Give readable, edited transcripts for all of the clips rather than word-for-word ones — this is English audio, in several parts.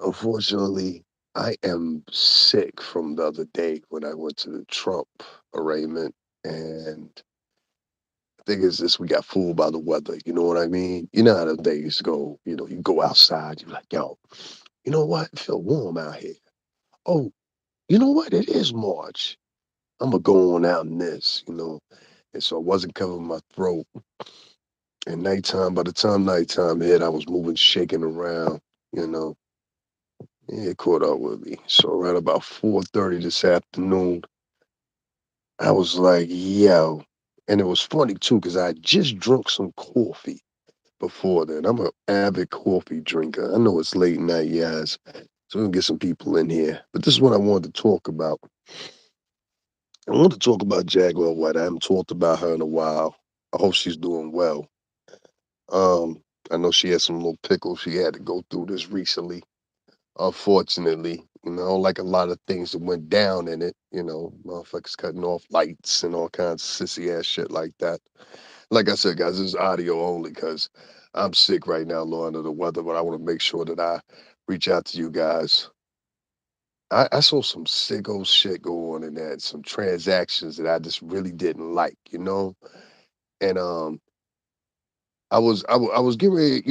Unfortunately, I am sick from the other day when I went to the Trump arraignment. And the thing is this, we got fooled by the weather. You know what I mean? You know how the days go, you go outside, you're like, yo, you know what? It feel warm out here. Oh, you know what? It is March. I'm gonna go on out in this. And so I wasn't covering my throat. And nighttime, by the time nighttime hit, I was moving, shaking around, you know. Yeah, it caught up with me. So around about 4:30 this afternoon, I was like, yo. And it was funny too, because I had just drunk some coffee before then. I'm an avid coffee drinker. I know it's late night, yes. So we're gonna get some people in here. But this is what I wanted to talk about. I want to talk about Jaguar White. I haven't talked about her in a while. I hope she's doing well. Um, I know she had some little pickles. She had to go through this recently. Unfortunately, like a lot of things that went down in it, motherfuckers cutting off lights and all kinds of sissy ass shit like that. Like I said, guys, this is audio only because I'm sick right now, low under the weather, but I want to make sure that I reach out to you guys. I saw some sicko shit go on in that, some transactions that I just really didn't like. And I was getting ready,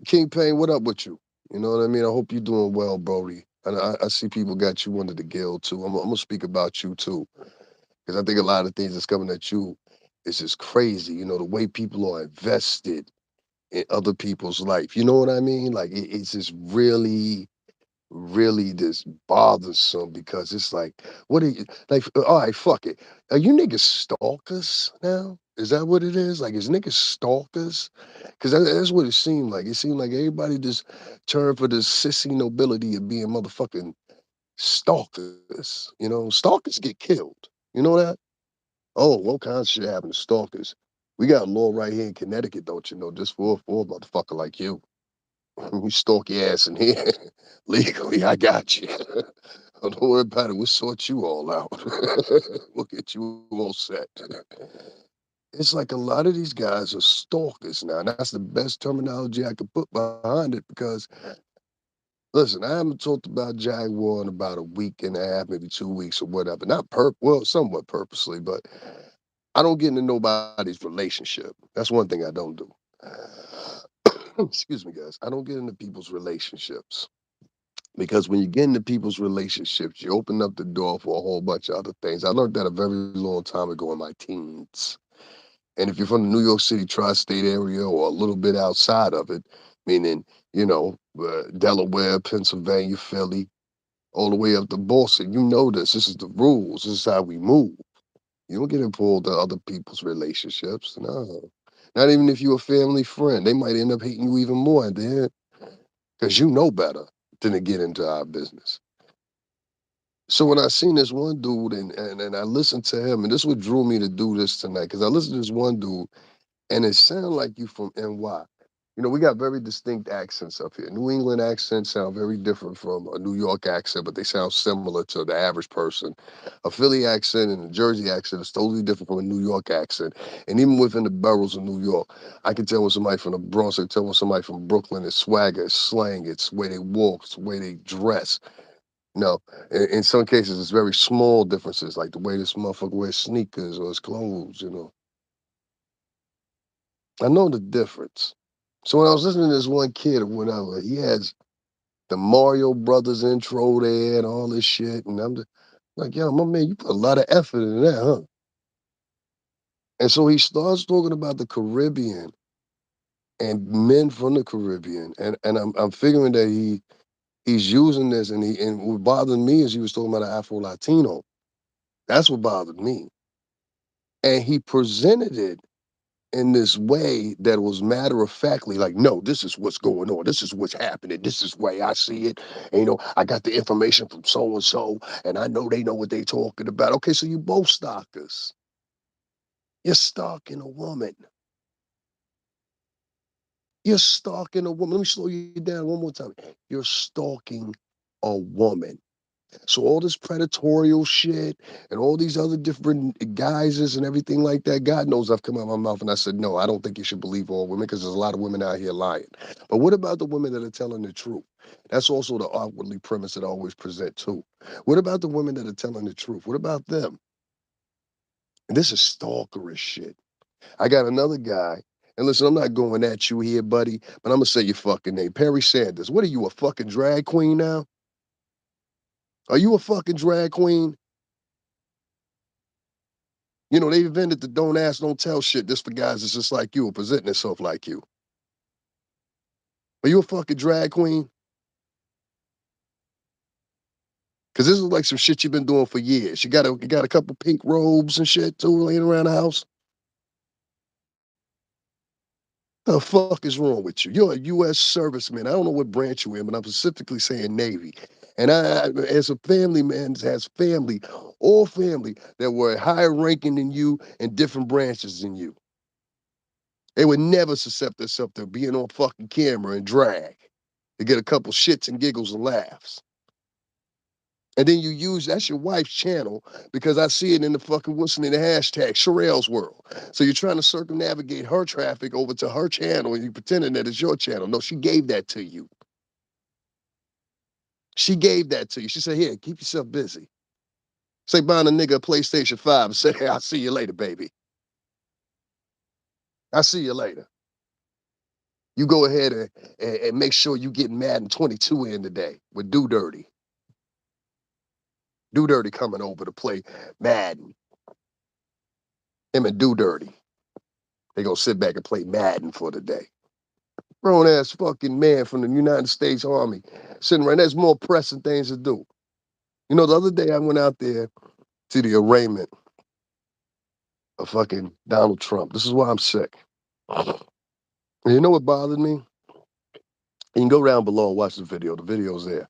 King Payne, what up with you? You know what I mean? I hope you're doing well, Brody. And I see people got you under the guild too. I'm gonna speak about you too, because I think a lot of things that's coming at you is just crazy. The way people are invested in other people's life. You know what I mean? Like it's just really, really just bothersome because it's like, what are you like? All right, fuck it. Are you niggas stalkers now? Is that what it is? Like, is niggas stalkers? Because that's what it seemed like. It seemed like everybody just turned for this sissy nobility of being motherfucking stalkers. Stalkers get killed. You know that? Oh, what kind of shit happened to stalkers? We got a law right here in Connecticut, don't you know, just for a motherfucker like you. We stalk your ass in here legally. I got you. Don't worry about it. We'll sort you all out. We'll get you all set. It's like a lot of these guys are stalkers now. And that's the best terminology I could put behind it because, listen, I haven't talked about Jaguar in about a week and a half, maybe 2 weeks or whatever. Not well, somewhat purposely, but I don't get into nobody's relationship. That's one thing I don't do. Excuse me, guys. I don't get into people's relationships. Because when you get into people's relationships, you open up the door for a whole bunch of other things. I learned that a very long time ago in my teens. And if you're from the New York City tri-state area or a little bit outside of it, meaning, Delaware, Pennsylvania, Philly, all the way up to Boston, you know this. This is the rules. This is how we move. You don't get involved in other people's relationships. No. Not even if you're a family friend. They might end up hating you even more at the end because you know better than to get into our business. So when I seen this one dude and I listened to him, and this what drew me to do this tonight, because I listened to this one dude and it sounded like you from NY. We got very distinct accents up here. New England accents sound very different from a New York accent, but they sound similar to the average person. A Philly accent and a Jersey accent is totally different from a New York accent. And even within the boroughs of New York, I can tell when somebody from the Bronx, I can tell when somebody from Brooklyn is swagger, it's slang, it's the way they walk, it's the way they dress. No, in some cases, it's very small differences, like the way this motherfucker wears sneakers or his clothes. I know the difference. So when I was listening to this one kid or whatever, he has the Mario Brothers intro there and all this shit, and I'm just like, yo, my man, you put a lot of effort in that, huh? And so he starts talking about the Caribbean and men from the Caribbean, and I'm figuring that he's using this, and what bothered me is he was talking about an Afro Latino. That's what bothered me, and he presented it in this way that was matter of factly like, no, this is what's going on. This is what's happening. This is the way I see it. And, I got the information from so and so, and I know they know what they talking about. Okay, so you both stalkers. You're stalking a woman. You're stalking a woman. Let me slow you down one more time. You're stalking a woman. So all this predatorial shit and all these other different guises and everything like that, God knows I've come out of my mouth and I said, no, I don't think you should believe all women because there's a lot of women out here lying. But what about the women that are telling the truth? That's also the outwardly premise that I always present too. What about the women that are telling the truth? What about them? And this is stalkerish shit. I got another guy. And listen, I'm not going at you here, buddy, but I'm gonna say your fucking name. Perry Sanders. What are you, a fucking drag queen now? Are you a fucking drag queen? You know, they invented the don't ask, don't tell shit just for guys that's just like you or presenting themselves like you. Are you a fucking drag queen? Because this is like some shit you've been doing for years. You got a couple pink robes and shit too laying around the house. The fuck is wrong with you? You're a U.S. serviceman. I don't know what branch you're in, but I'm specifically saying Navy. And as a family man, has family, all family that were higher ranking than you and different branches than you. They would never suscept themselves to being on fucking camera and drag to get a couple shits and giggles and laughs. And then you use that's your wife's channel because I see it in the fucking what's in the hashtag Sherelle's world. So you're trying to circumnavigate her traffic over to her channel and you pretending that it's your channel. No, she gave that to you. She gave that to you. She said, "Here, keep yourself busy." Say buying a nigga a PlayStation 5 and say, "Hey, I'll see you later, baby. I'll see you later." You go ahead and make sure you get Madden 22 in today with Do Dirty. Do Dirty coming over to play Madden. Him and Do Dirty. They gonna sit back and play Madden for the day. Grown ass fucking man from the United States Army sitting right there's more pressing things to do. You know, the other day I went out there to the arraignment of fucking Donald Trump. This is why I'm sick. And you know what bothered me? You can go down below and watch the video. The video's there.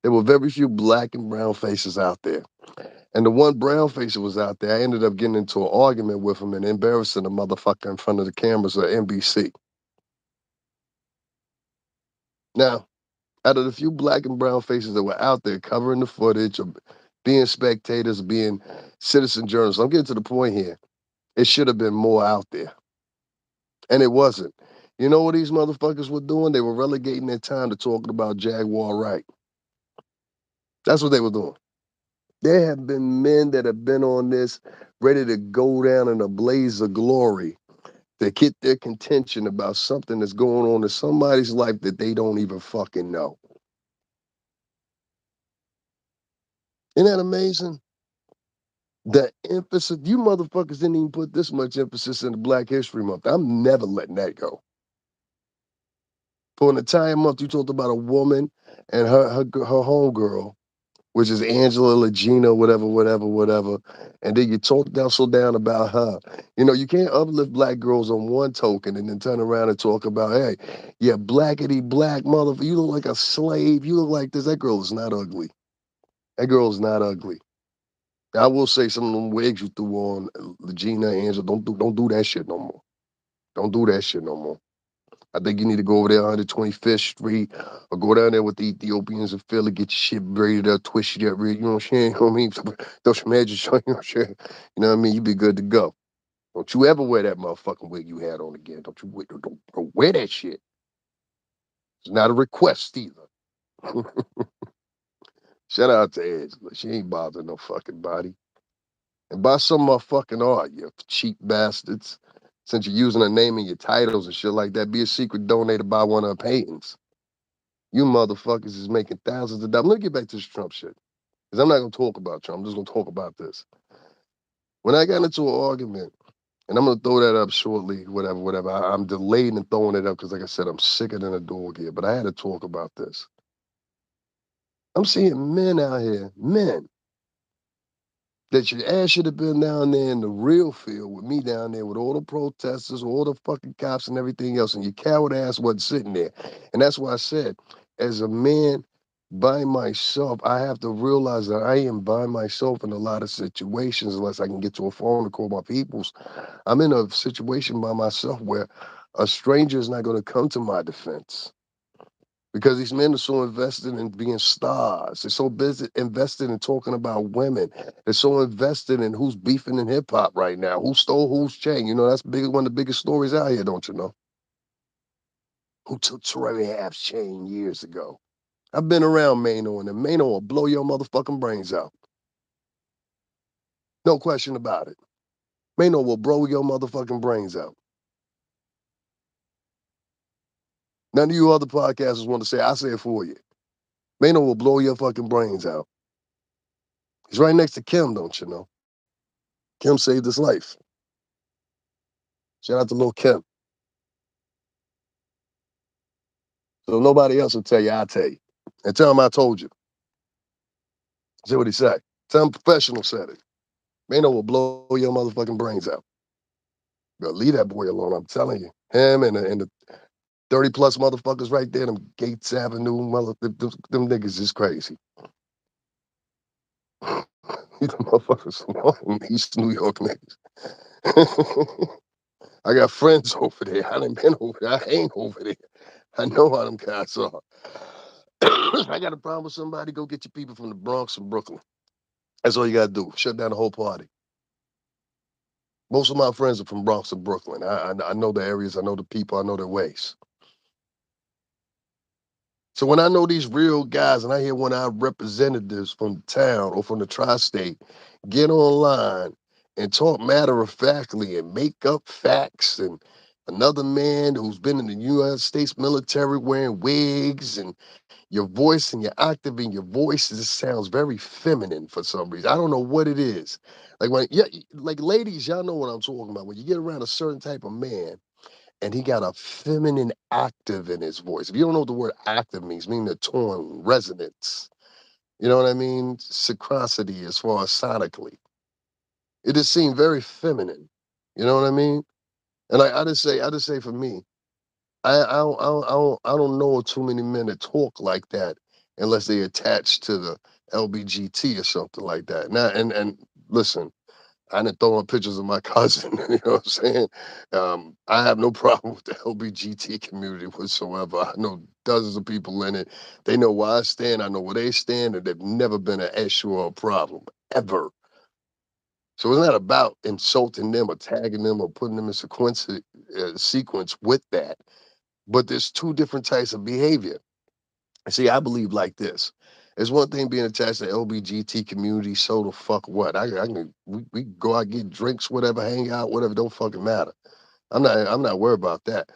There were very few black and brown faces out there. And the one brown face that was out there, I ended up getting into an argument with him and embarrassing the motherfucker in front of the cameras of NBC. Now, out of the few black and brown faces that were out there covering the footage or being spectators, being citizen journalists, I'm getting to the point here. It should have been more out there. And it wasn't. You know what these motherfuckers were doing? They were relegating their time to talking about Jaguar Wright. That's what they were doing. There have been men that have been on this ready to go down in a blaze of glory to get their contention about something that's going on in somebody's life that they don't even fucking know. Isn't that amazing? The emphasis, you motherfuckers didn't even put this much emphasis in the Black History Month. I'm never letting that go. For an entire month, you talked about a woman and her homegirl, which is Angela Legina, whatever, whatever, whatever. And then you talk down so down about her. You know, you can't uplift black girls on one token and then turn around and talk about, hey, yeah, blackety black motherfucker, you look like a slave. You look like this. That girl is not ugly. That girl is not ugly. I will say some of them wigs you threw on Legina, Angela, don't do that shit no more. Don't do that shit no more. I think you need to go over there 125th Street or go down there with the Ethiopians and Philly, get your shit braided up, twisted up, you know what I'm saying? You know what I mean? Throw some edges on, you know what I'm saying? You know what I mean? You be good to go. Don't you ever wear that motherfucking wig you had on again. Don't wear that shit. It's not a request either. Shout out to Angela. She ain't bothering no fucking body. And buy some of my fucking art, you cheap bastards. Since you're using her name in your titles and shit like that, be a secret donator, buy one of her paintings. You motherfuckers is making thousands of dollars. Let me get back to this Trump shit. Because I'm not going to talk about Trump. I'm just going to talk about this. When I got into an argument, and I'm going to throw that up shortly, whatever, whatever. I'm delayed in throwing it up because, like I said, I'm sicker than a dog here. But I had to talk about this. I'm seeing men out here, men, that your ass should have been down there in the real field with me down there with all the protesters, all the fucking cops and everything else, and your coward ass wasn't sitting there. And that's why I said, as a man by myself, I have to realize that I am by myself in a lot of situations unless I can get to a phone to call my peoples. I'm in a situation by myself where a stranger is not going to come to my defense. because these men are so invested in being stars. They're so busy invested in talking about women. They're so invested in who's beefing in hip hop right now, who stole whose chain. You know, that's one of the biggest stories out here, don't you know? Who took Trey Half's chain years ago? I've been around Mano, and Mano will blow your motherfucking brains out. No question about it. Mano will blow your motherfucking brains out. None of you other podcasters want to say, I say it for you. Mano will blow your fucking brains out. He's right next to Kim, don't you know? Kim saved his life. Shout out to little Kim. So nobody else will tell you, I tell you. And tell him I told you. See what he said. Tell him professional said it. Mano will blow your motherfucking brains out. But leave that boy alone, I'm telling you. Him and the 30 plus motherfuckers right there, them Gates Avenue, them niggas is crazy. These motherfuckers alone, East New York niggas. I got friends over there. I done been over there. I ain't over there. I know how them guys are. I got a problem with somebody, go get your people from the Bronx and Brooklyn. That's all you gotta do. Shut down the whole party. Most of my friends are from Bronx and Brooklyn. I know the areas, I know the people, I know their ways. So when I know these real guys and I hear one of our representatives from the town or from the tri-state get online and talk matter of factly and make up facts, and another man who's been in the United States military wearing wigs, and your voice and your octave and your voice just sounds very feminine for some reason. I don't know what it is. Like when, yeah, like ladies, y'all know what I'm talking about. When you get around a certain type of man and he got a feminine octave in his voice. If you don't know what the word octave means, meaning the tone, resonance. You know what I mean? Synchronicity as far as sonically. It just seemed very feminine. You know what I mean? And I just say for me, I don't know too many men that talk like that unless they attach to the LBGT or something like that. Now, and listen, I didn't throw in pictures of my cousin. You know what I'm saying? I have no problem with the LBGT community whatsoever. I know dozens of people in it. They know where I stand. I know where they stand, and they've never been an issue or a problem ever. So it's not about insulting them or tagging them or putting them in sequence with that. But there's two different types of behavior. See, I believe like this. It's one thing being attached to LBGT community, so the fuck what? I can we go out, get drinks, whatever, hang out, whatever, don't fucking matter. I'm not worried about that.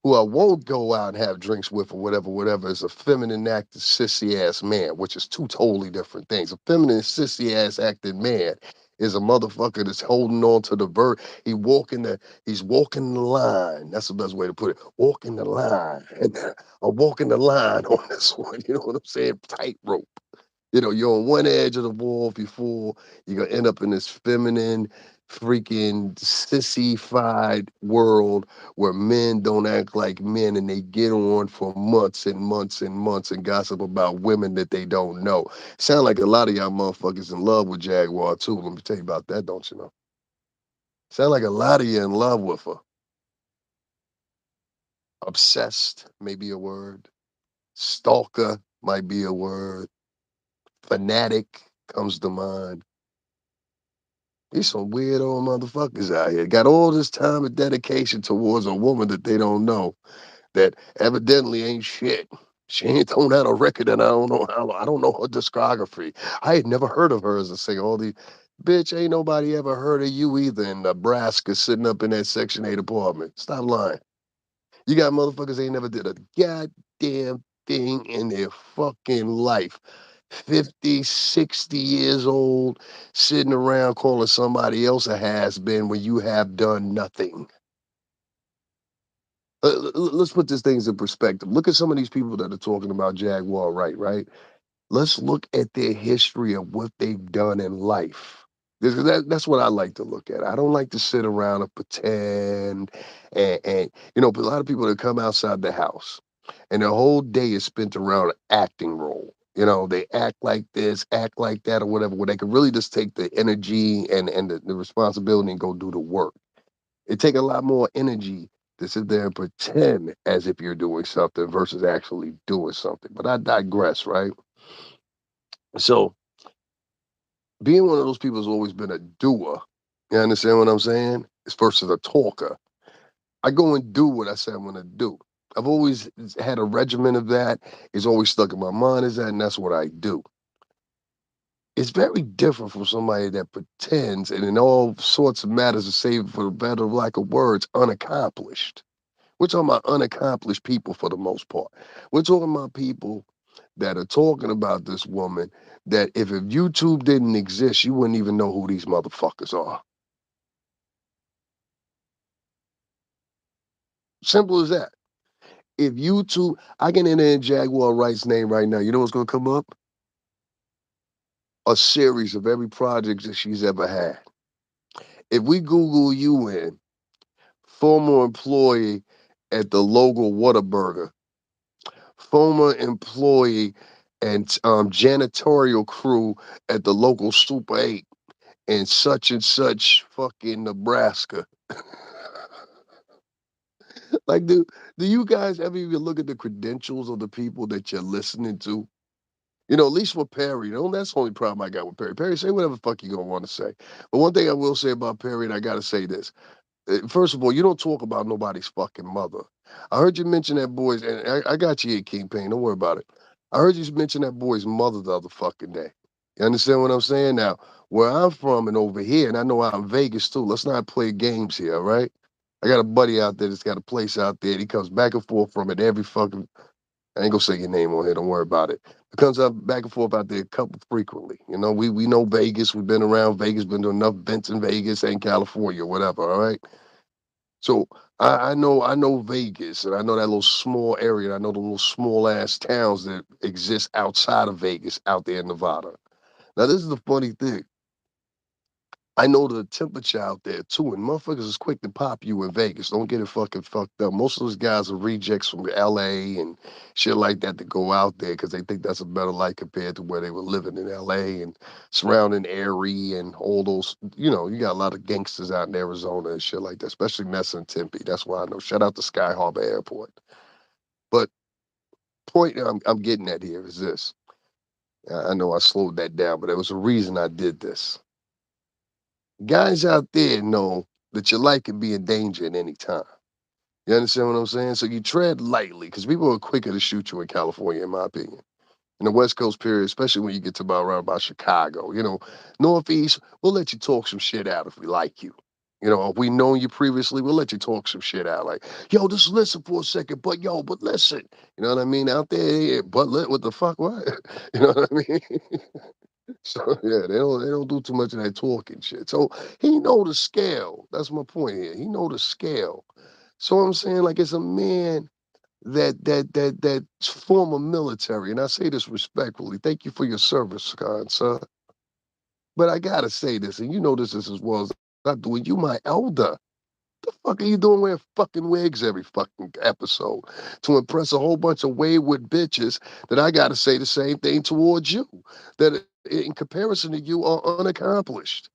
Who I won't go out and have drinks with or whatever, whatever, is a feminine acted sissy ass man, which is two totally different things. A feminine sissy ass acted man is a motherfucker that's holding on to the he's walking the line. That's the best way to put it. Walking the line. And I'm walking the line on this one. You know what I'm saying? Tightrope. You know, you're on one edge of the wall before you're gonna end up in this feminine, freaking sissy-fied world where men don't act like men and they get on for months and months and months and gossip about women that they don't know. Sound like a lot of y'all motherfuckers in love with Jaguar too. Let me tell you about that, don't you know? Sound like a lot of you in love with her. Obsessed may be a word. Stalker might be a word. Fanatic comes to mind. These some weird old motherfuckers out here. Got all this time and dedication towards a woman that they don't know, that evidently ain't shit. She ain't thrown out a record, and I don't know how. I don't know her discography. I had never heard of her as a singer. All these, bitch, ain't nobody ever heard of you either in Nebraska, sitting up in that Section 8 apartment. Stop lying. You got motherfuckers ain't never did a goddamn thing in their fucking life. 50, 60 years old, sitting around calling somebody else a has been when you have done nothing. Let's put this things in perspective. Look at some of these people that are talking about Jaguar Wright, right? Let's look at their history of what they've done in life. That's what I like to look at. I don't like to sit around and pretend. And you know, a lot of people that come outside the house and their whole day is spent around an acting role. You know, they act like this, act like that, or whatever, where they could really just take the energy and the responsibility and go do the work. It take a lot more energy to sit there and pretend as if you're doing something versus actually doing something. But I digress, right? So being one of those people has always been a doer. You understand what I'm saying? It's versus a talker. I go and do what I say I'm gonna do. I've always had a regimen of that. It's always stuck in my mind as that, and that's what I do. It's very different from somebody that pretends and in all sorts of matters to say, for the better lack of words, unaccomplished. We're talking about unaccomplished people for the most part. We're talking about people that are talking about this woman that if YouTube didn't exist, you wouldn't even know who these motherfuckers are. Simple as that. If YouTube, I can enter in Jaguar Wright's name right now. You know what's gonna come up? A series of every project that she's ever had. If we Google you in former employee at the local Whataburger, former employee and janitorial crew at the local Super 8 in such and such fucking Nebraska. Like, do you guys ever even look at the credentials of the people that you're listening to? You know, at least with Perry, that's the only problem I got with Perry. Perry, say whatever the fuck you gonna want to say. But one thing I will say about Perry, and I gotta say this. First of all, you don't talk about nobody's fucking mother. I heard you mention that boy's, and I got you here, Kingpin. Don't worry about it. I heard you mention that boy's mother the other fucking day. You understand what I'm saying? Now, where I'm from and over here, and I know out in Vegas too, let's not play games here, all right? I got a buddy out there that's got a place out there. He comes back and forth from it every fucking. I ain't gonna say your name on here. Don't worry about it. It comes up back and forth out there a couple frequently. You know, we know Vegas. We've been around Vegas. Been to enough events in Vegas and California, whatever. All right. So I know Vegas, and I know that little small area. And I know the little small ass towns that exist outside of Vegas, out there in Nevada. Now this is the funny thing. I know the temperature out there too, and motherfuckers is quick to pop you in Vegas. Don't get it fucking fucked up. Most of those guys are rejects from LA and shit like that to go out there because they think that's a better life compared to where they were living in LA and surrounding Erie and all those. You know, you got a lot of gangsters out in Arizona and shit like that, especially Mesa and Tempe. That's why I know. Shout out to Sky Harbor Airport. But point I'm getting at here is this. I know I slowed that down, but there was a reason I did this. Guys out there know that your life can be in danger at any time. You understand what I'm saying? So you tread lightly because people are quicker to shoot you in California, in my opinion. In the West Coast period, especially when you get to about around about Chicago, Northeast, we'll let you talk some shit out if we like you. If we known you previously, we'll let you talk some shit out. Like, yo, just listen for a second, but listen. You know what I mean? Out there, yeah, what the fuck, what? You know what I mean? So yeah, they don't do too much of that talking shit. So he know the scale. That's my point here. He know the scale. So I'm saying, like, it's a man that's former military, and I say this respectfully. Thank you for your service, kind sir. But I gotta say this, and you know this is as well as I do. And you my elder. The fuck are you doing wearing fucking wigs every fucking episode to impress a whole bunch of wayward bitches that I gotta say the same thing towards you? That in comparison to you are unaccomplished.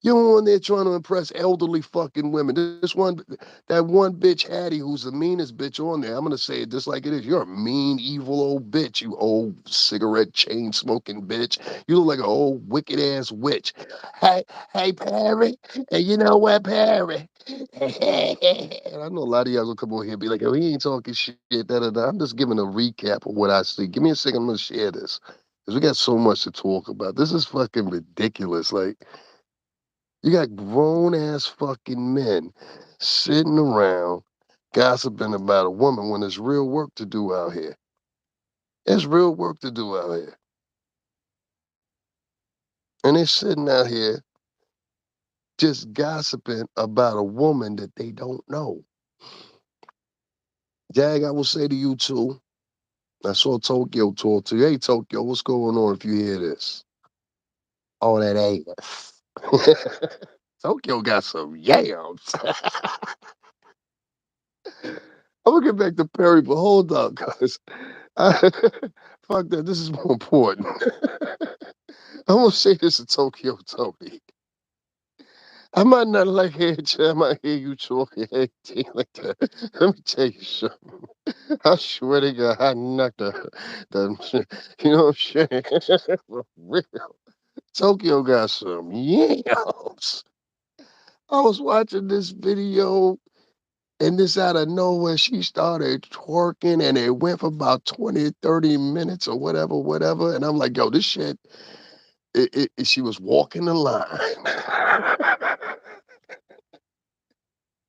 You're on there trying to impress elderly fucking women. That one bitch Hattie, who's the meanest bitch on there. I'm gonna say it just like it is. You're a mean, evil old bitch. You old cigarette chain smoking bitch. You look like an old wicked ass witch. Hey, Perry. And you know what, Perry? And I know a lot of y'all gonna come over here and be like, "Oh, he ain't talking shit." Da da da. I'm just giving a recap of what I see. Give me a second. I'm gonna share this because we got so much to talk about. This is fucking ridiculous. Like. You got grown ass fucking men sitting around gossiping about a woman when there's real work to do out here. There's real work to do out here. And they're sitting out here just gossiping about a woman that they don't know. Jag, I will say to you too. I saw Tokyo talk to you. Hey, Tokyo, what's going on if you hear this? Oh, that ass. Tokyo got some yams. I'm gonna get back to Perry, but hold up, guys. Fuck that. This is more important. I'm gonna say this to Tokyo Tony. I might not like hear you. I might hear you talking anything like that. Let me tell you something. I swear to God, I knocked the you know what I'm saying? For real. Tokyo got some yams. I was watching this video and this out of nowhere, she started twerking and it went for about 20, 30 minutes or whatever, whatever. And I'm like, yo, this shit, she was walking the line.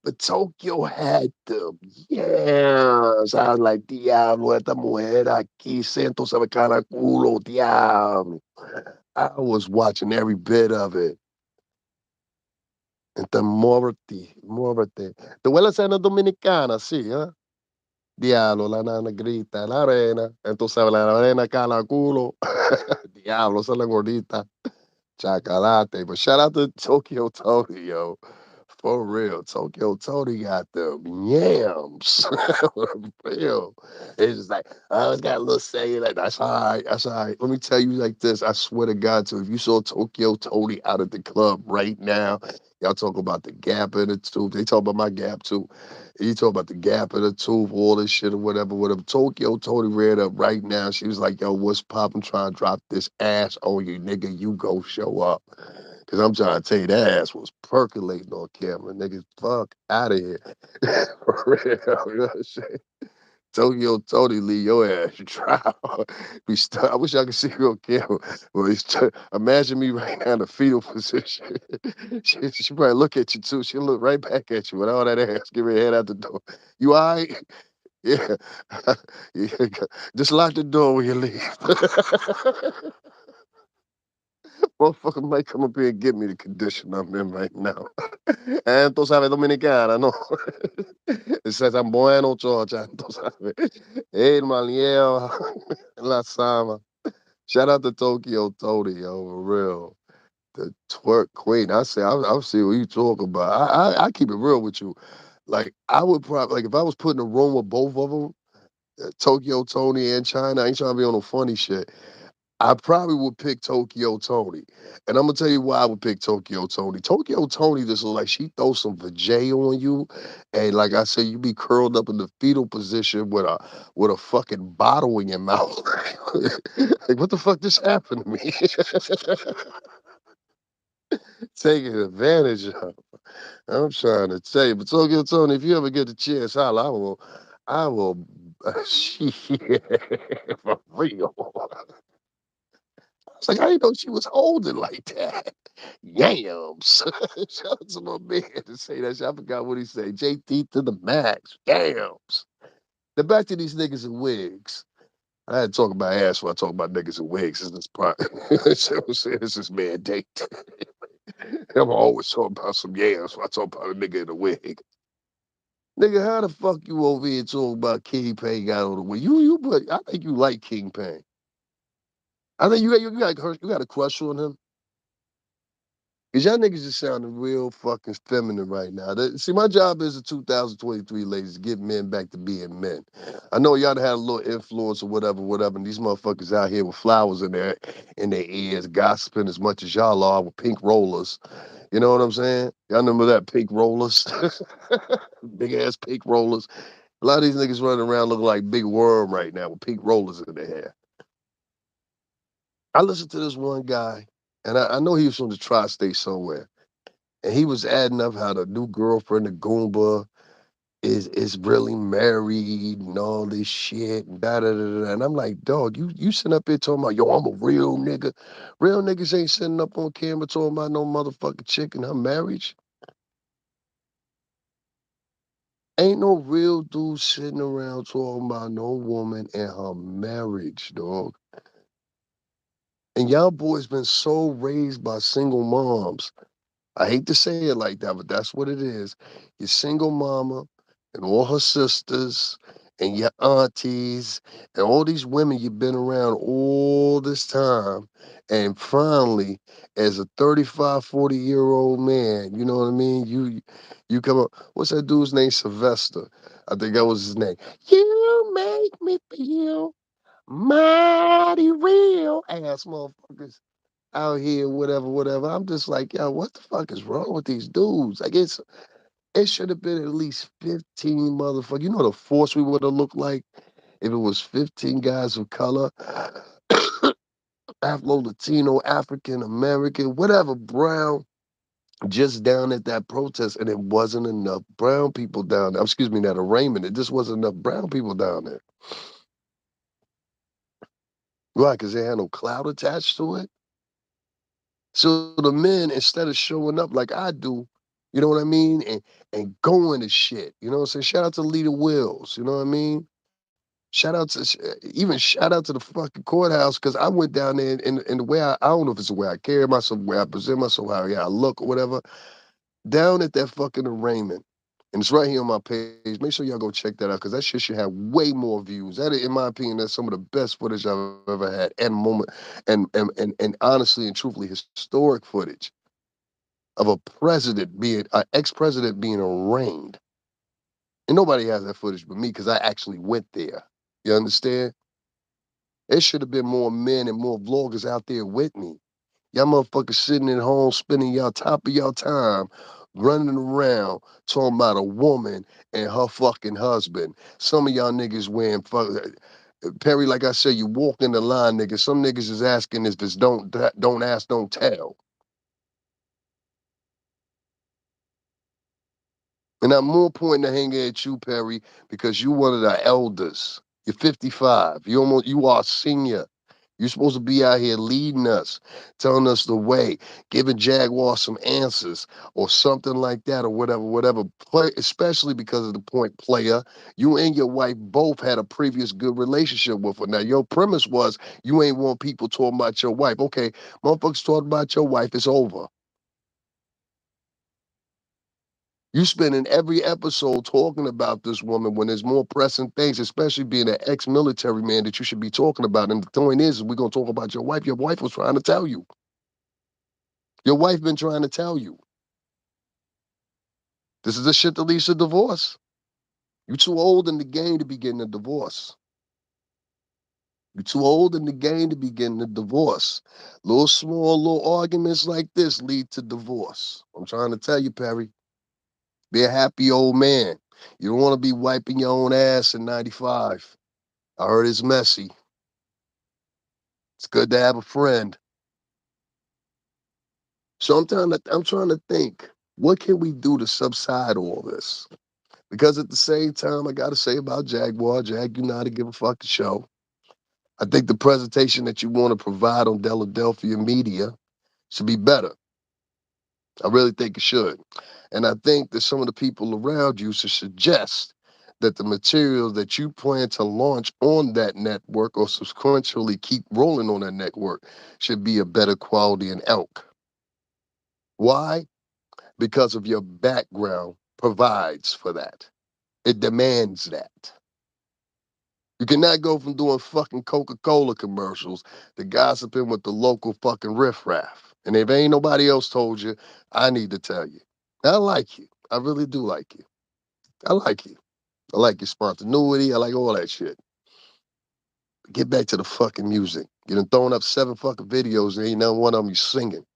But Tokyo had them. Yes. I was like, diablo, esta mujer aquí, siento se me cae el culo, diablo. I was watching every bit of it. Entonces, muévete, muévete. Te huele a cena dominicana, sí, ¿eh? Diablo, la nana grita, la arena. Entonces, la arena cala culo. Diablo, esa es la gordita. Chocolate. But shout out to Tokyo Tony, yo. For real. Tokyo Tony got them yams. For real. It's just like, I just got a little say like that's all right. That's all right. Let me tell you like this. I swear to God, too, if you saw Tokyo Tony out at the club right now, y'all talk about the gap in the tooth. They talk about my gap too. You talk about the gap in the tooth, all this shit or whatever, whatever. Tokyo Tony read up right now. She was like, yo, what's poppin'? Trying to drop this ass on you, nigga. You go show up. Cause I'm trying to tell you that ass was percolating on camera. Niggas, fuck out of here. For real. You know what I'm saying? Tokyo Tony leave your ass trial. I wish I could see you on camera. Well, imagine me right now in the fetal position. She probably look at you too. She'll look right back at you with all that ass. Give her a head out the door. You all right? Yeah. Yeah. Just lock the door when you leave. Motherfucker might come up here and get me the condition I'm in right now. Tú sabes dominicana, ¿no? It says I'm bueno, Georgia. Tú sabes. Hey, Maniel, La Sama. Shout out to Tokyo Tony, yo, for real. The twerk queen. I'll see what you talk about. I keep it real with you. Like, I would probably, like, if I was put in a room with both of them, Tokyo Tony and China, I ain't trying to be on no funny shit. I probably would pick Tokyo Tony. And I'm gonna tell you why I would pick Tokyo Tony. Tokyo Tony just look like she throws some vajay on you. And like I said, you be curled up in the fetal position with a fucking bottle in your mouth. Like what the fuck just happened to me? Taking advantage of. I'm trying to tell you. But Tokyo Tony, if you ever get the chance, I will shit for real. It's like, I didn't know she was holding like that. Yams. Shout out to my man to say that shit. I forgot what he said. JT to the max. Yams. Then back to these niggas in wigs. I had to talk about ass when I talk about niggas in wigs. This is part. This is mandate. I'm always talking about some yams when I talk about a nigga in a wig. Nigga, how the fuck you over here talking about King Payne got on the wig? But I think you like King Payne. I think you got a crush on him. Cause y'all niggas just sounding real fucking feminine right now. See, my job is in 2023, ladies, to get men back to being men. I know y'all done had a little influence or whatever, whatever, and these motherfuckers out here with flowers in their ears, gossiping as much as y'all are with pink rollers. You know what I'm saying? Y'all remember that pink rollers? Big ass pink rollers. A lot of these niggas running around looking like Big Worm right now with pink rollers in their hair. I listened to this one guy, and I know he was from the tri-state somewhere. And he was adding up how the new girlfriend, the Goomba, is really married and all this shit and da da da da. And I'm like, dog, you sitting up here talking about, yo, I'm a real nigga. Real niggas ain't sitting up on camera talking about no motherfucking chick and her marriage. Ain't no real dude sitting around talking about no woman and her marriage, dog. And y'all boys been so raised by single moms. I hate to say it like that, but that's what it is. Your single mama and all her sisters and your aunties and all these women you've been around all this time. And finally, as a 35, 40-year-old man, you know what I mean? You come up, what's that dude's name? Sylvester. I think that was his name. You make me feel mighty real ass motherfuckers. out here, whatever, whatever. I'm just like, yo, what the fuck is wrong with these dudes? Like, it should have been at least 15 motherfuckers. You know the force we would have looked like if it was 15 guys of color, Afro, Latino, African American, whatever, brown, just down at that protest, and it wasn't enough brown people down there. Excuse me, that arraignment. It just wasn't enough brown people down there. Right, because they had no cloud attached to it. So the men, instead of showing up like I do, you know what I mean, and going to shit, you know what I'm saying? Shout out to Leader Wills, you know what I mean? Shout out to even shout out to the fucking courthouse because I went down there and the way I don't know if it's the way I carry myself, the way I present myself, how I look or whatever. Down at that fucking arraignment, and it's right here on my page. Make sure y'all go check that out because that shit should have way more views. That, in my opinion, that's some of the best footage I've ever had, and moment, and honestly and truthfully, historic footage of a president being an ex-president being arraigned. And nobody has that footage but me because I actually went there. You understand? There should have been more men and more vloggers out there with me. Y'all motherfuckers sitting at home spending y'all top of y'all time running around talking about a woman and her fucking husband. Some of y'all niggas wearing Perry, like I said, you walk in the line, niggas. Some niggas is asking if it's don't ask, don't tell. And I'm more pointing the hanger at you, Perry, because you one of the elders. You're 55. You are a senior. You're supposed to be out here leading us, telling us the way, giving Jaguar some answers or something like that or whatever, whatever. Play, especially because of the point, player. You and your wife both had a previous good relationship with her. Now, your premise was you ain't want people talking about your wife. Okay, motherfuckers talking about your wife, it's over. You spending every episode talking about this woman when there's more pressing things, especially being an ex-military man that you should be talking about. And the point is, we're gonna talk about your wife. Your wife was trying to tell you. Your wife been trying to tell you. This is the shit that leads to divorce. You too old in the game to be getting a divorce. You too old in the game to be getting a divorce. Little small little arguments like this lead to divorce. I'm trying to tell you, Perry. Be a happy old man. You don't want to be wiping your own ass in 95. I heard it's messy. It's good to have a friend. So I'm trying to think, what can we do to subside all this? Because at the same time, I gotta say about Jaguar, Jag, you know how to give a fucking show. I think the presentation that you want to provide on Philadelphia media should be better. I really think it should. And I think that some of the people around you should suggest that the material that you plan to launch on that network or subsequently keep rolling on that network should be a better quality and elk. Why? Because of your background provides for that. It demands that. You cannot go from doing fucking Coca-Cola commercials to gossiping with the local fucking riffraff. And if ain't nobody else told you, I need to tell you. I like you. I really do like you. I like you. I like your spontaneity. I like all that shit. Get back to the fucking music. You done thrown up 7 fucking videos and ain't none one of them you singing.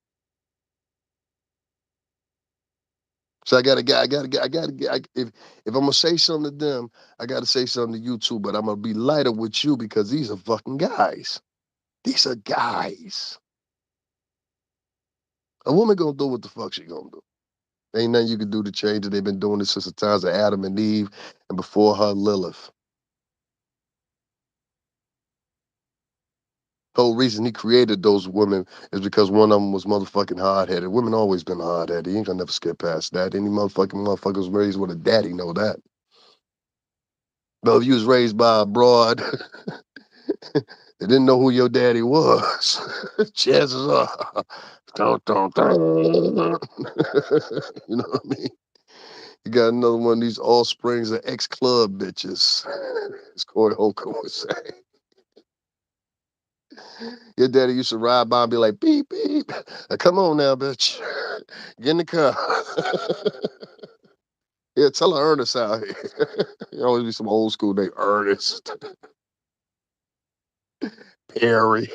So if I'm gonna say something to them, I gotta say something to you too. But I'm gonna be lighter with you because these are fucking guys. These are guys. A woman gonna do what the fuck she gonna do. Ain't nothing you can do to change it. They've been doing this since the times of Adam and Eve and before her Lilith. Whole reason he created those women is because one of them was motherfucking hard headed. Women always been hard headed. You ain't gonna never skip past that. Any motherfuckers raised with a daddy know that. But if you was raised by a broad they didn't know who your daddy was. Chances are, dun, dun, dun. You know what I mean? You got another one of these offsprings of ex-club bitches. As Corey Holcomb would say. Your daddy used to ride by and be like, beep, beep. Come on now, bitch. Get in the car. Yeah, tell her Ernest out here. You always be some old school name, Ernest, Perry.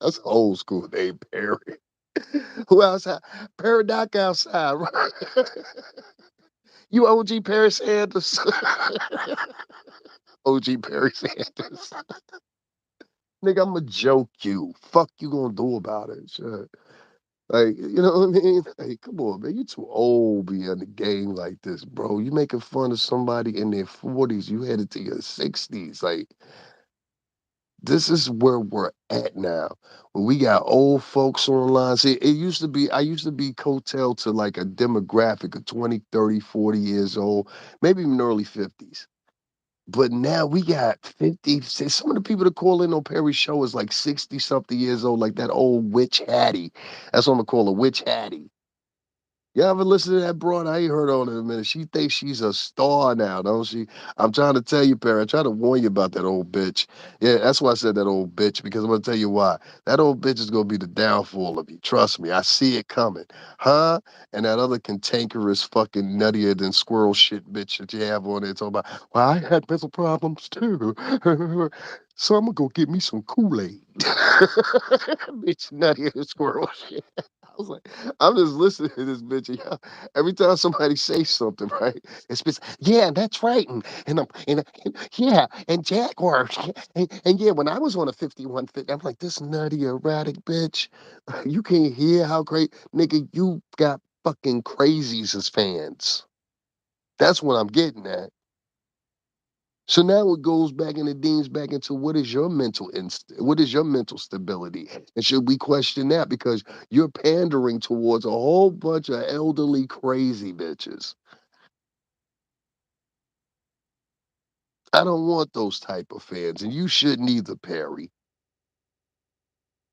That's old school name, Perry. Who outside? Perry Doc outside, right? You OG Perry Sanders. OG Perry Sanders. Nigga, I'ma joke you. Fuck you gonna do about it? Shit. Like, you know what I mean? Hey, come on, man. You too old to be in the game like this, bro. You making fun of somebody in their 40s. You headed to your 60s. Like, this is where we're at now. When we got old folks online. See, it used to be, I used to be coattail to like a demographic of 20, 30, 40 years old, maybe even early 50s. But now we got 50. Some of the people that call in on Perry's show is like 60 something years old, like that old witch Hattie. That's what I'm gonna call a witch Hattie. You ever listen to that broad? I ain't heard on her in a minute. She thinks she's a star now, don't she? I'm trying to tell you, Perry. I try to warn you about that old bitch. Yeah, that's why I said that old bitch, because I'm gonna tell you why. That old bitch is gonna be the downfall of you. Trust me, I see it coming. Huh? And that other cantankerous fucking nuttier than squirrel shit bitch that you have on there talking about, well, I had mental problems too. So I'm gonna go get me some Kool-Aid. Bitch nuttier than squirrel shit. I was like, I'm just listening to this bitch. And every time somebody says something, right? It's bitch, yeah, that's right. And yeah, and Jaguar. And yeah, when I was on a 5150, I'm like, this nutty erratic bitch. You can't hear how great, nigga, you got fucking crazies as fans. That's what I'm getting at. So now it goes back and it deans back into what is your what is your mental stability? And should we question that? Because you're pandering towards a whole bunch of elderly crazy bitches. I don't want those type of fans, and you shouldn't either, Perry.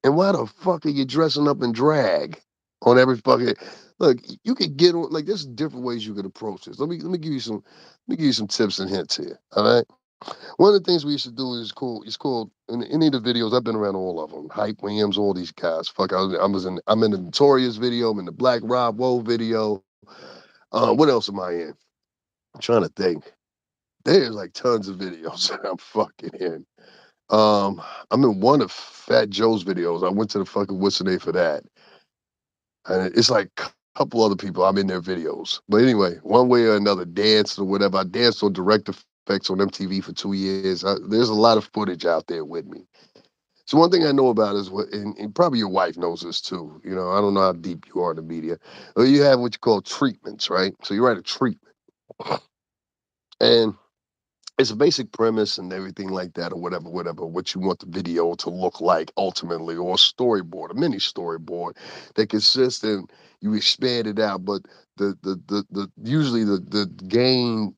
And why the fuck are you dressing up in drag on every fucking look? You could get on like there's different ways you could approach this. Let me give you some tips and hints here. All right. One of the things we used to do is cool. It's called in any of the videos. I've been around all of them. Hype Williams, all these guys. Fuck, I'm in the Notorious video. I'm in the Black Rob Woe video. What else am I in? I'm trying to think. There's like tons of videos that I'm fucking in. I'm in one of Fat Joe's videos. I went to the fucking what's the name for that, and it's like a couple other people. I'm in their videos. But anyway, one way or another, dance or whatever. I danced on Direct Effects on MTV for 2 years. There's a lot of footage out there with me. So one thing I know about is what, and probably your wife knows this too. You know, I don't know how deep you are in the media. But you have what you call treatments, right? So you write a treatment, and it's a basic premise and everything like that, or whatever, whatever. What you want the video to look like ultimately, or a storyboard, a mini storyboard that consists in you expand it out, but the usually the gain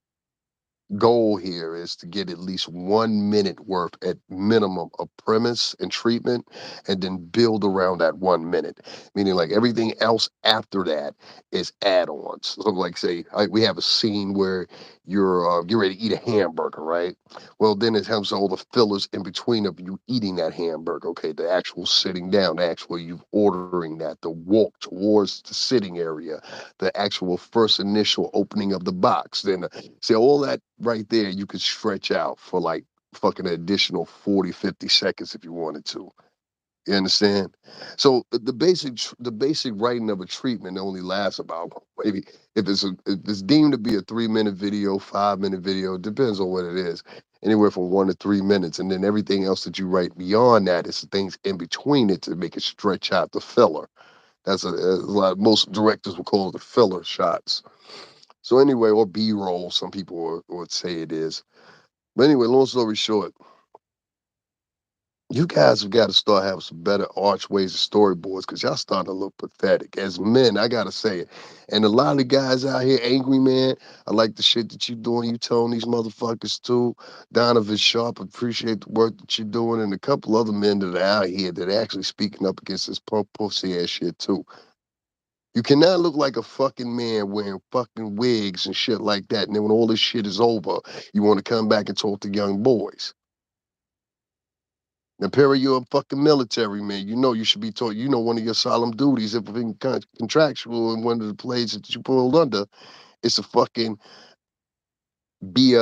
goal here is to get at least 1 minute worth at minimum of premise and treatment and then build around that 1 minute, meaning like everything else after that is add-ons. So like say we have a scene where you're ready to eat a hamburger, right? Well, then it has all the fillers in between of you eating that hamburger. Okay, the actual sitting down, the actual you ordering that, the walk towards the sitting area, the actual first initial opening of the box, then see, all that right there, you could stretch out for like fucking additional 40, 50 seconds if you wanted to. You understand? So the basic writing of a treatment only lasts about maybe if it's deemed to be a 3 minute video, 5 minute video, it depends on what it is, anywhere from 1 to 3 minutes, and then everything else that you write beyond that is things in between it to make it stretch out the filler. That's a lot. Most directors will call it the filler shots. So anyway, or B-roll, some people would say it is. But anyway, long story short, you guys have got to start having some better archways and storyboards because y'all starting to look pathetic. As men, I gotta say it. And a lot of the guys out here, angry man, I like the shit that you doing. You telling these motherfuckers too. Donovan Sharp, appreciate the work that you're doing. And a couple other men that are out here that are actually speaking up against this punk pussy ass shit too. You cannot look like a fucking man wearing fucking wigs and shit like that. And then when all this shit is over, you want to come back and talk to young boys. Now, Perry, you're a fucking military man. You know you should be taught. You know one of your solemn duties, if it's contractual, and one of the plays that you pulled under, is to fucking be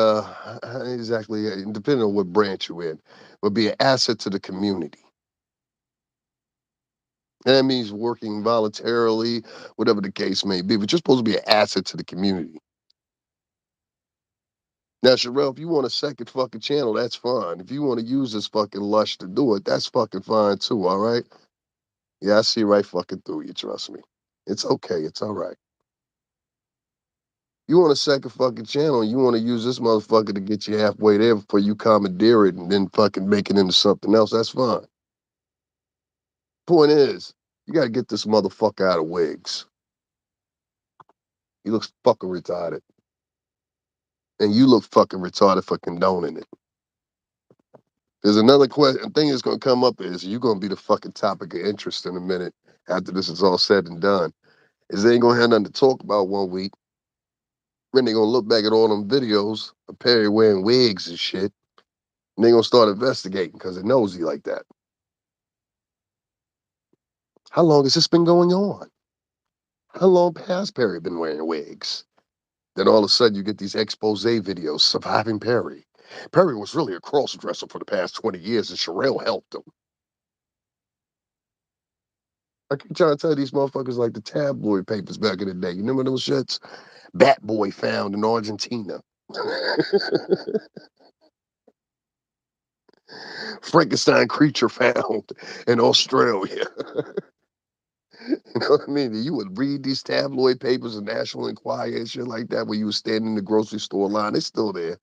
exactly depending on what branch you're in, but be an asset to the community. And that means working voluntarily, whatever the case may be. But you're supposed to be an asset to the community. Now, Sherelle, if you want a second fucking channel, that's fine. If you want to use this fucking lush to do it, that's fucking fine too, all right? Yeah, I see right fucking through you, trust me. It's okay, it's all right. You want a second fucking channel and you want to use this motherfucker to get you halfway there before you commandeer it and then fucking make it into something else, that's fine. Point is, you gotta get this motherfucker out of wigs. He looks fucking retarded. And you look fucking retarded for condoning it. There's another question thing that's gonna come up is you're gonna be the fucking topic of interest in a minute after this is all said and done. Is they ain't gonna have nothing to talk about one week. Then they gonna look back at all them videos of Perry wearing wigs and shit. And they gonna start investigating because they're nosy like that. How long has this been going on? How long has Perry been wearing wigs? Then all of a sudden you get these expose videos surviving Perry. Perry was really a cross dresser for the past 20 years and Sherelle helped him. I keep trying to tell these motherfuckers like the tabloid papers back in the day. You remember those shits? Bat Boy found in Argentina. Frankenstein creature found in Australia. You know what I mean? You would read these tabloid papers and National Enquirer and shit like that when you was standing in the grocery store line. It's still there.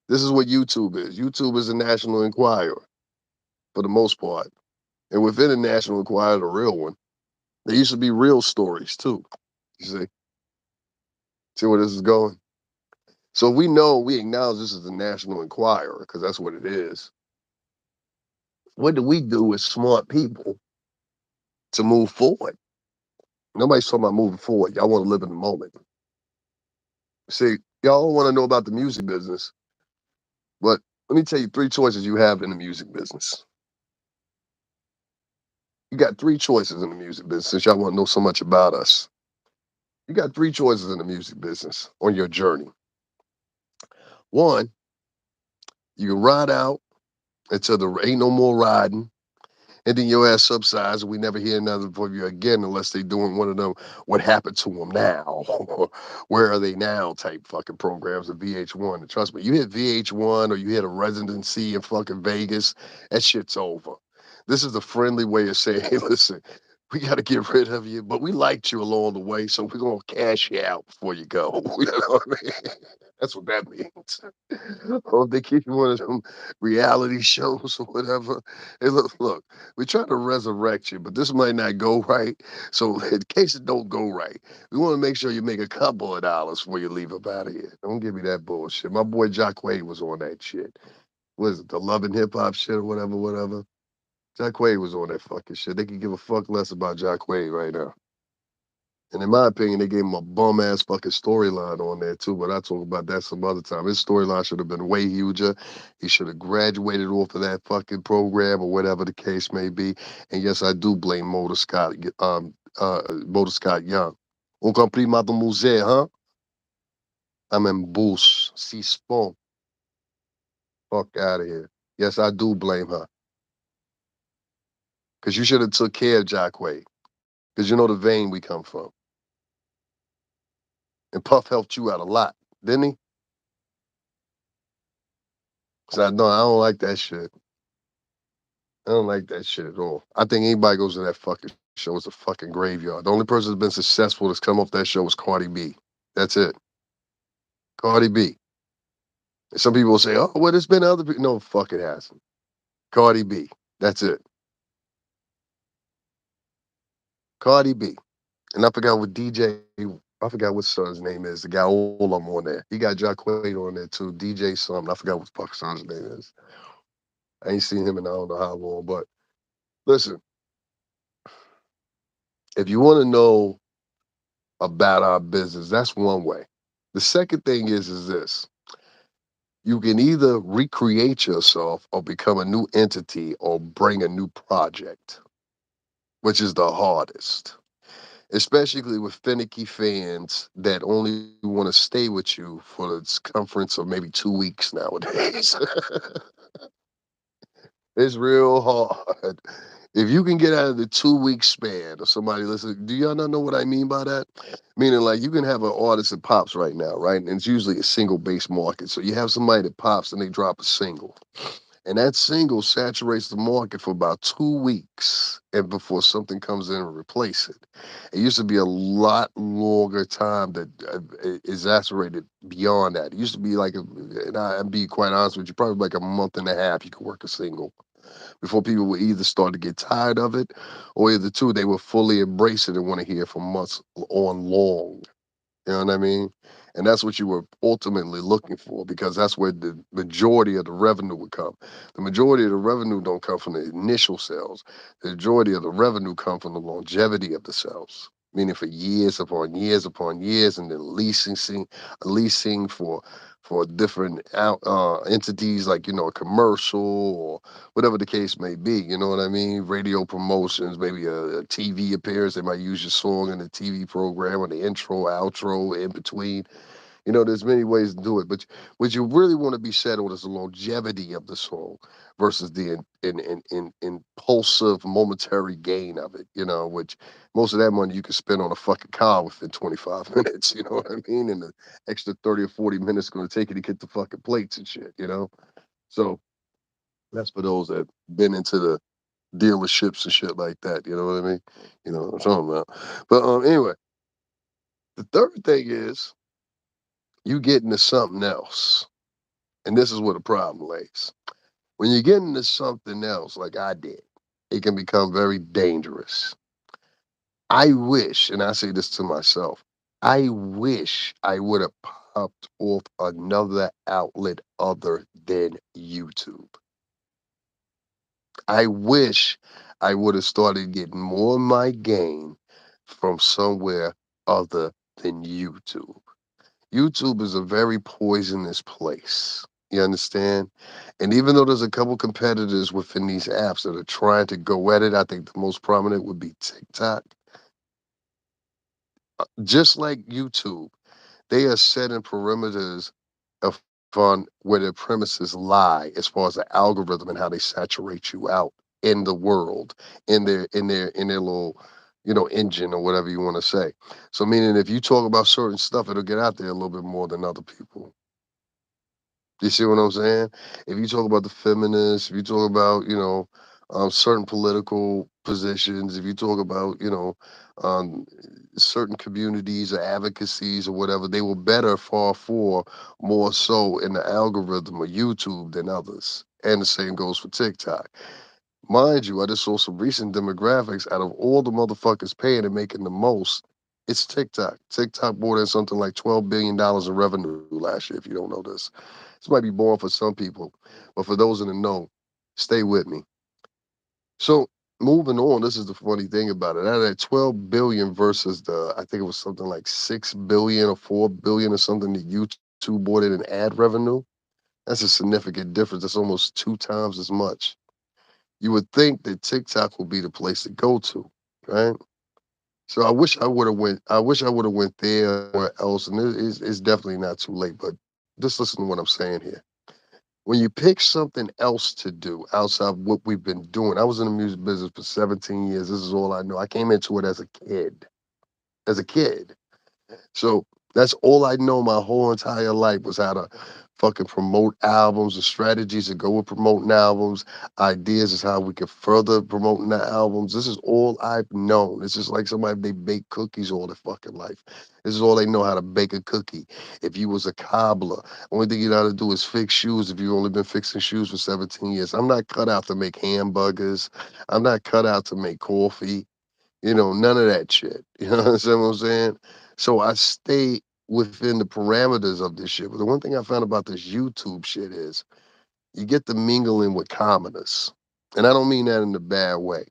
This is what YouTube is. YouTube is a National Enquirer for the most part. And within the National Enquirer, the real one, there used to be real stories too. You see where this is going? So we know, we acknowledge this is the National Enquirer because that's what it is. What do we do as smart people to move forward? Nobody's talking about moving forward. Y'all want to live in the moment. See, y'all want to know about the music business, but let me tell you three choices you have in the music business. You got three choices in the music business since y'all want to know so much about us. You got three choices in the music business on your journey. One, you can ride out until there ain't no more riding, and then your ass subsides, and we never hear another from you again unless they doing one of them "What Happened to Them Now," "Where Are They Now" type fucking programs at VH1. And trust me, you hit VH1 or you hit a residency in fucking Vegas, that shit's over. This is a friendly way of saying, hey, listen, we got to get rid of you, but we liked you along the way, so we're gonna cash you out before you go. You know what I mean? That's what that means. Or if they keep you one of them reality shows or whatever. Hey, look, we try to resurrect you, but this might not go right. So in case it don't go right, we want to make sure you make a couple of dollars before you leave up out of here. Don't give me that bullshit. My boy Jaguar was on that shit. What is it, the Love and Hip Hop shit or whatever, whatever? Jaguar was on that fucking shit. They can give a fuck less about Jaguar right now. And in my opinion, they gave him a bum ass fucking storyline on there too. But I talk about that some other time. His storyline should have been way huger. He should have graduated off of that fucking program or whatever the case may be. And yes, I do blame Motor Scott Young. On compris, mademoiselle, huh? I'm in boost. Si spon. Fuck out of here. Yes, I do blame her. Cause you should have took care of Jacquay. Cause you know the vein we come from. And Puff helped you out a lot, didn't he? So I don't like that shit. I don't like that shit at all. I think anybody goes to that fucking show is a fucking graveyard. The only person that's been successful that's come off that show was Cardi B. That's it. Cardi B. And some people will say, oh, well, there's been other people. No, fuck it hasn't. Cardi B. That's it. Cardi B. And I forgot what DJ, I forgot what son's name is. The guy all of them on there. He got Jacquaid on there too. DJ something. I forgot what the fuck son's name is. I ain't seen him in I don't know how long. But listen, if you want to know about our business, that's one way. The second thing is this. You can either recreate yourself or become a new entity or bring a new project, which is the hardest, especially with finicky fans that only want to stay with you for the circumference of maybe 2 weeks nowadays. It's real hard. If you can get out of the 2 week span of somebody listen, do y'all not know what I mean by that? Meaning, like, you can have an artist that pops right now, right? And it's usually a single base market. So you have somebody that pops and they drop a single. And that single saturates the market for about 2 weeks and before something comes in and replace it. It used to be a lot longer time that exacerbated beyond that. It used to be like, and I'll be quite honest with you, probably like a month and a half you could work a single before people would either start to get tired of it or either two, they would fully embrace it and want to hear for months on long. You know what I mean? And that's what you were ultimately looking for because that's where the majority of the revenue would come. The majority of the revenue don't come from the initial sales. The majority of the revenue come from the longevity of the sales, meaning for years upon years upon years, and then leasing for different entities like a commercial or whatever the case may be. You know what I mean? Radio promotions, maybe a TV appearance. They might use your song in the TV program or the intro, outro, in between. There's many ways to do it, but what you really want to be set on is the longevity of the song versus the impulsive momentary gain of it. Which most of that money you can spend on a fucking car within 25 minutes. You know what I mean? And the extra 30 or 40 minutes going to take you to get the fucking plates and shit. So that's for those that been into the dealerships and shit like that. You know what I mean? You know what I'm talking about. But anyway, the third thing is you get into something else. And this is where the problem lays. When you get into something else, like I did, it can become very dangerous. I wish, and I say this to myself, I wish I would have popped off another outlet other than YouTube. I wish I would have started getting more of my gain from somewhere other than YouTube. YouTube is a very poisonous place. You understand? And even though there's a couple competitors within these apps that are trying to go at it, I think the most prominent would be TikTok. Just like YouTube, they are setting perimeters of on where their premises lie as far as the algorithm and how they saturate you out in the world, in their little, engine or whatever you want to say. So meaning if you talk about certain stuff, it'll get out there a little bit more than other people. You see what I'm saying? If you talk about the feminists, if you talk about, certain political positions, if you talk about, um, certain communities or advocacies or whatever, they will better far for more so in the algorithm of YouTube than others. And the same goes for TikTok. Mind you, I just saw some recent demographics out of all the motherfuckers paying and making the most. It's TikTok. TikTok brought in something like $12 billion in revenue last year, if you don't know this. This might be boring for some people, but for those in the know, stay with me. So moving on, this is the funny thing about it. Out of that 12 billion versus I think it was something like 6 billion or 4 billion or something that YouTube bought in ad revenue. That's a significant difference. That's almost 2 times as much. You would think that TikTok would be the place to go to, right? So I wish I would have went there or else, and it's definitely not too late. But just listen to what I'm saying here. When you pick something else to do outside what we've been doing, I was in the music business for 17 years. This is all I know. I came into it as a kid. As a kid. So that's all I know my whole entire life was how to fucking promote albums, the strategies that go with promoting albums, ideas is how we can further promoting the albums. This is all I've known. It's just like somebody they bake cookies all their fucking life. This is all they know how to bake a cookie. If you was a cobbler, only thing you know how to do is fix shoes if you've only been fixing shoes for 17 years. I'm not cut out to make hamburgers. I'm not cut out to make coffee. None of that shit. You know what I'm saying? So I stay within the parameters of this shit. But the one thing I found about this YouTube shit is you get the mingling with commoners. And I don't mean that in a bad way.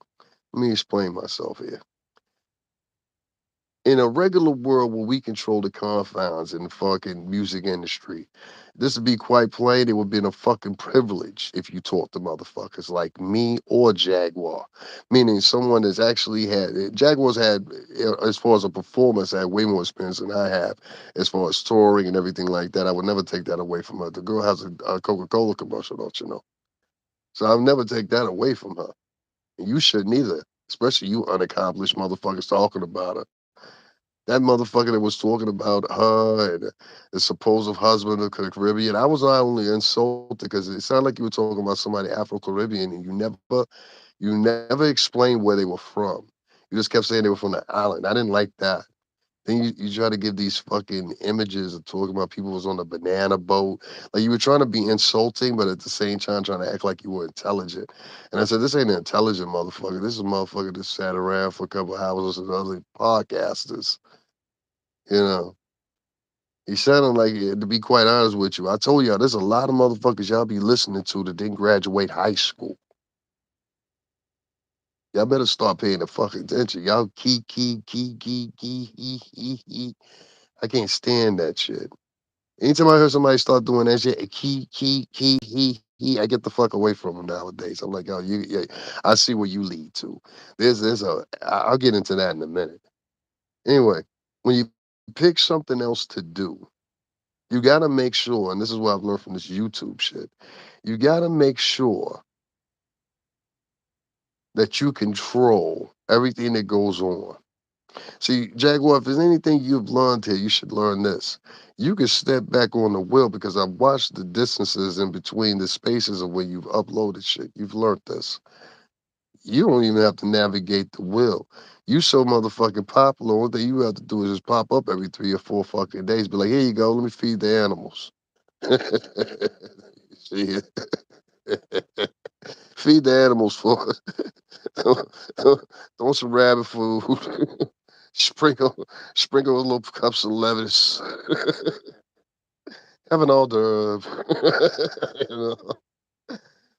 Let me explain myself here. In a regular world where we control the confines in the fucking music industry, this would be quite plain. It would be a fucking privilege if you talk to motherfuckers like me or Jaguar, meaning someone that's actually Jaguar's had, as far as a performance, had way more experience than I have, as far as touring and everything like that. I would never take that away from her. The girl has a Coca-Cola commercial, don't you know? So I'll never take that away from her. And you shouldn't either, especially you unaccomplished motherfuckers talking about her. That motherfucker that was talking about her and the supposed husband of the Caribbean, I was not only insulted because it sounded like you were talking about somebody Afro Caribbean, and you never explained where they were from. You just kept saying they were from the island. I didn't like that. Then you try to give these fucking images of talking about people was on a banana boat. Like you were trying to be insulting, but at the same time trying to act like you were intelligent. And I said, this ain't an intelligent motherfucker. This is a motherfucker that sat around for a couple of hours with other podcasters. You know, he sounded like, to be quite honest with you, I told y'all there's a lot of motherfuckers y'all be listening to that didn't graduate high school. Y'all better start paying the fucking attention. Y'all key. I can't stand that shit. Anytime I hear somebody start doing that shit, he, I get the fuck away from them nowadays. I'm like, oh, yeah, I see where you lead to. I'll get into that in a minute. Anyway, when you pick something else to do, you got to make sure, and this is what I've learned from this YouTube shit, you got to make sure that you control everything that goes on. See, Jaguar, if there's anything you've learned here, you should learn this. You can step back on the wheel because I've watched the distances in between the spaces of where you've uploaded shit. You've learned this. You don't even have to navigate the wheel. You so motherfucking popular, all thing you have to do is just pop up every 3 or 4 fucking days. Be like, here you go, let me feed the animals. See? Feed the animals for throw some rabbit food. sprinkle sprinkle a little cups of lettuce. Have an hors d'oeuvre. you know?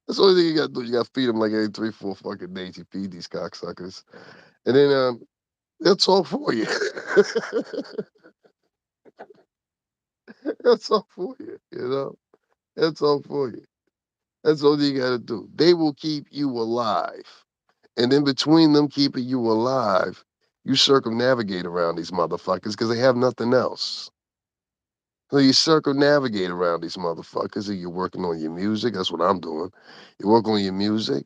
That's the only thing you gotta do. You gotta feed them like every 3, 4 fucking days. You feed these cocksuckers. And then they'll talk for you. They'll talk for you, you know? They'll talk for you. That's all you gotta do. They will keep you alive. And in between them keeping you alive, you circumnavigate around these motherfuckers because they have nothing else. So you circumnavigate around these motherfuckers and you're working on your music. That's what I'm doing. You work on your music.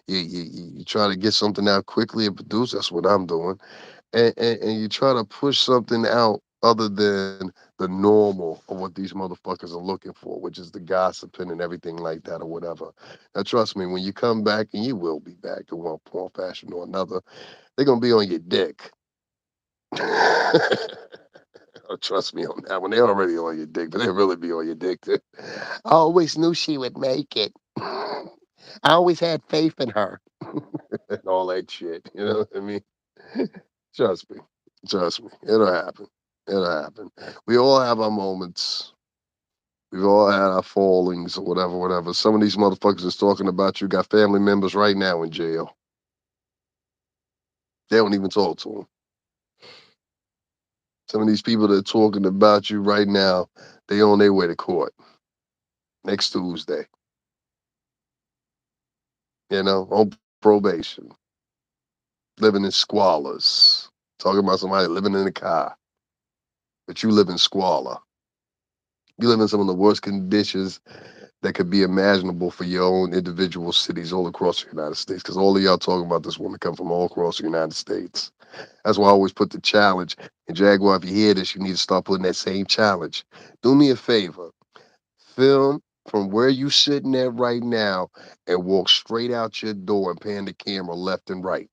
You try to get something out quickly and produce. That's what I'm doing. And you try to push something out other than the normal of what these motherfuckers are looking for, which is the gossiping and everything like that or whatever. Now, trust me, when you come back, and you will be back in one fashion or another, they're going to be on your dick. Oh, trust me on that one. They're already on your dick, but they really be on your dick. Too. I always knew she would make it. I always had faith in her. And all that shit. You know what I mean? Trust me. Trust me. It'll happen. It'll happen. We all have our moments. We've all had our fallings or whatever, whatever. Some of these motherfuckers is talking about you got family members right now in jail. They don't even talk to them. Some of these people that are talking about you right now, they on their way to court next Tuesday. You know, on probation, living in squalors. Talking about somebody living in a car, but you live in squalor. You live in some of the worst conditions that could be imaginable for your own individual cities all across the United States. Because all of y'all talking about this woman come from all across the United States. That's why I always put the challenge. And Jaguar, if you hear this, you need to start putting that same challenge. Do me a favor. Film from where you sitting at right now and walk straight out your door and pan the camera left and right.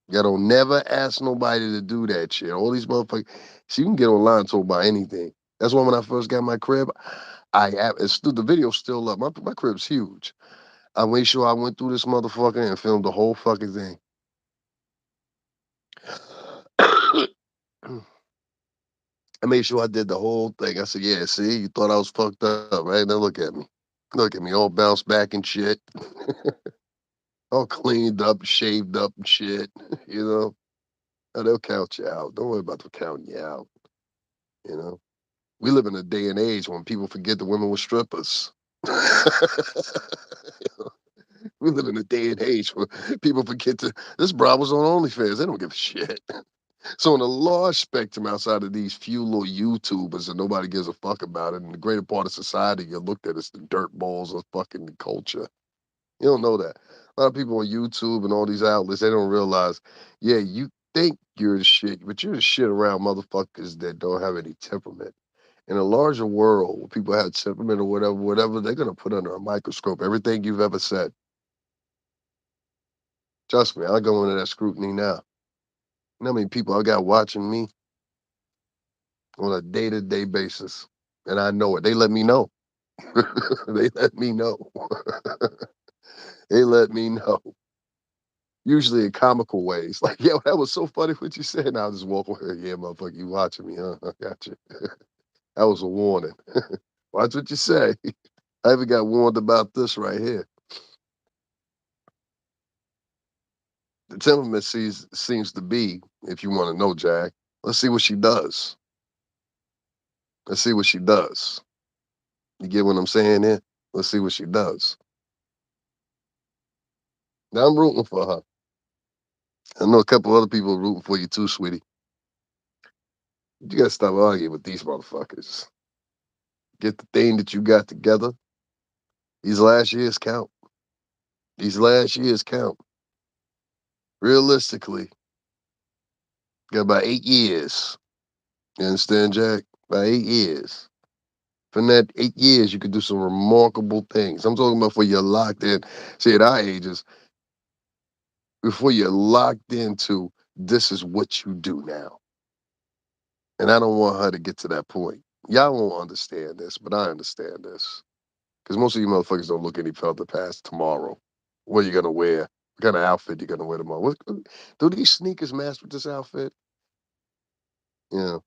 You don't never ask nobody to do that shit. All these motherfuckers. So you can get online and talk about anything. That's why when I first got my crib, the video's still up. My crib's huge. I made sure I went through this motherfucker and filmed the whole fucking thing. I made sure I did the whole thing. I said, yeah, see, you thought I was fucked up, right? Now look at me. Look at me, all bounced back and shit. All cleaned up, shaved up and shit. You know? Oh, they'll count you out. Don't worry about them counting you out. You know? We live in a day and age when people forget the women were strippers. We live in a day and age where people forget this bra was on OnlyFans. They don't give a shit. So in a large spectrum outside of these few little YouTubers and nobody gives a fuck about it, and the greater part of society you're looked at as the dirt balls of fucking culture. You don't know that. A lot of people on YouTube and all these outlets, they don't realize, yeah, you think you're the shit, but you're the shit around motherfuckers that don't have any temperament. In a larger world where people have temperament or whatever, whatever, they're gonna put under a microscope everything you've ever said. Trust me, I go into that scrutiny now. You know how many people I got watching me on a day-to-day basis, and I know it. They let me know. They let me know. They let me know. Usually in comical ways. Like, yo, that was so funny what you said. And I'll just walk away. Yeah, motherfucker, you watching me, huh? I got you. That was a warning. Watch what you say. I even got warned about this right here. The temperament seems to be, if you want to know, Jack, let's see what she does. Let's see what she does. You get what I'm saying here? Let's see what she does. Now I'm rooting for her. I know a couple other people rooting for you too, sweetie. You gotta stop arguing with these motherfuckers. Get the thing that you got together. These last years count. These last years count. Realistically, got about 8 years. You understand, Jack? About 8 years. From that 8 years, you could do some remarkable things. I'm talking about for you're locked in. See, at our ages, before you're locked into this is what you do now. And I don't want her to get to that point. Y'all won't understand this, but I understand this. Because most of you motherfuckers don't look any further past tomorrow. What are you gonna wear? What kind of outfit you gonna wear tomorrow? Do these sneakers match with this outfit? Yeah,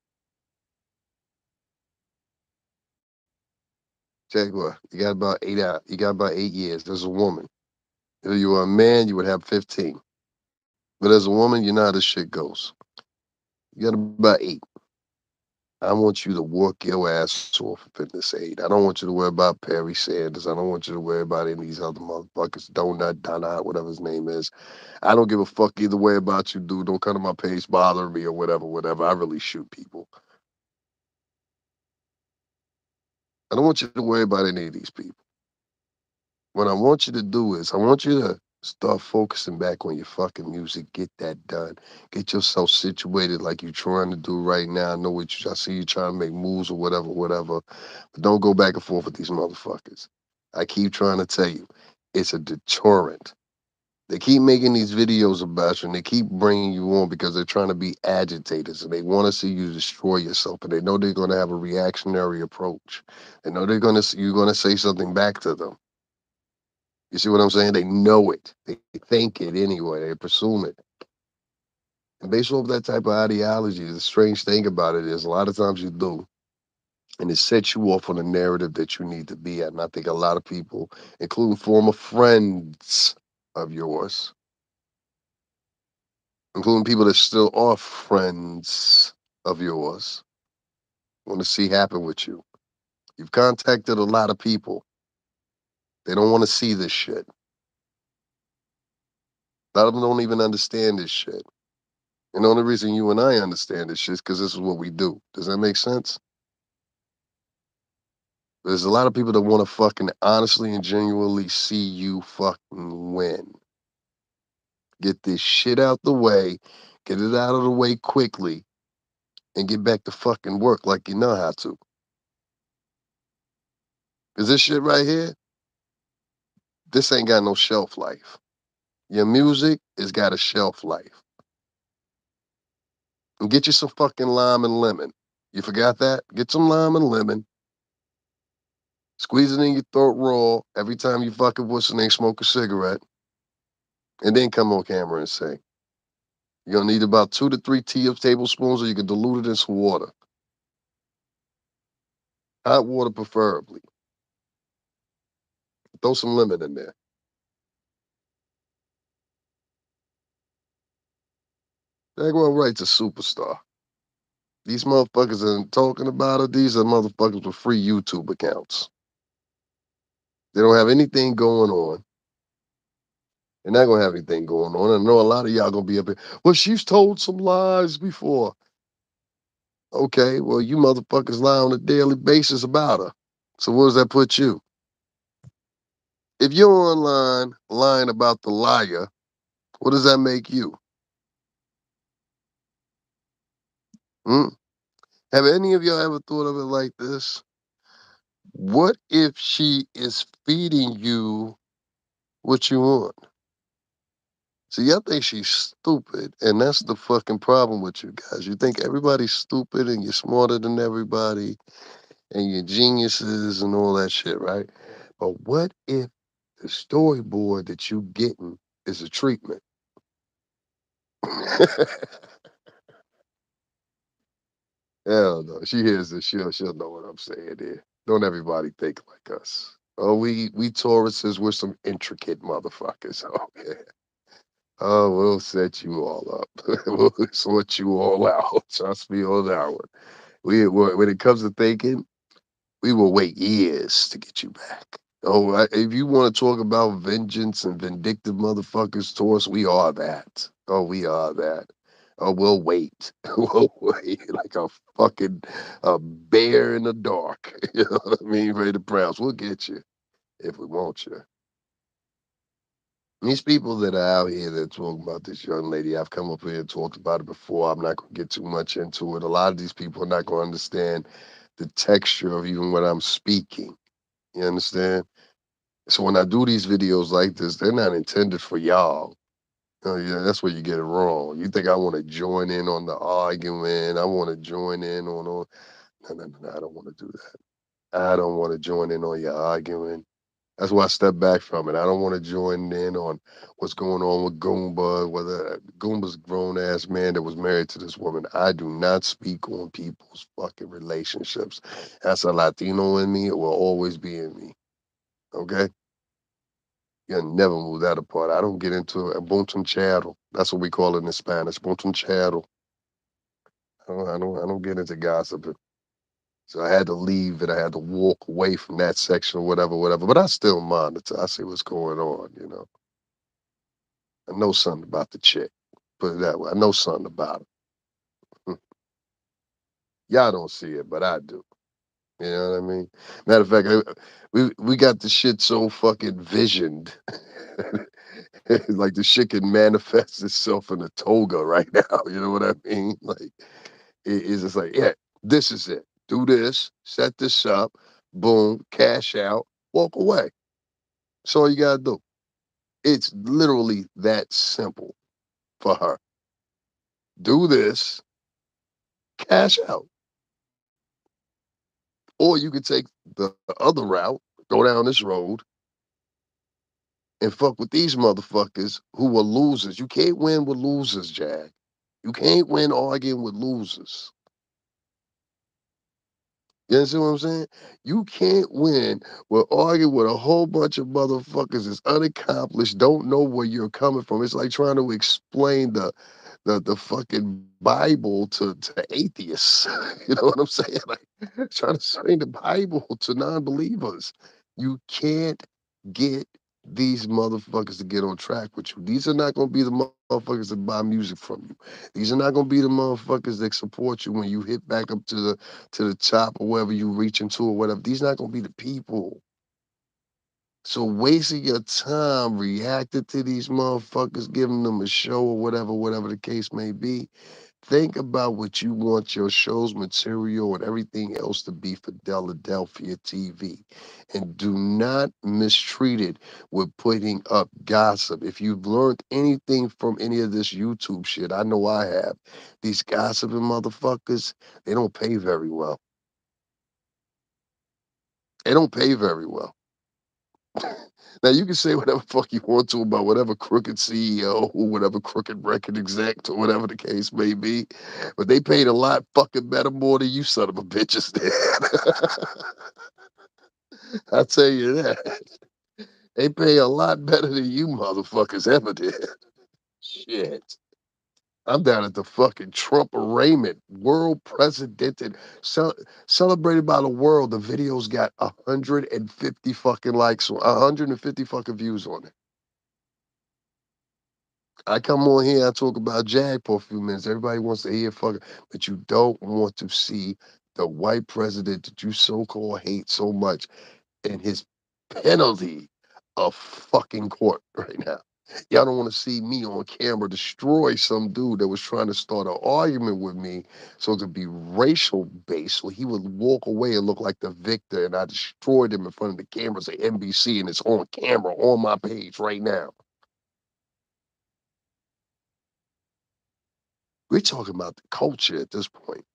Jaguar. You got about 8 out. You got about 8 years. As a woman, if you were a man, you would have 15. But as a woman, you know how this shit goes. You got about 8. I want you to work your ass off up in this 8. I don't want you to worry about Perry Sanders. I don't want you to worry about any of these other motherfuckers. Donut, whatever his name is. I don't give a fuck either way about you, dude. Don't come to my page bothering me or whatever, whatever. I really shoot people. I don't want you to worry about any of these people. What I want you to do is I want you to start focusing back on your fucking music. Get that done. Get yourself situated like you're trying to do right now. I know what I see you trying to make moves or whatever, whatever. But don't go back and forth with these motherfuckers. I keep trying to tell you, it's a deterrent. They keep making these videos about you and they keep bringing you on because they're trying to be agitators and they want to see you destroy yourself. And they know they're going to have a reactionary approach. They know you're going to say something back to them. You see what I'm saying? They know it. They think it anyway. They presume it. And based off that type of ideology, the strange thing about it is a lot of times you do. And it sets you off on a narrative that you need to be at. And I think a lot of people, including former friends of yours, including people that still are friends of yours, want to see happen with you. You've contacted a lot of people. They don't want to see this shit. A lot of them don't even understand this shit. And the only reason you and I understand this shit is because this is what we do. Does that make sense? There's a lot of people that want to fucking honestly and genuinely see you fucking win. Get this shit out the way, get it out of the way quickly, and get back to fucking work like you know how to. Because this shit right here, this ain't got no shelf life. Your music has got a shelf life. And get you some fucking lime and lemon. You forgot that? Get some lime and lemon. Squeeze it in your throat raw every time you fucking what's the name smoke a cigarette. And then come on camera and sing. You're gonna need about 2 to 3 tablespoons, or you can dilute it in some water. Hot water preferably. Throw some lemon in there. Jaguar Wright's a superstar. These motherfuckers are talking about it. These are motherfuckers with free YouTube accounts. They don't have anything going on. They're not gonna have anything going on. I know a lot of y'all gonna be up here. Well, she's told some lies before. Okay, well, you motherfuckers lie on a daily basis about her. So where does that put you? If you're online lying about the liar, what does that make you? Hmm? Have any of y'all ever thought of it like this? What if she is feeding you what you want? See, I think she's stupid, and that's the fucking problem with you guys. You think everybody's stupid and you're smarter than everybody and you're geniuses and all that shit, right? But what if the storyboard that you getting is a treatment? Hell no. She hears this, she'll know what I'm saying there. Don't everybody think like us. Oh, we Tauruses, we're some intricate motherfuckers. Oh yeah. Oh, we'll set you all up. We'll sort you all out. Trust me on that one. When it comes to thinking, we will wait years to get you back. Oh, if you want to talk about vengeance and vindictive motherfuckers, Taurus, we are that. Oh, we are that. Oh, we'll wait. We'll wait like a fucking bear in the dark. You know what I mean? Ready to prowse. We'll get you if we want you. These people that are out here that talk about this young lady, I've come up here and talked about it before. I'm not going to get too much into it. A lot of these people are not going to understand the texture of even what I'm speaking. You understand? So when I do these videos like this, they're not intended for y'all. Yeah, that's where you get it wrong. You think I want to join in on the argument? I want to join in on all. No, no, no, no. I don't want to do that. I don't want to join in on your arguing. That's why I step back from it. I don't want to join in on what's going on with Goomba, whether Goomba's a grown ass man that was married to this woman. I do not speak on people's fucking relationships. That's a Latino in me. It will always be in me. Okay? You'll never move that apart. I don't get into it. Buntum chattel. That's what we call it in Spanish. Buntum chattel. I don't get into gossiping. So I had to leave it. I had to walk away from that section or whatever, whatever. But I still monitor. I see what's going on, you know. I know something about the chick. Put it that way. I know something about it. Y'all don't see it, but I do. You know what I mean? Matter of fact, we got the shit so fucking visioned. Like the shit can manifest itself in a toga right now. You know what I mean? Like it's just like, yeah, this is it. Do this, set this up, boom, cash out, walk away. That's all you gotta do. It's literally that simple for her. Do this, cash out. Or you could take the other route, go down this road, and fuck with these motherfuckers who are losers. You can't win with losers, Jag. You can't win arguing with losers. You understand what I'm saying? You can't win with arguing with a whole bunch of motherfuckers that's unaccomplished, don't know where you're coming from. It's like trying to explain the fucking Bible to atheists. You know what I'm saying? Like trying to explain the Bible to non-believers. You can't get these motherfuckers to get on track with you. These are not gonna be the motherfuckers that buy music from you. These are not gonna be the motherfuckers that support you when you hit back up to the top or wherever you reach into or whatever. These not gonna be the people. So wasting your time reacting to these motherfuckers, giving them a show or whatever, whatever the case may be. Think about what you want your show's material and everything else to be for Philadelphia TV. And do not mistreat it with putting up gossip. If you've learned anything from any of this YouTube shit, I know I have. These gossiping motherfuckers, they don't pay very well. They don't pay very well. Now you can say whatever fuck you want to about whatever crooked CEO or whatever crooked record exec or whatever the case may be, but they paid a lot fucking better more than you son of a bitches did. I'll tell you that. They pay a lot better than you motherfuckers ever did. Shit. I'm down at the fucking Trump arraignment, world presidented, celebrated by the world. The video's got 150 fucking likes, 150 fucking views on it. I come on here, I talk about Jag for a few minutes. Everybody wants to hear fucking, but you don't want to see the white president that you so-called hate so much and his penalty a fucking court right now. Y'all don't want to see me on camera destroy some dude that was trying to start an argument with me so to be racial based, so he would walk away and look like the victor, and I destroyed him in front of the cameras at NBC, and it's on camera on my page right now. We're talking about the culture at this point.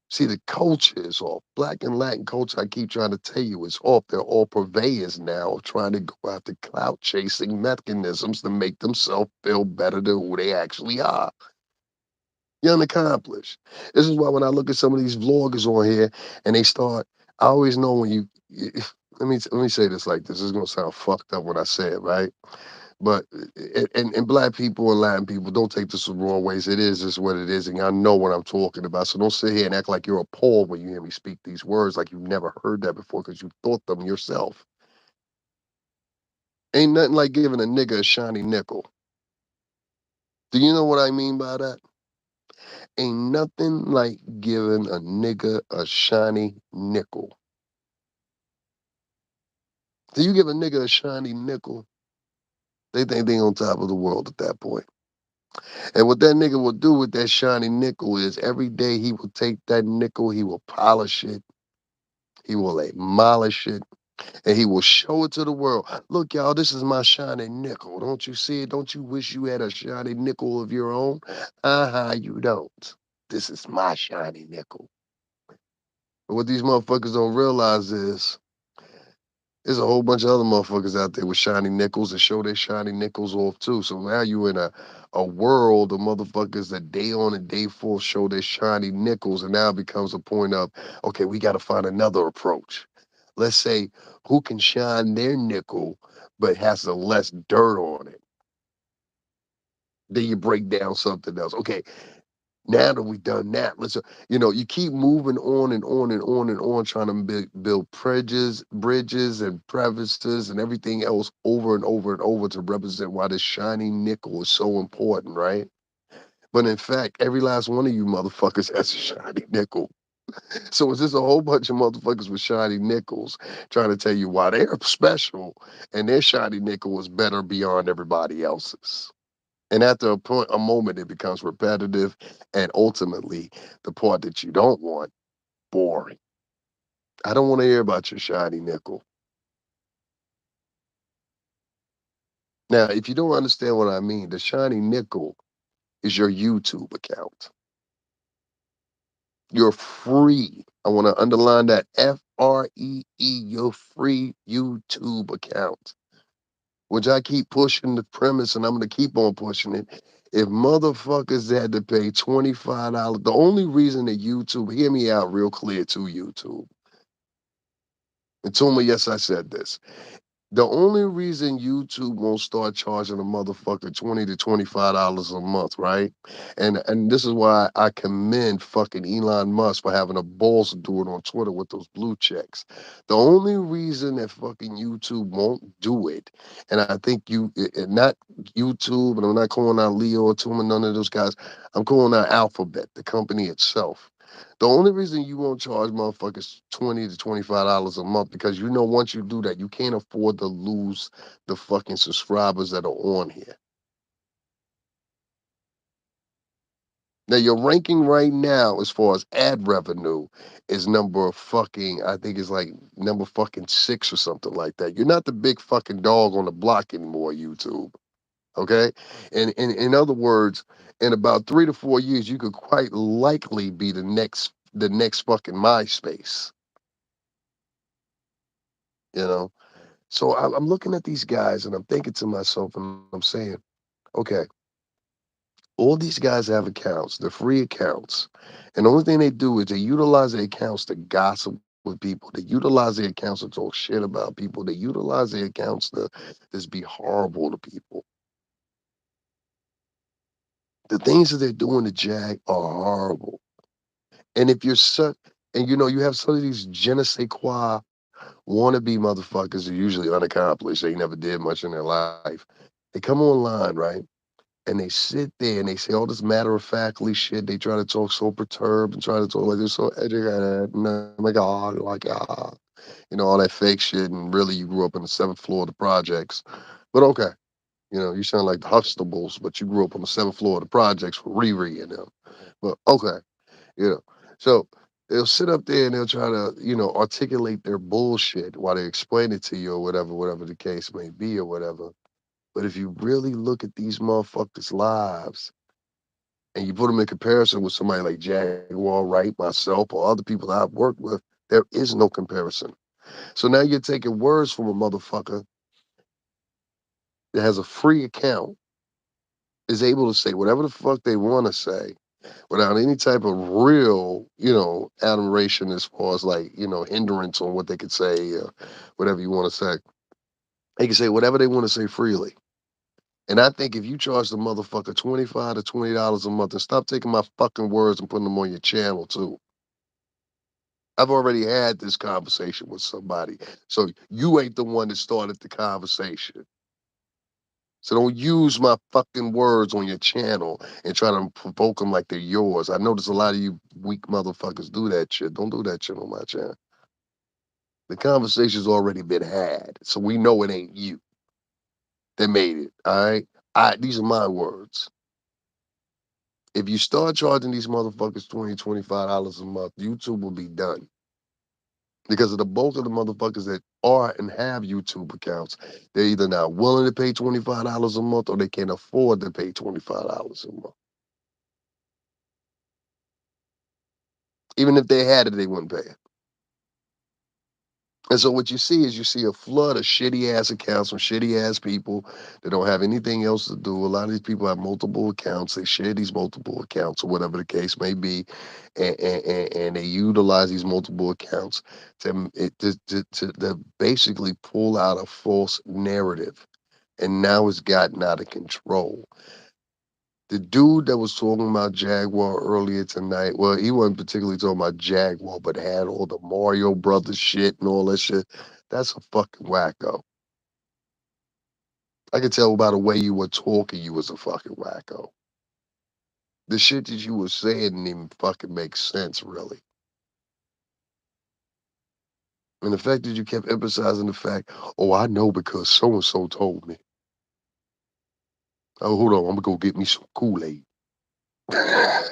See, the culture is off. Black and Latin culture, I keep trying to tell you, is off. They're all purveyors now, trying to go after clout chasing mechanisms to make themselves feel better than who they actually are. You're unaccomplished. This is why when I look at some of these vloggers on here and they start, I always know when let me say this like this. This is gonna sound fucked up when I say it, right? But and black people and Latin people, don't take this the wrong ways. It is just what it is, and y'all know what I'm talking about. So don't sit here and act like you're appalled when you hear me speak these words, like you've never heard that before because you thought them yourself. Ain't nothing like giving a nigga a shiny nickel. Do you know what I mean by that? Ain't nothing like giving a nigga a shiny nickel. Do you give a nigga a shiny nickel? They think they on top of the world at that point. And what that nigga will do with that shiny nickel is every day he will take that nickel, he will polish it, he will demolish it, and he will show it to the world. Look, y'all, this is my shiny nickel. Don't you see it? Don't you wish you had a shiny nickel of your own? You don't. This is my shiny nickel. But what these motherfuckers don't realize is there's a whole bunch of other motherfuckers out there with shiny nickels that show their shiny nickels off too. So now you in a world of motherfuckers that day on and day forth show their shiny nickels, and now it becomes a point of, okay, we got to find another approach. Let's say who can shine their nickel but has the less dirt on it. Then you break down something else. Okay, now that we've done that, you keep moving on and on and on and on, trying to build bridges and crevices and everything else over and over and over to represent why this shiny nickel is so important, right? But in fact, every last one of you motherfuckers has a shiny nickel. So it's just a whole bunch of motherfuckers with shiny nickels trying to tell you why they're special and their shiny nickel is better beyond everybody else's. And after a moment, it becomes repetitive, and ultimately, the part that you don't want, boring. I don't want to hear about your shiny nickel. Now, if you don't understand what I mean, the shiny nickel is your YouTube account. You're free. I want to underline that FREE, your free YouTube account, which I keep pushing the premise and I'm going to keep on pushing it. If motherfuckers had to pay $25, the only reason that YouTube, hear me out real clear to YouTube. And Toma, yes, I said this. The only reason YouTube won't start charging a motherfucker $20 to $25 a month, right? And this is why I commend fucking Elon Musk for having the balls to do it on Twitter with those blue checks. The only reason that fucking YouTube won't do it, and I think not YouTube, and I'm not calling out Leo or Tuma, none of those guys. I'm calling out Alphabet, the company itself. The only reason you won't charge motherfuckers $20 to $25 a month because you know once you do that, you can't afford to lose the fucking subscribers that are on here. Now your ranking right now, as far as ad revenue, is number fucking, I think it's like number fucking 6 or something like that. You're not the big fucking dog on the block anymore, YouTube. Okay? And in other words, in about 3 to 4 years, you could quite likely be the next fucking MySpace. You know? So I'm looking at these guys and I'm thinking to myself and I'm saying, okay, all these guys have accounts, they're free accounts. And the only thing they do is they utilize their accounts to gossip with people. They utilize their accounts to talk shit about people. They utilize their accounts to just be horrible to people. The things that they're doing to Jag are horrible. And if you're such, and you have some of these je ne sais quoi wannabe motherfuckers are usually unaccomplished. They never did much in their life. They come online, right? and they sit there and they say all this matter of factly shit. They try to talk so perturbed and try to talk like they're so educated. And oh my God, like all that fake shit. And really, you grew up on the seventh floor of the projects. But okay, you sound like the Huxtables, but you grew up on the seventh floor of the projects for Riri and them. But okay, you know. So they'll sit up there and they'll try to, articulate their bullshit while they explain it to you or whatever the case may be or whatever. But if you really look at these motherfuckers' lives and you put them in comparison with somebody like Jaguar, Wright, myself, or other people that I've worked with, there is no comparison. So now you're taking words from a motherfucker that has a free account, is able to say whatever the fuck they want to say without any type of real, admiration as far as like, hindrance on what they could say, whatever you want to say. They can say whatever they want to say freely. And I think if you charge the motherfucker $25 to $20 a month and stop taking my fucking words and putting them on your channel too. I've already had this conversation with somebody. So you ain't the one that started the conversation. So don't use my fucking words on your channel and try to provoke them like they're yours. I notice a lot of you weak motherfuckers do that shit. Don't do that shit on my channel. The conversation's already been had. So we know it ain't you that made it. All right. These are my words. If you start charging these motherfuckers $20, $25 a month, YouTube will be done. Because of the bulk of the motherfuckers that are and have YouTube accounts, they're either not willing to pay $25 a month or they can't afford to pay $25 a month. Even if they had it, they wouldn't pay it. And so what you see is you see a flood of shitty ass accounts from shitty ass people that don't have anything else to do. A lot of these people have multiple accounts. They share these multiple accounts or whatever the case may be. And they utilize these multiple accounts to basically pull out a false narrative. And now it's gotten out of control. The dude that was talking about Jaguar earlier tonight, well, he wasn't particularly talking about Jaguar, but had all the Mario Brothers shit and all that shit. That's a fucking wacko. I could tell by the way you were talking, you was a fucking wacko. The shit that you were saying didn't even fucking make sense, really. And the fact that you kept emphasizing the fact, oh, I know because so and so told me. Oh, hold on, I'm gonna go get me some Kool-Aid. I'm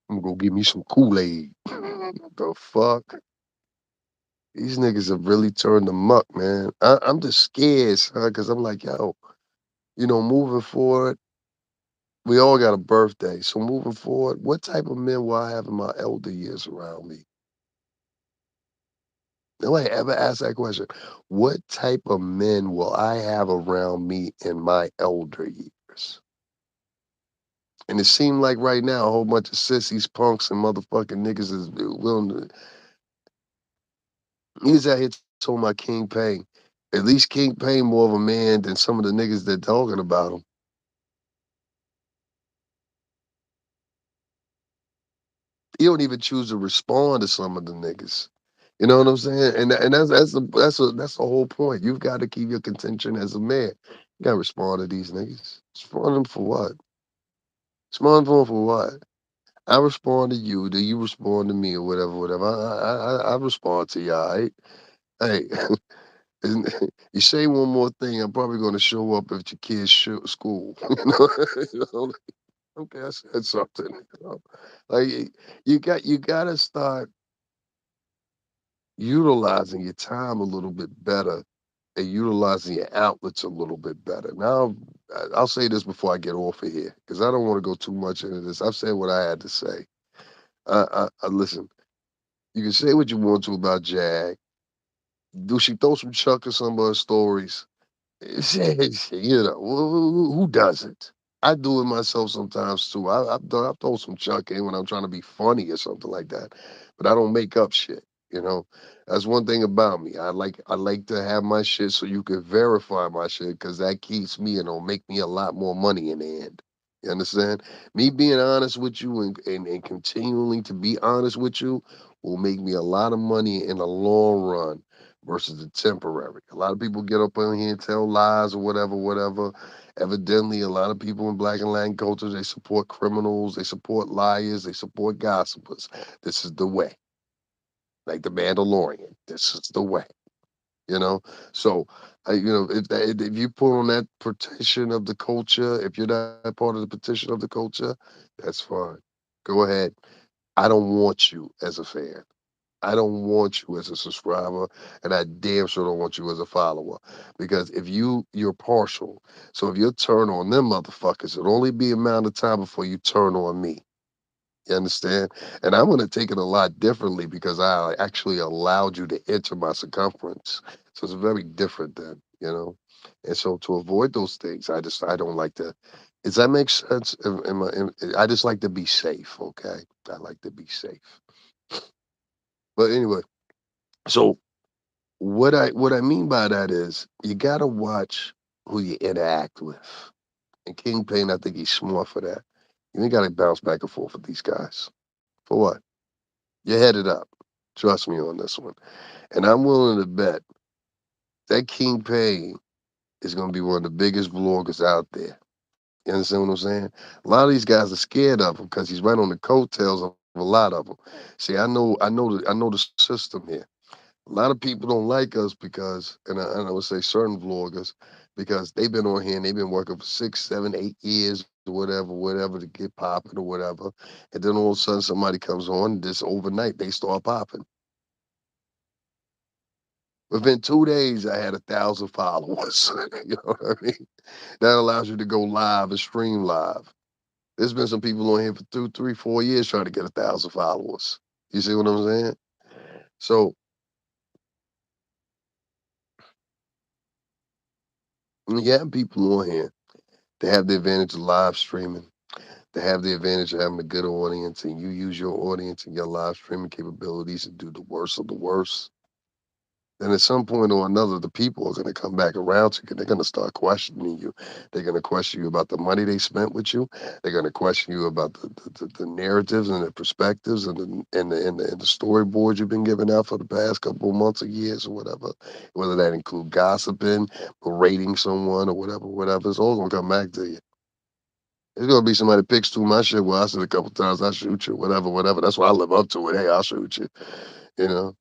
gonna go get me some Kool-Aid. The fuck? These niggas have really turned the muck, man. I'm just scared, son, because I'm like, yo, moving forward, we all got a birthday. So moving forward, what type of men will I have in my elder years around me? Nobody ever asked that question. What type of men will I have around me in my elder years? And it seemed like right now, a whole bunch of sissies, punks, and motherfucking niggas is willing to. He's out here told my King Payne. At least King Payne more of a man than some of the niggas that talking about him. He don't even choose to respond to some of the niggas. You know what I'm saying? And that's the whole point. You've got to keep your contention as a man. You gotta respond to these niggas. Respond to them for what? Respond to them for what? I respond to you, then you respond to me or whatever. I respond to you, all right? Hey, you say one more thing, I'm probably gonna show up at your kid's school. You know? Okay, I said something. Like you gotta start utilizing your time a little bit better and utilizing your outlets a little bit better. Now, I'll say this before I get off of here because I don't want to go too much into this. I've said what I had to say. Listen, you can say what you want to about Jag. Do she throw some chuck in some of her stories? Who doesn't? I do it myself sometimes too. I throw some chuck in when I'm trying to be funny or something like that, but I don't make up shit. You know, that's one thing about me. I like to have my shit so you can verify my shit because that keeps me and it'll make me a lot more money in the end. You understand? Me being honest with you and continuing to be honest with you will make me a lot of money in the long run. versus the temporary. A lot of people get up on here and tell lies or whatever, whatever. Evidently, a lot of people in black and Latin culture, they support criminals, they support liars, they support gossipers. This is the way. Like the Mandalorian. This is the way. You know, so if you put on that petition of the culture, if you're not part of the petition of the culture, that's fine. Go ahead. I don't want you as a fan. I don't want you as a subscriber, and I damn sure don't want you as a follower. Because if you're partial, so if you turn on them motherfuckers, it'll only be a amount of time before you turn on me. You understand? And I'm gonna take it a lot differently because I actually allowed you to enter my circumference. So it's very different then, you know. And so to avoid those things, I don't like to. Does that make sense? I just like to be safe. Okay, I like to be safe. But anyway, so what I mean by that is you gotta watch who you interact with. And Kingpin, I think he's smart for that. You ain't gotta bounce back and forth with these guys. For what? You're headed up. Trust me on this one. And I'm willing to bet that Kingpin is gonna be one of the biggest vloggers out there. You understand what I'm saying? A lot of these guys are scared of him because he's right on the coattails of a lot of them. See, I know the system here. A lot of people don't like us because, and I would say certain vloggers, because they've been on here and they've been working for 6, 7, 8 years, whatever, to get popping or whatever. And then all of a sudden somebody comes on, this overnight they start popping. Within 2 days, I had 1,000 followers. You know what I mean? That allows you to go live and stream live. There's been some people on here for 2, 3, 4 years trying to get 1,000 followers. You see what I'm saying? So when you have people on here, they have the advantage of live streaming. They have the advantage of having a good audience, and you use your audience and your live streaming capabilities to do the worst of the worst. Then at some point or another, the people are going to come back around to you. They're going to start questioning you. They're going to question you about the money they spent with you. They're going to question you about the narratives and the perspectives and the storyboards you've been giving out for the past couple of months or years or whatever. Whether that include gossiping, berating someone or whatever. It's all going to come back to you. There's gonna be somebody picks through my shit. Well, I said a couple times, I shoot you, whatever. That's why I live up to it. Hey, I'll shoot you. You know,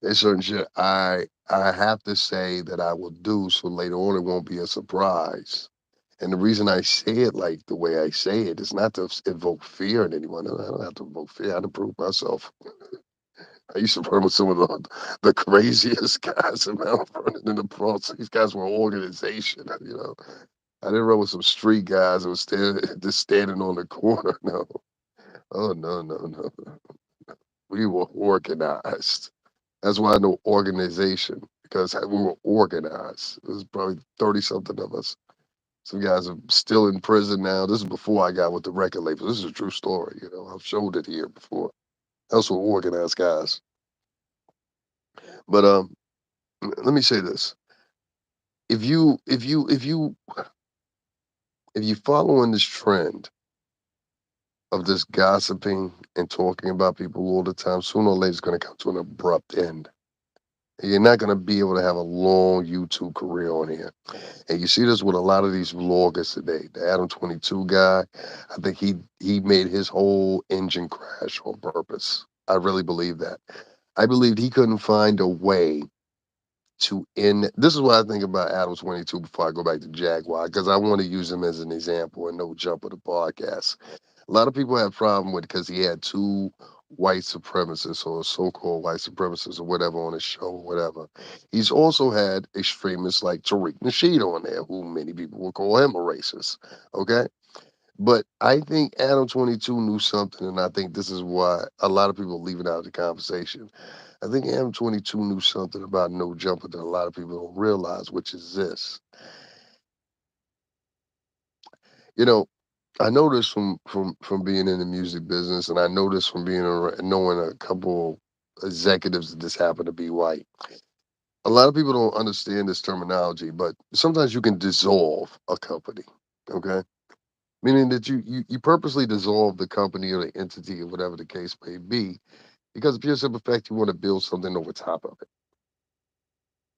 there's certain shit I have to say that I will do, so later on it won't be a surprise. And the reason I say it like the way I say it is not to evoke fear in anyone. I don't have to evoke fear. I have to prove myself. I used to run with some of the craziest guys in Mount Vernon in the Bronx. These guys were an organization, you know. I didn't run with some street guys that was just standing on the corner. No. Oh no. We were organized. That's why I know organization because we were organized. It was probably 30 something of us. Some guys are still in prison now. This is before I got with the record label. This is a true story. You know, I've showed it here before. Those were organized guys. But let me say this: if you following this trend of this gossiping and talking about people all the time, sooner or later it's going to come to an abrupt end. You're not going to be able to have a long YouTube career on here. And you see this with a lot of these vloggers today. The Adam 22 guy, I think he made his whole engine crash on purpose. I really believe that. I believed he couldn't find a way to end. This is what I think about Adam 22 before I go back to Jaguar, because I want to use him as an example and no jump of the podcast. A lot of people have problem with because he had two white supremacists or so-called white supremacists or whatever on his show or whatever. He's also had extremists like Tariq Nasheed on there, who many people will call him a racist. Okay. But I think Adam 22 knew something, and I think this is why a lot of people are leaving out of the conversation. I think Adam 22 knew something about no jumper that a lot of people don't realize, which is this. You know, I know this from being in the music business, and I know this from knowing a couple executives that just happen to be white. A lot of people don't understand this terminology, but sometimes you can dissolve a company. Okay, meaning that you purposely dissolve the company or the entity or whatever the case may be because of pure simple fact you want to build something over top of it.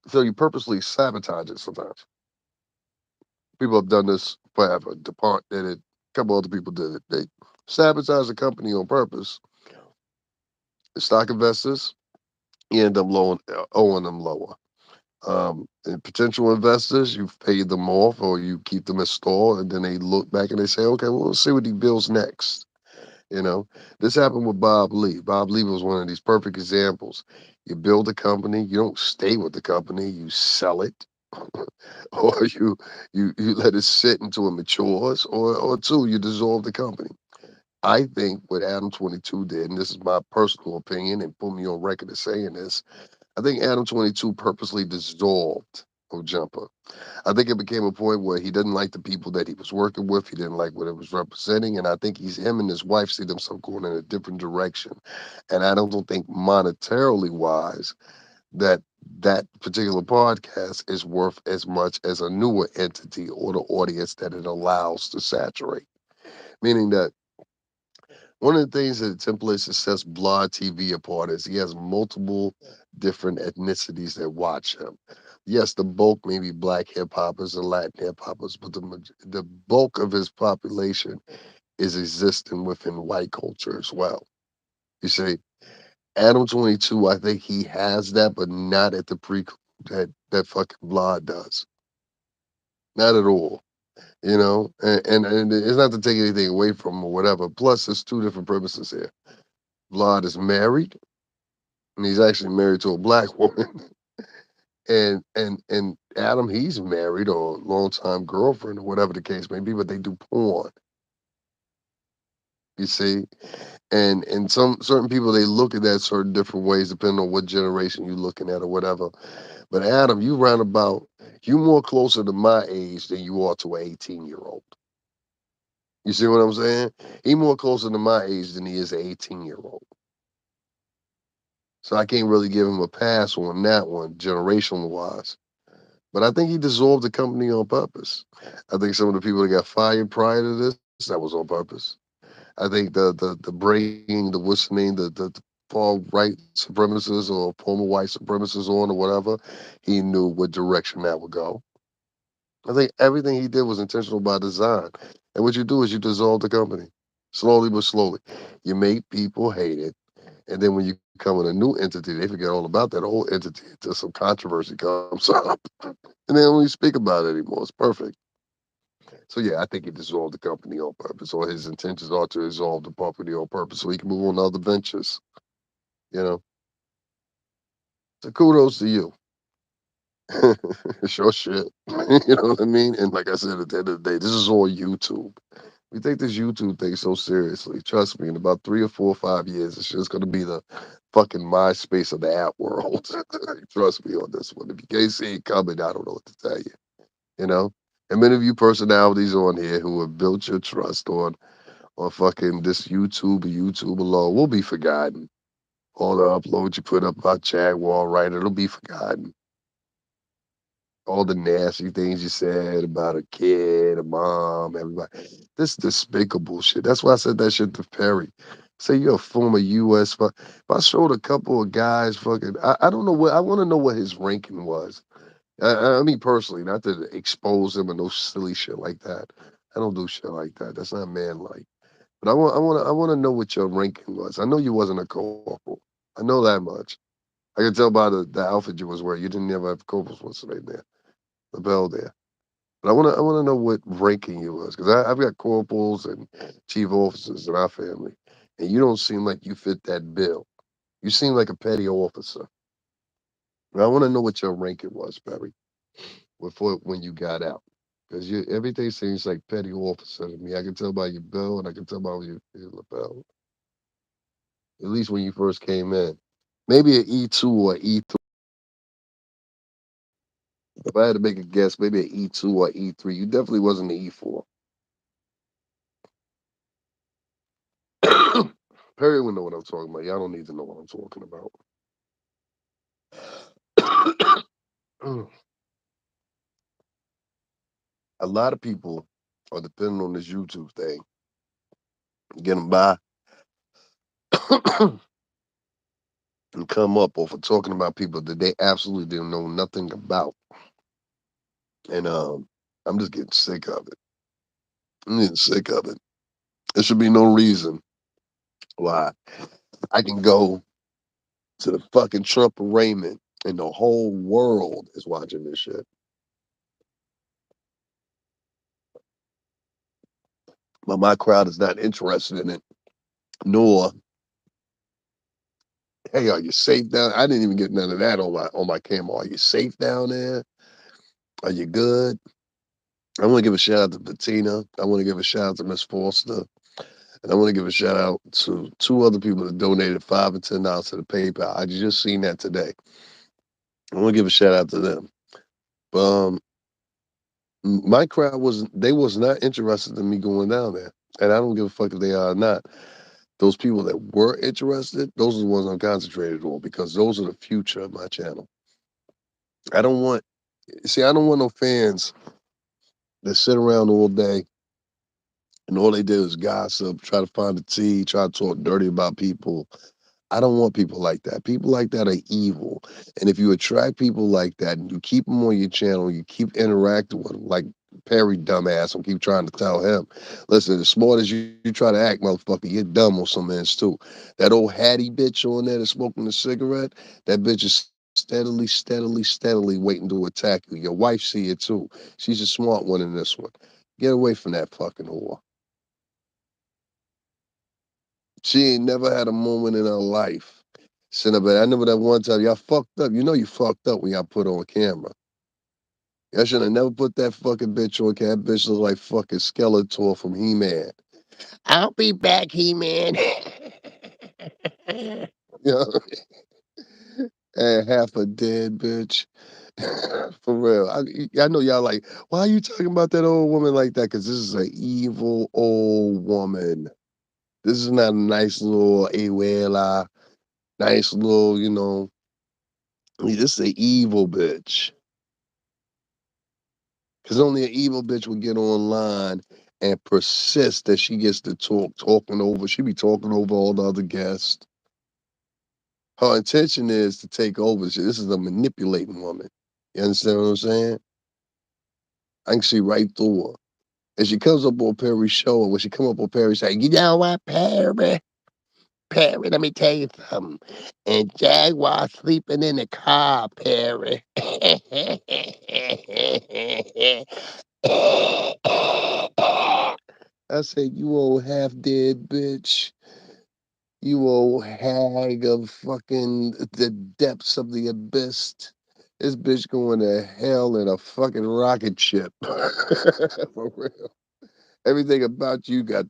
So you purposely sabotage it sometimes. People have done this forever. DuPont did it. A couple other people did it. They sabotage the company on purpose. The stock investors, you end up owing them lower. And potential investors, you pay them off or you keep them installed, and then they look back and they say, okay, well, let's see what he builds next. You know, this happened with Bob Lee. Bob Lee was one of these perfect examples. You build a company, you don't stay with the company, you sell it, or you let it sit until it matures, or two, you dissolve the company. I think what Adam 22 did, and this is my personal opinion, and put me on record as saying this, I think Adam 22 purposely dissolved Jumper. I think it became a point where he didn't like the people that he was working with. He didn't like what it was representing, and I think him and his wife see themselves going in a different direction. And I don't think monetarily wise that that particular podcast is worth as much as a newer entity or the audience that it allows to saturate. Meaning that one of the things that templates that sets Blood TV apart is he has multiple different ethnicities that watch him. Yes, the bulk may be black hip hoppers and Latin hip hoppers, but the bulk of his population is existing within white culture as well. You see, Adam 22, I think he has that, but not at the pre that fucking Blood does. Not at all. And it's not to take anything away from him or whatever. Plus, there's two different premises here. Vlad is married, and he's actually married to a black woman. And Adam, he's married or a longtime girlfriend or whatever the case may be, but they do porn. You see, and some certain people they look at that certain different ways depending on what generation you're looking at or whatever. But Adam, you roundabout, you more closer to my age than you are to an 18-year-old. You see what I'm saying? He more closer to my age than he is an 18-year-old. So I can't really give him a pass on that one, generational wise. But I think he dissolved the company on purpose. I think some of the people that got fired prior to this, that was on purpose. I think the bringing the what's the name the far right supremacists or former white supremacists on or whatever, he knew what direction that would go. I think everything he did was intentional by design. And what you do is you dissolve the company slowly but slowly. You make people hate it. And then when you come with a new entity, they forget all about that old entity until some controversy comes up. And they don't even speak about it anymore. It's perfect. So yeah, I think he dissolved the company on purpose, or his intentions are to dissolve the company on purpose so he can move on to other ventures. You know. So kudos to you. Sure shit. You know what I mean? And like I said, at the end of the day, this is all YouTube. We take this YouTube thing so seriously. Trust me, in about 3 or 4 or 5 years, it's just gonna be the fucking MySpace of the app world. Trust me on this one. If you can't see it coming, I don't know what to tell you. You know? And many of you personalities on here who have built your trust on fucking this YouTube or YouTube alone will be forgotten. All the uploads you put up about Jaguar, right? It'll be forgotten. All the nasty things you said about a kid, a mom, everybody. This despicable shit. That's why I said that shit to Perry. Say you're a former U.S. If I showed a couple of guys, fucking, I don't know what I want to know what his ranking was. I mean, personally, not to expose him or no silly shit like that. I don't do shit like that. That's not manlike. But I want to know what your ranking was. I know you wasn't a corporal. I know that much. I can tell by the outfit you was wearing. You didn't ever have corporal's what's the name there, the bell there. But I want to know what ranking you was because I've got corporals and chief officers in our family, and you don't seem like you fit that bill. You seem like a petty officer. And I want to know what your ranking was, Barry, before when you got out. Because you everything seems like petty officer to me. I can tell by your bill and I can tell by your lapel. At least when you first came in. Maybe an E2 or E3. If I had to make a guess, maybe an E2 or E3. You definitely wasn't an E4. Perry would know what I'm talking about. Y'all don't need to know what I'm talking about. A lot of people are depending on this YouTube thing, getting by. and come up off of talking about people that they absolutely didn't know nothing about. And I'm just getting sick of it. I'm getting sick of it. There should be no reason why I can go to the fucking Trump arraignment and the whole world is watching this shit. But my crowd is not interested in it. Nor, hey, are you safe down? I didn't even get none of that on my camera. Are you safe down there? Are you good? I want to give a shout out to Bettina. I want to give a shout out to Miss Forster. And I want to give a shout out to two other people that donated $5 and $10 to the PayPal. I just seen that today. I want to give a shout out to them. Um, my crowd was not interested in me going down there, and I don't give a fuck if they are or not. Those people that were interested, those are the ones I'm concentrated on because those are the future of my channel. I don't want, see, I don't want no fans that sit around all day and all they do is gossip, try to find a tea, try to talk dirty about people. I don't want people like that. People like that are evil. And if you attract people like that and you keep them on your channel, you keep interacting with them, like Perry dumbass, and keep trying to tell him, listen, as smart as you try to act, motherfucker, you're dumb on some ends too. That old Hattie bitch on there that's smoking a cigarette, that bitch is steadily waiting to attack you. Your wife see it too. She's a smart one in this one. Get away from that fucking whore. She ain't never had a moment in her life. Sitting up there. I remember that one time y'all fucked up. You know you fucked up when y'all put on camera. Y'all should have never put that fucking bitch on camera. That bitch looks like fucking Skeletor from He-Man. I'll be back, He-Man. You know, and half a dead bitch. For real. I know y'all like, why are you talking about that old woman like that? Because this is an evil old woman. This is not a nice little abuela, nice little, this is an evil bitch. Because only an evil bitch would get online and persist that she gets to talking over. She be talking over all the other guests. Her intention is to take over. This is a manipulating woman. You understand what I'm saying? I can see right through her. And she comes up on Perry's show, and when she come up on Perry, say, you know what, Perry? Perry, let me tell you something. And Jaguar sleeping in the car, Perry. I said, you old half dead bitch. You old hag of fucking the depths of the abyss. This bitch going to hell in a fucking rocket ship. For real. Everything about you got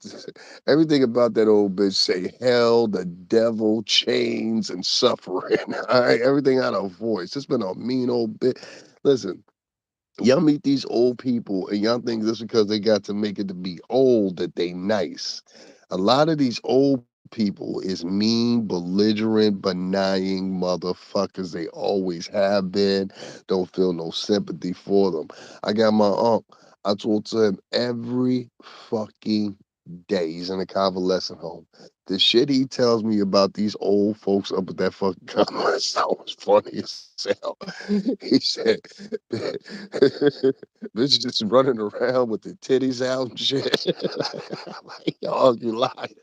everything about that old bitch say hell, the devil, chains, and suffering. All right, everything out of voice. It's been a mean old bit. Listen, y'all meet these old people and y'all think just because they got to make it to be old that they nice. A lot of these old people is mean, belligerent, benign motherfuckers. They always have been. Don't feel no sympathy for them. I got my uncle. I talk to him every fucking day. He's in a convalescent home. The shit he tells me about these old folks up at that fucking convalescent home is funny as hell. He said, bitch just running around with the titties out and shit. I'm like, yo, you lying.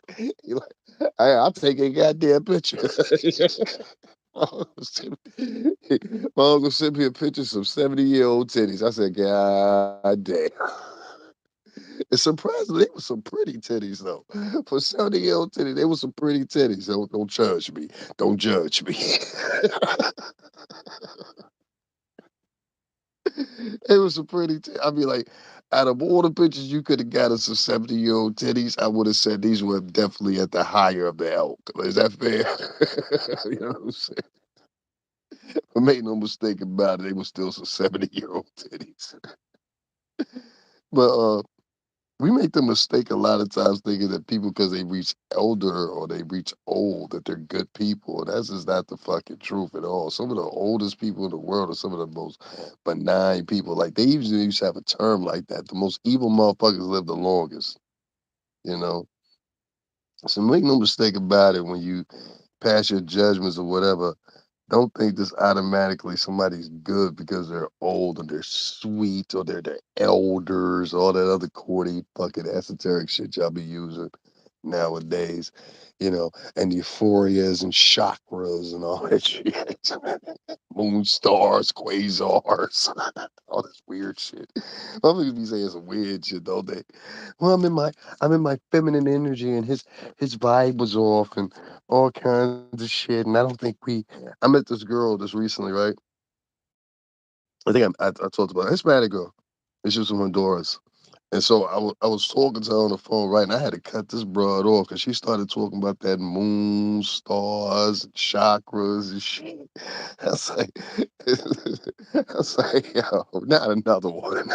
You like, I'll take a goddamn picture. My uncle sent my uncle sent me a picture of some 70-year-old titties. I said, God damn. And surprisingly, they were some pretty titties, though. For 70-year-old titties, they were some pretty titties. Don't judge me. Don't judge me. It was a pretty. I mean, like, out of all the pictures you could have got us some 70-year-old titties, I would have said these were definitely at the higher of the elk. Is that fair? You know what I'm saying? But make no mistake about it, they were still some 70-year-old titties. But we make the mistake a lot of times thinking that people, because they reach elder or they reach old, that they're good people. And that's just not the fucking truth at all. Some of the oldest people in the world are some of the most benign people. Like, they usually used to have a term like that. The most evil motherfuckers live the longest, you know? So make no mistake about it when you pass your judgments or whatever. Don't think this automatically somebody's good because they're old or they're sweet or they're the elders, all that other corny fucking esoteric shit y'all be using nowadays, and euphorias and chakras and all that shit. Moon stars, quasars, all this weird shit. Motherfuckers be saying some weird shit, don't they? Well, I'm in my feminine energy and his vibe was off and all kinds of shit. And I don't think I met this girl just recently, right? I think I talked about it. Hispanic girl. And she was from Honduras. And so I was talking to her on the phone, right? And I had to cut this broad off because she started talking about that moon, stars, and chakras and shit. I was like, I was like, yo, not another one.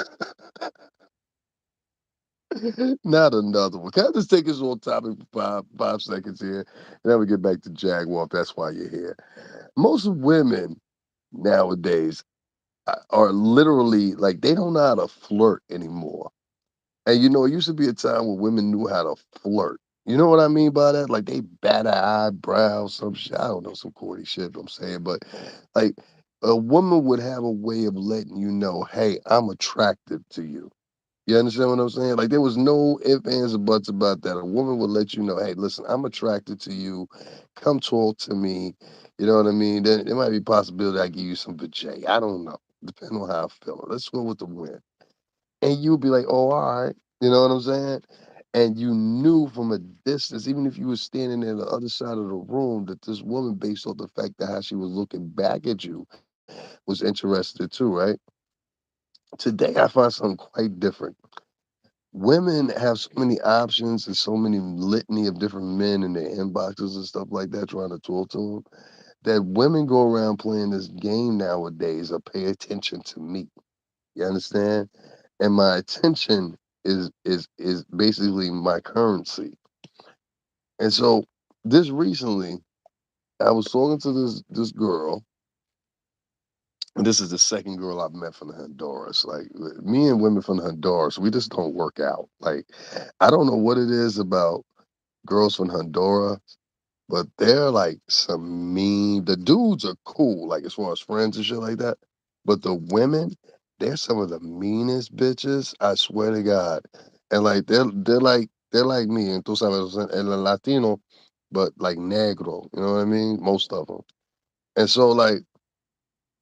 Not another one. Can I just take this on topic for five seconds here? And then we get back to Jaguar if that's why you're here. Most women nowadays are literally like they don't know how to flirt anymore. And it used to be a time when women knew how to flirt. You know what I mean by that? Like they bat an eyebrow, some shit. I don't know, some corny shit I'm saying, but like a woman would have a way of letting you know, hey, I'm attractive to you. You understand what I'm saying? Like there was no ifs, ands, or buts about that. A woman would let you know, hey, listen, I'm attracted to you. Come talk to me. You know what I mean? Then there might be a possibility I give you some vajay. I don't know. Depending on how I feel. Let's go with the win. And you'll be like, oh, all right. You know what I'm saying? And you knew from a distance, even if you were standing in the other side of the room, that this woman, based on the fact that how she was looking back at you, was interested too, right? Today, I find something quite different. Women have so many options and so many litany of different men in their inboxes and stuff like that trying to talk to them that women go around playing this game nowadays of pay attention to me. You understand? And my attention is basically my currency. And so this recently, I was talking to this girl, and this is the second girl I've met from the Honduras. Like me and women from the Honduras, we just don't work out. Like I don't know what it is about girls from Honduras, but they're like some mean. The dudes are cool, like as far as friends and shit like that. But the women, they're some of the meanest bitches. I swear to God. And like they're like me, and tú sabes, el Latino, but like negro. You know what I mean? Most of them. And so like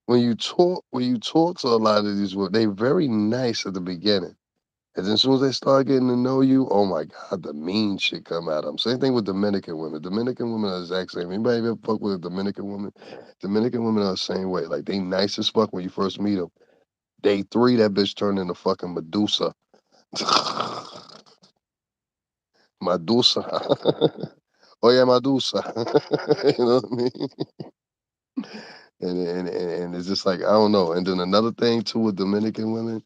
when you talk to a lot of these women, they very nice at the beginning. And then as soon as they start getting to know you, oh my God, the mean shit come out of them. Same thing with Dominican women. Dominican women are the exact same. Anybody ever fuck with a Dominican woman? Dominican women are the same way. Like they nice as fuck when you first meet them. Day three, that bitch turned into fucking Medusa. Medusa. Oh yeah, Medusa. You know what I mean? And it's just like I don't know. And then another thing too with Dominican women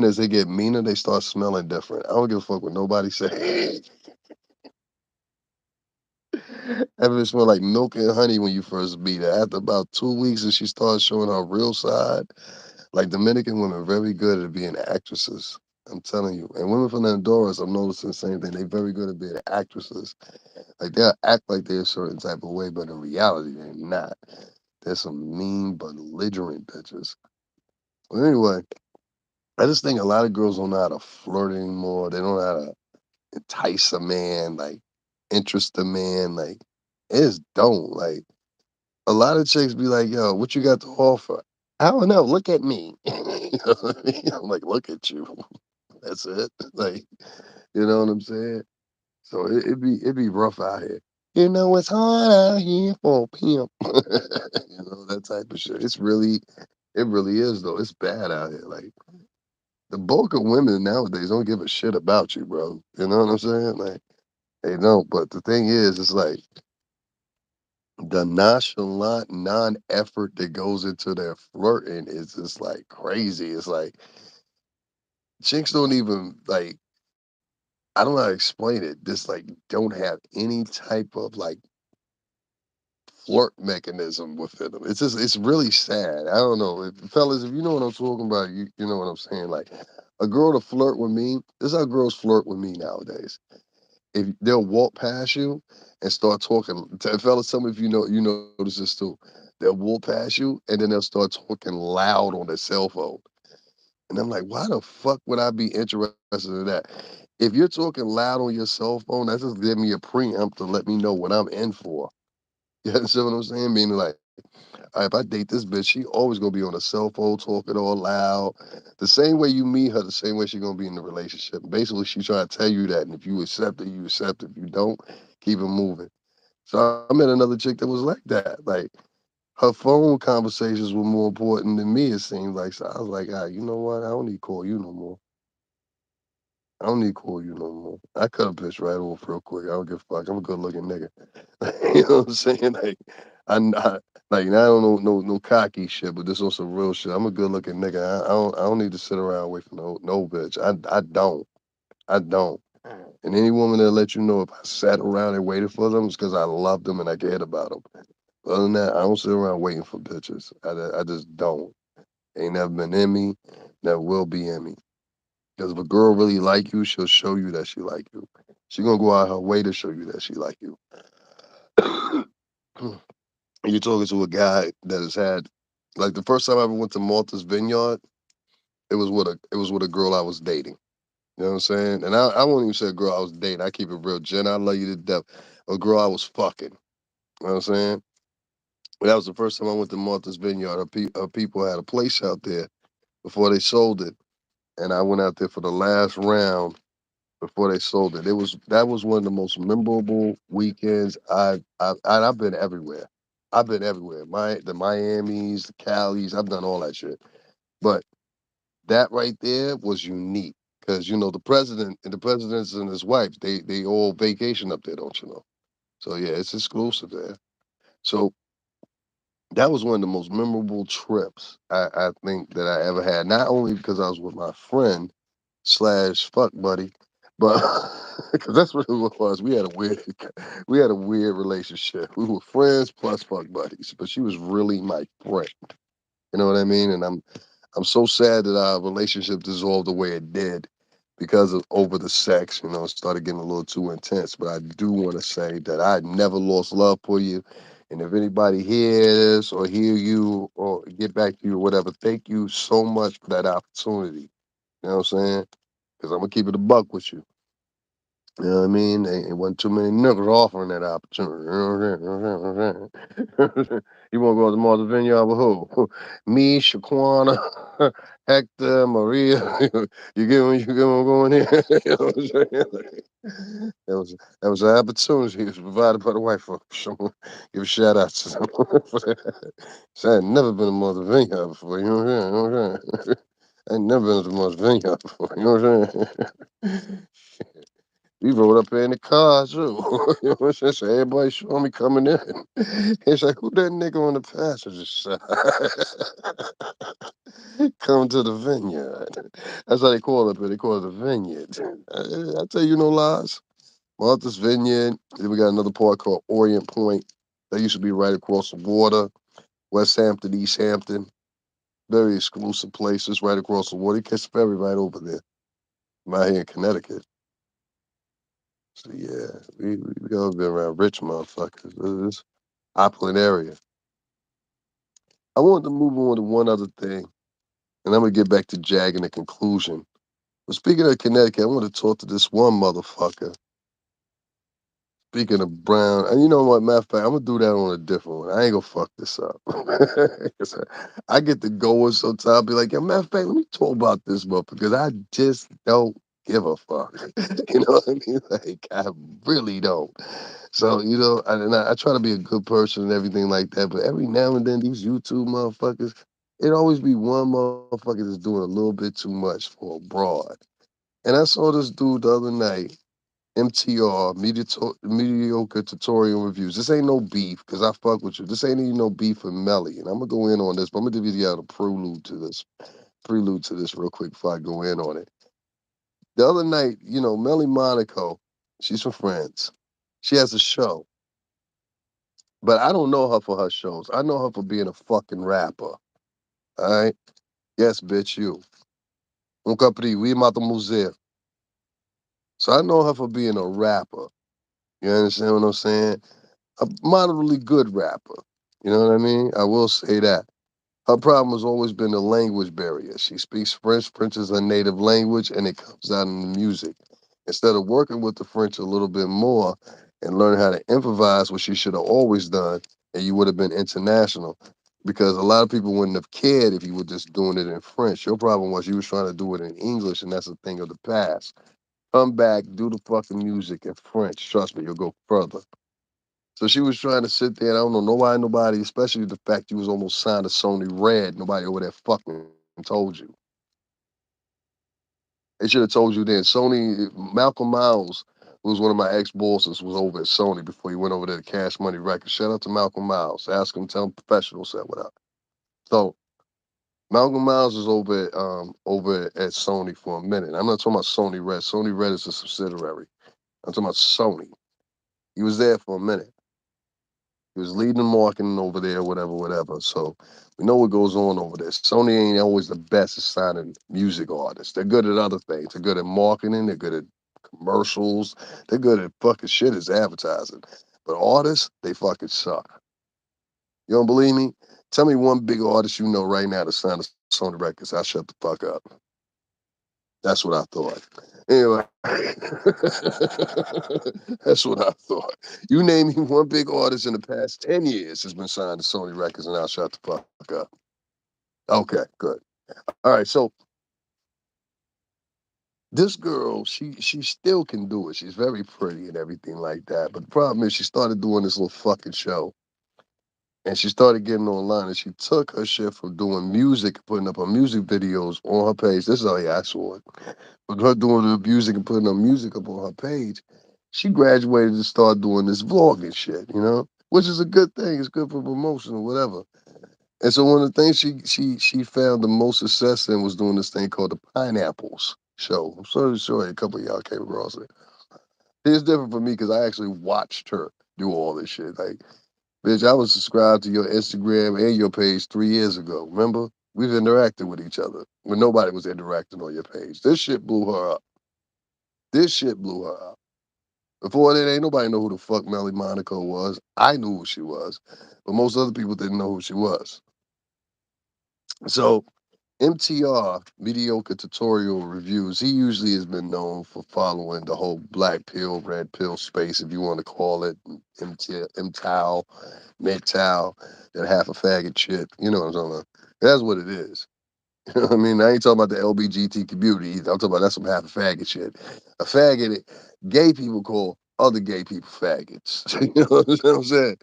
as they get meaner, they start smelling different. I don't give a fuck what nobody say. Ever smell like milk and honey when you first meet her. After about 2 weeks, and she starts showing her real side. Like Dominican women, are very good at being actresses. I'm telling you. And women from Honduras, I'm noticing the same thing. They very good at being actresses. Like they'll act like they're a certain type of way, but in reality, they're not. They're some mean, belligerent bitches. But anyway, I just think a lot of girls don't know how to flirt anymore. They don't know how to entice a man, like interest a man. Like it just don't. Like a lot of chicks be like, "Yo, what you got to offer?" I don't know. Look at me. You know what I mean? I'm like, look at you. That's it. Like, you know what I'm saying? So it be rough out here. It's hard out here for a pimp. That type of shit. It really is though. It's bad out here. Like the bulk of women nowadays don't give a shit about you, bro. You know what I'm saying? Like they don't. But the thing is, it's like the nonchalant non-effort that goes into their flirting is just like crazy. It's like chicks don't even like I don't know how to explain it. Just like don't have any type of like flirt mechanism within them. It's really sad. I don't know. Fellas, if you know what I'm talking about, you know what I'm saying. Like a girl to flirt with me, this is how girls flirt with me nowadays. if they'll walk past you and start talking. Fellas, some of you notice this too. They'll walk past you and then they'll start talking loud on their cell phone. And I'm like, why the fuck would I be interested in that? If you're talking loud on your cell phone, that's just giving me a preempt to let me know what I'm in for. You understand what I'm saying? Meaning like, all right, if I date this bitch, she always gonna be on a cell phone talking all loud. The same way you meet her, the same way she gonna be in the relationship. Basically, she trying to tell you that, and if you accept it, you accept it. If you don't, keep it moving. So I met another chick that was like that. Like her phone conversations were more important than me. It seemed like. So I was like, you know what? I don't need to call you no more. I don't need to call you no more. I cut a bitch right off real quick. I don't give a fuck. I'm a good looking nigga. You know what I'm saying? Like I'm not like I don't know no cocky shit, but this on some real shit. I'm a good looking nigga. I don't need to sit around wait for no bitch. I don't. I don't. And any woman that let you know if I sat around and waited for them, it's because I loved them and I cared about them. Other than that, I don't sit around waiting for bitches. I just don't. Ain't never been in me, never will be in me. Because if a girl really like you, she'll show you that she like you. She gonna go out her way to show you that she like you. You're talking to a guy that has had, like the first time I ever went to Malta's Vineyard, it was with a girl I was dating. You know what I'm saying? And I won't even say a girl I was dating. I keep it real, Jen. I love you to death. A girl I was fucking. You know what I'm saying? That was the first time I went to Martha's Vineyard. Her people had a place out there before they sold it, and I went out there for the last round before they sold it. That was one of the most memorable weekends. I've been everywhere. I've been everywhere. The Miamis, the Calis. I've done all that shit. But that right there was unique because the president and the presidents and his wife they all vacation up there, don't you know? So yeah, it's exclusive there. So that was one of the most memorable trips I think that I ever had. Not only because I was with my friend slash fuck buddy, but because that's what it was. We had a weird relationship. We were friends plus fuck buddies, but she was really my friend. You know what I mean? And I'm so sad that our relationship dissolved the way it did because of over the sex. It started getting a little too intense. But I do want to say that I never lost love for you. And if anybody hears or hear you or get back to you or whatever, thank you so much for that opportunity. You know what I'm saying? Because I'm gonna keep it a buck with you. You know what I mean? There wasn't too many niggas offering that opportunity. You know what I'm saying? You want to go to Martha's Vineyard with who? Me, Shaquana, Hector, Maria. You get what I'm going here? You know what I'm saying? That was an opportunity. It was provided by the white folks. So give a shout out to them for that. So I had never been to Martha's Vineyard before. You know what I'm saying? You know what I'm saying? I ain't never been to Martha's Vineyard before. You know what I'm saying? We rode up there in the car too. You know what I'm saying? So everybody saw me coming in. He's like, who that nigga on the passenger side? Come to the vineyard. That's how they call it, but they call it the vineyard. I tell you no lies. Martha's Vineyard. Then we got another part called Orient Point. That used to be right across the water. West Hampton, East Hampton. Very exclusive places right across the water. You catch the ferry right over there. I'm out here in Connecticut. So yeah, we all been around rich motherfuckers. This opulent area. I wanted to move on to one other thing, and I'm gonna get back to Jag in the conclusion. But speaking of Connecticut, I want to talk to this one motherfucker. Speaking of Brown, and you know what, matter of fact, I'm gonna do that on a different one. I ain't gonna fuck this up. 'Cause I get to going sometimes, I'll be like, yeah, matter of fact, let me talk about this motherfucker because I just don't give a fuck. You know what I mean? Like, I really don't. So, I try to be a good person and everything like that, but every now and then, these YouTube motherfuckers, it always be one motherfucker that's doing a little bit too much for a broad. And I saw this dude the other night. MTR, mediocre tutorial reviews. This ain't no beef, because I fuck with you. This ain't even no beef with Melly. And I'm gonna go in on this, but I'm gonna give you the prelude to this real quick before I go in on it. The other night, Melly Monaco, she's from France. She has a show. But I don't know her for her shows. I know her for being a fucking rapper. All right? Yes, bitch, you. Un capri, oui, mademoiselle. So I know her for being a rapper. You understand what I'm saying? A moderately good rapper. You know what I mean? I will say that. Her problem has always been the language barrier. She speaks French. French is her native language, and it comes out in the music. Instead of working with the French a little bit more and learn how to improvise, what she should have always done, and you would have been international. Because a lot of people wouldn't have cared if you were just doing it in French. Your problem was you was trying to do it in English, and that's a thing of the past. Come back, do the fucking music in French. Trust me, you'll go further. So she was trying to sit there. And I don't know nobody, especially the fact you was almost signed to Sony Red. Nobody over there fucking told you. They should have told you then. Malcolm Miles, who was one of my ex bosses, was over at Sony before he went over there to Cash Money Records. Shout out to Malcolm Miles. Ask him, tell him professional said what up. So Malcolm Miles is over at Sony for a minute. I'm not talking about Sony Red. Sony Red is a subsidiary. I'm talking about Sony. He was there for a minute. He was leading marketing over there, whatever, whatever. So we know what goes on over there. Sony ain't always the best at signing music artists. They're good at other things. They're good at marketing. They're good at commercials. They're good at fucking shit as advertising. But artists, they fucking suck. You don't believe me? Tell me one big artist you know right now that signed to Sony Records. I'll shut the fuck up. That's what I thought. Anyway, that's what I thought. You name me one big artist in the past 10 years has been signed to Sony Records, and I'll shut the fuck up. Okay, good. All right, so this girl, she still can do it. She's very pretty and everything like that. But the problem is she started doing this little fucking show. And she started getting online and she took her shit from doing music, putting up her music videos on her page. This is how I saw it. With her doing the music and putting her music up on her page, she graduated to start doing this vlogging shit, which is a good thing. It's good for promotion or whatever. And so one of the things she found the most success in was doing this thing called the Pineapples Show. I'm sure a couple of y'all came across it. It's different for me because I actually watched her do all this shit. Like, bitch, I was subscribed to your Instagram and your page 3 years ago. Remember? We've interacted with each other when nobody was interacting on your page. This shit blew her up. This shit blew her up. Before that, ain't nobody know who the fuck Melly Monaco was. I knew who she was, but most other people didn't know who she was. So MTR, Mediocre Tutorial Reviews, he usually has been known for following the whole black pill, red pill space, if you want to call it, MTAL, MGTOW, that half a faggot shit. You know what I'm talking about. That's what it is. You know what I mean? I ain't talking about the LBGT community either. I'm talking about that's some half a faggot shit. A faggot, gay people call other gay people faggots. You know what I'm saying?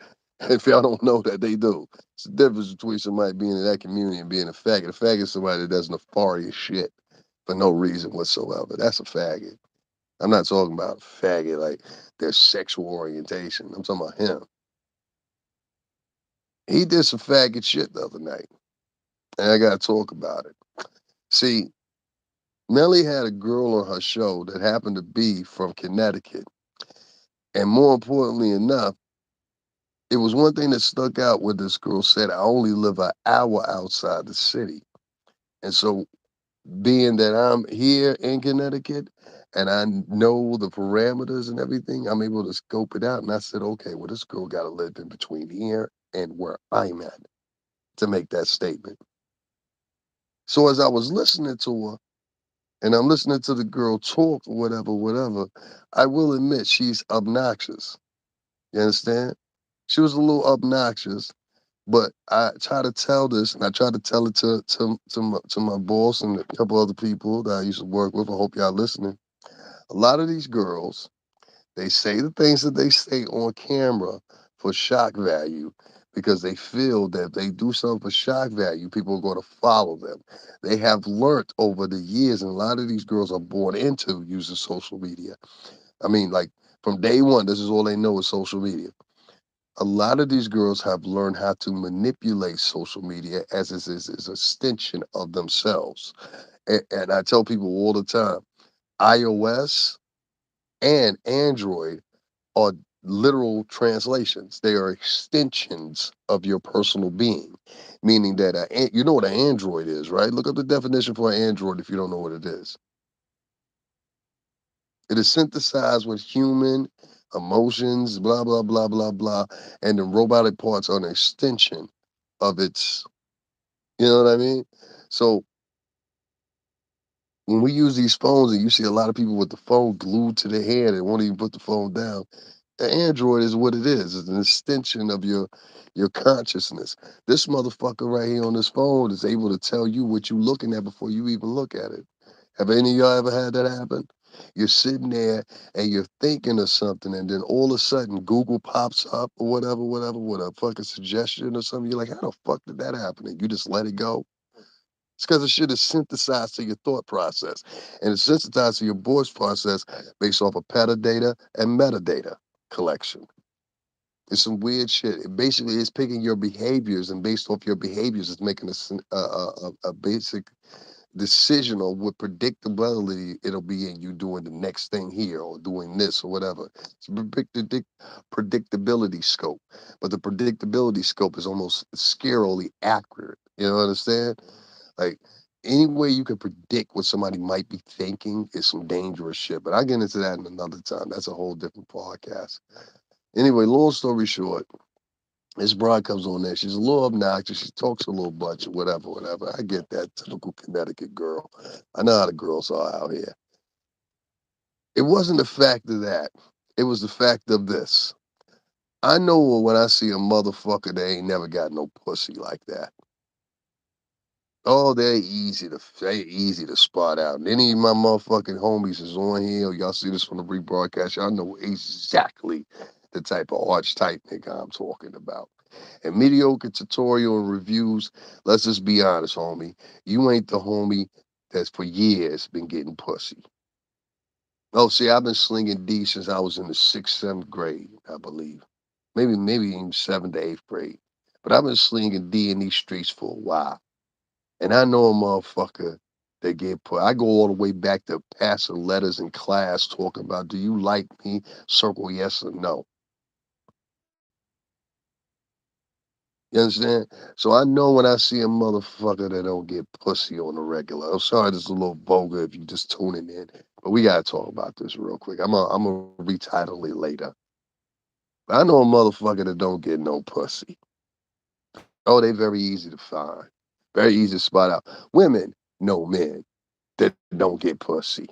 If y'all don't know that, they do. It's the difference between somebody being in that community and being a faggot. A faggot is somebody that does nefarious shit for no reason whatsoever. That's a faggot. I'm not talking about a faggot like their sexual orientation. I'm talking about him. He did some faggot shit the other night, and I got to talk about it. See, Melly had a girl on her show that happened to be from Connecticut. And more importantly enough, it was one thing that stuck out where this girl said, I only live an hour outside the city. And so, being that I'm here in Connecticut and I know the parameters and everything, I'm able to scope it out. And I said, okay, well, this girl got to live in between here and where I'm at to make that statement. So, as I was listening to her, and I'm listening to the girl talk or whatever, whatever, I will admit she's obnoxious. You understand? She was a little obnoxious, but I try to tell this, and I try to tell it to my boss and a couple other people that I used to work with. I hope y'all listening. A lot of these girls, they say the things that they say on camera for shock value because they feel that if they do something for shock value, people are going to follow them. They have learned over the years, and a lot of these girls are born into using social media. I mean, like from day one, this is all they know is social media. A lot of these girls have learned how to manipulate social media as is an extension of themselves. And I tell people all the time, iOS and Android are literal translations. They are extensions of your personal being, meaning that you know what an Android is, right? Look up the definition for an Android if you don't know what it is. It is synthesized with human emotions, blah, blah, blah, blah, blah. And the robotic parts are an extension of its, you know what I mean? So when we use these phones and you see a lot of people with the phone glued to their head and won't even put the phone down, the Android is what it is. It's an extension of your consciousness. This motherfucker right here on this phone is able to tell you what you're looking at before you even look at it. Have any of y'all ever had that happen? You're sitting there and you're thinking of something, and then all of a sudden Google pops up or whatever, whatever, with a fucking suggestion or something. You're like, how the fuck did that happen? And you just let it go. It's because the shit is synthesized to your thought process. And it's synthesized to your voice process based off of petadata and metadata collection. It's some weird shit. It basically is picking your behaviors, and based off your behaviors, it's making a basic decision on what predictability it'll be in you doing the next thing here or doing this or whatever. It's a predictability scope, but the predictability scope is almost scarily accurate. You know what I'm saying? Like any way you can predict what somebody might be thinking is some dangerous shit. But I get into that in another time. That's a whole different podcast. Anyway, long story short, this broad comes on there. She's a little obnoxious. She talks a little bunch, whatever, whatever. I get that typical Connecticut girl. I know how the girls are out here. It wasn't the fact of that. It was the fact of this. I know when I see a motherfucker that ain't never got no pussy like that. Oh, they're easy to spot out. And any of my motherfucking homies is on here, or y'all see this from the rebroadcast, y'all know exactly the type of archetype nigga I'm talking about. And mediocre tutorial and reviews, let's just be honest, homie. You ain't the homie that's for years been getting pussy. Oh, see, I've been slinging D since I was in the sixth, seventh grade, I believe. Maybe even seventh to eighth grade. But I've been slinging D in these streets for a while. And I know a motherfucker that get put. I go all the way back to passing letters in class talking about, do you like me? Circle yes or no. You understand? So I know when I see a motherfucker that don't get pussy on the regular. I'm sorry, this is a little vulgar if you just tuning in, but we gotta talk about this real quick. I'm gonna retitle it later. But I know a motherfucker that don't get no pussy. Oh, they very easy to find, very easy to spot out. Women know men that don't get pussy,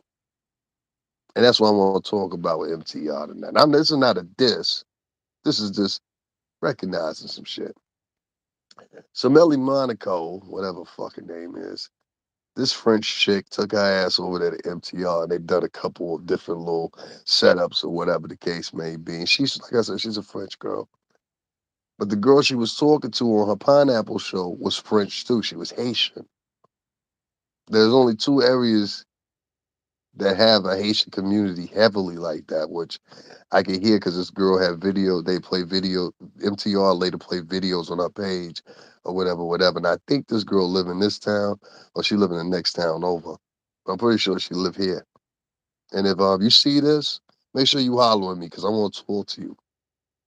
and that's what I want to talk about with MTR tonight. This is not a diss. This is just recognizing some shit. So Melly Monaco, whatever fucking name is, this French chick took her ass over there to MTR, and they've done a couple of different little setups or whatever the case may be. And she's, like I said, she's a French girl. But the girl she was talking to on her pineapple show was French too. She was Haitian. There's only two areas that have a Haitian community heavily like that, which I can hear because this girl had video. They play video. MTR later played videos on her page or whatever, whatever. And I think this girl live in this town or she live in the next town over. But I'm pretty sure she live here. And if you see this, make sure you holler at me because I want to talk to you.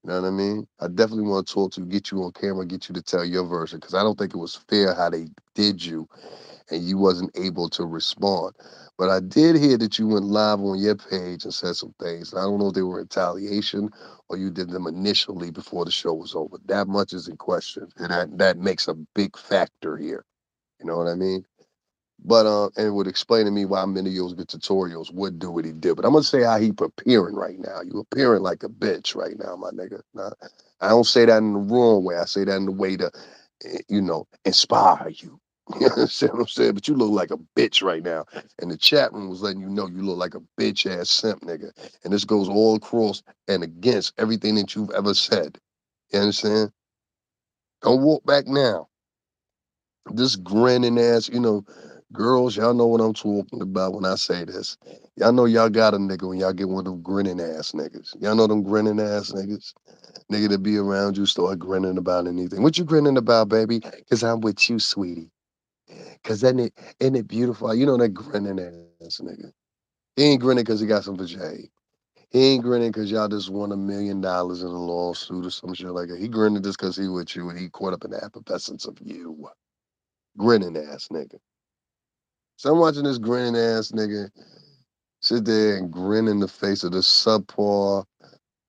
You know what I mean? I definitely want to talk to you, get you on camera, get you to tell your version because I don't think it was fair how they did you and you wasn't able to respond. But I did hear that you went live on your page and said some things. I don't know if they were retaliation or you did them initially before the show was over. That much is in question, and that makes a big factor here. You know what I mean? But and it would explain to me why many of those tutorials would do what he did. But I'm gonna say how he preparing right now. You appearing like a bitch right now, my nigga. Nah, I don't say that in the wrong way. I say that in the way to, inspire you. You understand what I'm saying? But you look like a bitch right now. And the chat room was letting you know you look like a bitch ass simp nigga. And this goes all across and against everything that you've ever said. You understand? Don't walk back now. This grinning ass, girls, y'all know what I'm talking about when I say this. Y'all know y'all got a nigga when y'all get one of them grinning ass niggas. Y'all know them grinning ass niggas? Nigga that be around you start grinning about anything. What you grinning about, baby? Cause I'm with you, sweetie. Cause isn't it beautiful? You know that grinning ass nigga. He ain't grinning cause he got some vajay. He ain't grinning cause y'all just won $1 million in a lawsuit or some shit like that. He grinning just cause he with you and he caught up in the effervescence of you. Grinning ass nigga. So I'm watching this grinning ass nigga Sit there and grin in the face of this subpar,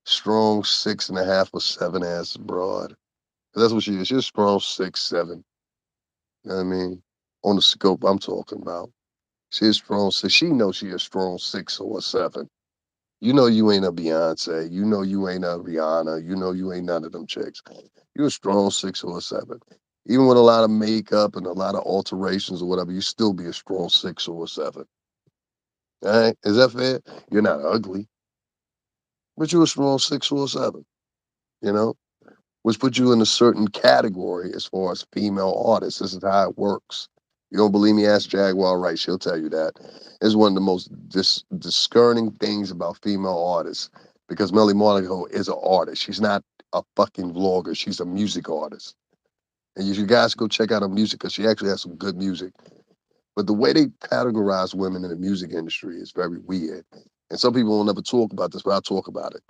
strong 6.5 or 7 ass broad. 'Cause that's what she is. She's a strong 6'7". You know what I mean? On the scope I'm talking about. She's a strong six. She knows she a strong 6 or 7. You know you ain't a Beyonce. You know you ain't a Rihanna. You know you ain't none of them chicks. You a strong 6 or 7. Even with a lot of makeup and a lot of alterations or whatever, you still be a strong 6 or 7. All right? Is that fair? You're not ugly, but you're a strong 6 or 7, you know? Which puts you in a certain category as far as female artists. This is how it works. You don't believe me? Ask Jaguar Wright. She'll tell you that. It's one of the most discerning things about female artists because Melly Monaco is an artist. She's not a fucking vlogger. She's a music artist. And you guys go check out her music because she actually has some good music. But the way they categorize women in the music industry is very weird. And some people will never talk about this, but I'll talk about it.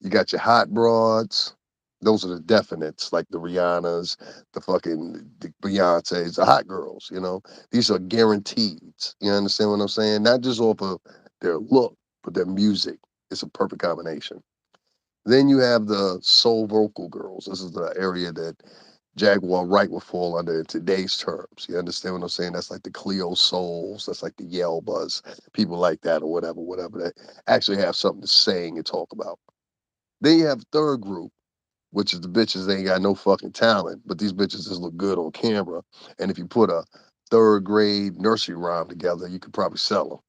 You got your hot broads. Those are the definites, like the Rihannas, the Beyonces, the hot girls, you know. These are guaranteed. You understand what I'm saying? Not just off of their look, but their music. It's a perfect combination. Then you have the soul vocal girls. This is the area that Jaguar Wright will fall under in today's terms. You understand what I'm saying? That's like the Cleo Souls. That's like the Yelbas, people like that, or whatever, that actually have something to sing and talk about. Then you have the third group, which is the bitches that ain't got no fucking talent, but these bitches just look good on camera. And if you put a third grade nursery rhyme together, you could probably sell them.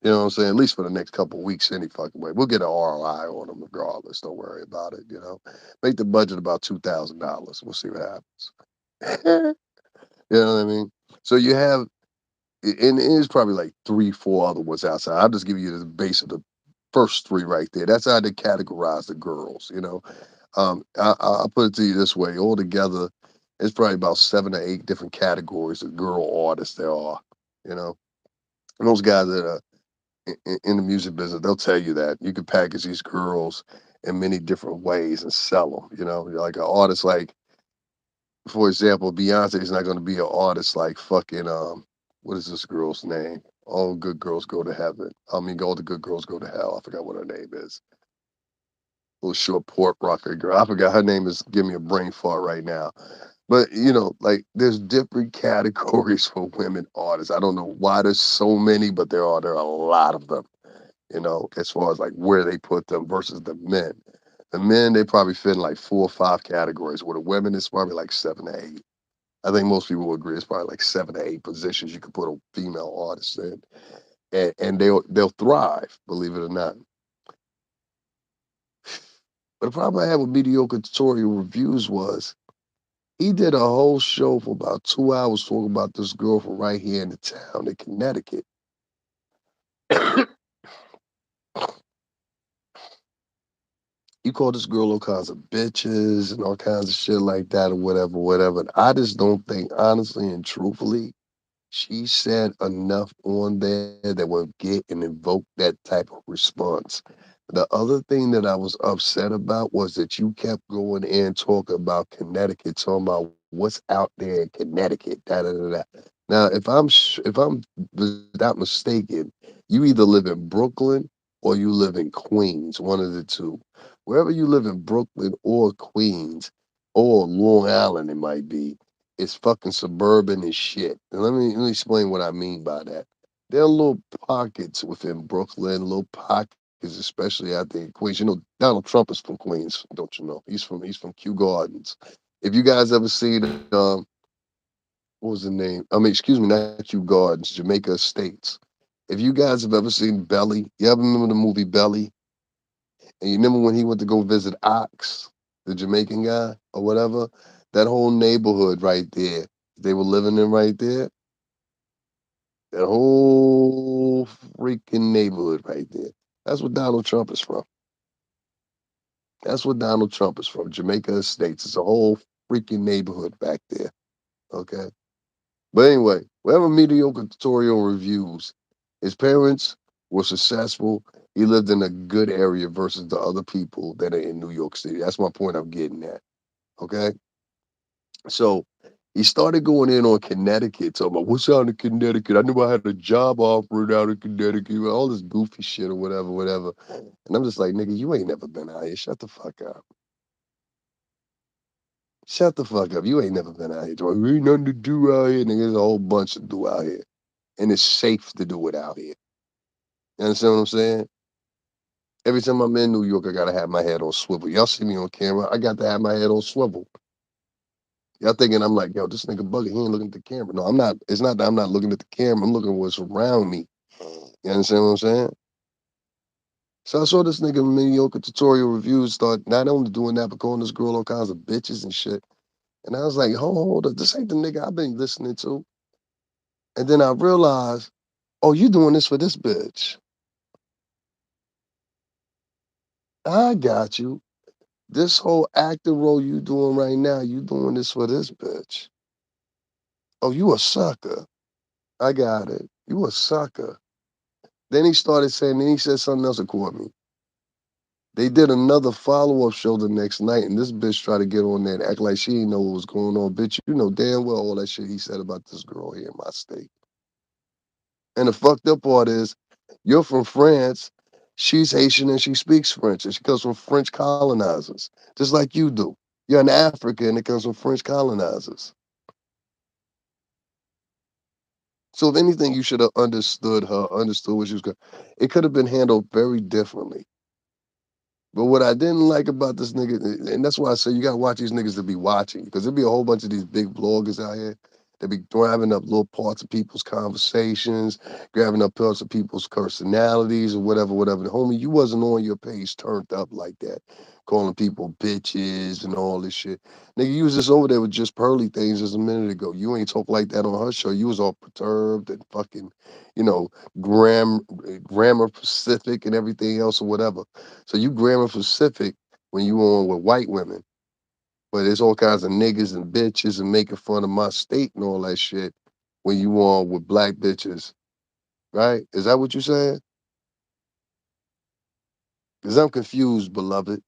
You know what I'm saying? At least for the next couple of weeks, any fucking way. We'll get an ROI on them regardless. Don't worry about it. You know, make the budget about $2,000. We'll see what happens. You know what I mean? So you have, and it's probably like three, four other ones outside. I'll just give you the base of the first three right there. That's how they categorize the girls. You know, I'll put it to you this way: altogether, it's probably about 7 or 8 different categories of girl artists there are. You know, and those guys that are in the music business, they'll tell you that you can package these girls in many different ways and sell them. You know, like an artist like, for example, Beyonce is not going to be an artist like fucking what is this girl's name? All good girls go to heaven. I mean, all the good girls go to hell. I forgot what her name is. Little short port rocker girl. I forgot her name is. Give me a brain fart right now. But you know, like there's different categories for women artists. I don't know why there's so many, but there are. There are a lot of them. You know, as far as like where they put them versus the men. The men, they probably fit in like 4 or 5 categories, where the women is probably like 7 or 8. I think most people will agree it's probably like 7 or 8 positions you could put a female artist in, and they'll thrive, believe it or not. But the problem I had with mediocre tutorial reviews was he did a whole show for about 2 hours talking about this girl from right here in the town in Connecticut. You call this girl all kinds of bitches and all kinds of shit like that or whatever. And I just don't think, honestly and truthfully, she said enough on there that will get and invoke that type of response. The other thing that I was upset about was that you kept going in talking about Connecticut, talking about what's out there in Connecticut, da da da da. Now, if I'm without mistaken, you either live in Brooklyn or you live in Queens, one of the two. Wherever you live in Brooklyn or Queens or Long Island, it might be, it's fucking suburban as shit. And let me explain what I mean by that. There are little pockets within Brooklyn, little pockets, especially out there in Queens. You know, Donald Trump is from Queens, don't you know? He's from Kew Gardens. If you guys ever seen what was the name? I mean, excuse me, not Kew Gardens, Jamaica Estates. If you guys have ever seen Belly, you ever remember the movie Belly? And you remember when he went to go visit Ox, the Jamaican guy or whatever? That whole neighborhood right there, they were living in right there. That whole freaking neighborhood right there. That's what Donald Trump is from. That's what Donald Trump is from. Jamaica Estates. It's a whole freaking neighborhood back there. Okay. But anyway, whatever mediocre tutorial reviews, his parents were successful. He lived in a good area versus the other people that are in New York City. That's my point I'm getting at. Okay. So He started going in on Connecticut, talking about what's out in Connecticut. I knew I had a job offer out in Connecticut, all this goofy shit or whatever, whatever. And I'm just like, nigga, you ain't never been out here. Shut the fuck up. Shut the fuck up. You ain't never been out here. There ain't nothing to do out here. Nigga, there's a whole bunch to do out here. And it's safe to do it out here. You understand what I'm saying? Every time I'm in New York, I gotta have my head on swivel. Y'all see me on camera, I got to have my head on swivel. Y'all thinking I'm like, yo, this nigga bugging, he ain't looking at the camera. No, I'm not. It's not that I'm not looking at the camera. I'm looking at what's around me. You understand what I'm saying? So I saw this nigga mediocre tutorial reviews start not only doing that, but calling this girl all kinds of bitches and shit. And I was like, hold up, this ain't the nigga I've been listening to. And then I realized, oh, you doing this for this bitch. I got you. This whole acting role you doing right now, you doing this for this bitch. Oh, you a sucker. I got it. You a sucker. Then he started saying, then he said something else that caught me. They did another follow-up show the next night, and this bitch tried to get on there and act like she didn't know what was going on. Bitch, you know damn well all that shit he said about this girl here in my state. And the fucked up part is, you're from France, she's Haitian and she speaks French, and she comes from French colonizers, just like you do. You're an African that comes from French colonizers. So if anything, you should have understood her, understood what she was going. It could have been handled very differently. But what I didn't like about this nigga, and that's why I say you gotta watch these niggas to be watching, because there'll be a whole bunch of these big bloggers out here that be grabbing up little parts of people's conversations, grabbing up parts of people's personalities or whatever, whatever. The homie, you wasn't on your page turned up like that, calling people bitches and all this shit. Nigga, you was just over there with just pearly things just a minute ago. You ain't talk like that on her show. You was all perturbed and fucking, you know, grammar Pacific and everything else or whatever. So you grammar Pacific when you on with white women, but there's all kinds of niggas and bitches and making fun of my state and all that shit when you on with black bitches, right? Is that what you saying? Because I'm confused, beloved.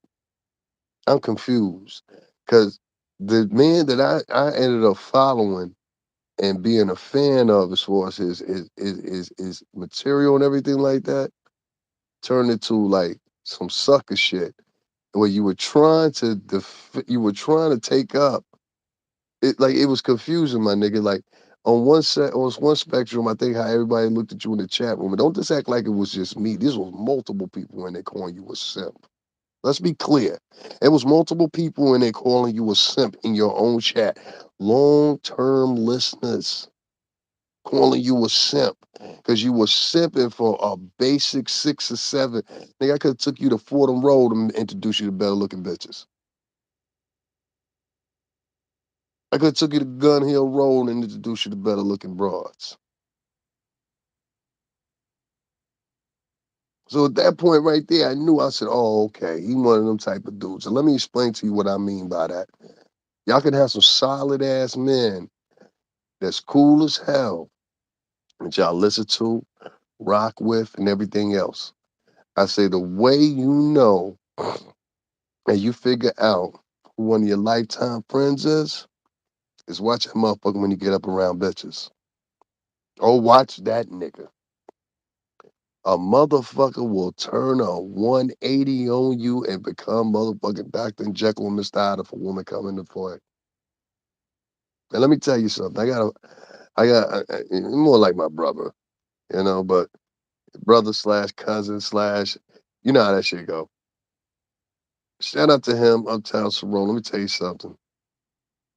I'm confused. Because the man that I ended up following and being a fan of as far as his material and everything like that turned into like some sucker shit where you were trying to take up it, like it was confusing, my nigga. Like on one spectrum, I think how everybody looked at you in the chat room. And don't just act like it was just me. This was multiple people in there calling you a simp. Let's be clear. It was multiple people in there calling you a simp in your own chat. Long-term listeners calling you a simp because you were simping for a basic 6 or 7. Nigga, I could have took you to Fordham Road and introduced you to better looking bitches. I could have took you to Gun Hill Road and introduced you to better looking broads. So at that point right there, I knew. I said, oh, okay, he one of them type of dudes. So let me explain to you what I mean by that. Y'all can have some solid ass men that's cool as hell that y'all listen to, rock with, and everything else. I say the way you know and you figure out who one of your lifetime friends is watch that motherfucker when you get up around bitches. Oh, watch that nigga. A motherfucker will turn a 180 on you and become motherfucking Dr. Jekyll and Mr. Hyde if a woman come into play. And let me tell you something. More like my brother, but brother slash cousin slash, you know how that shit go. Shout out to him, Uptown Cerrone. Let me tell you something.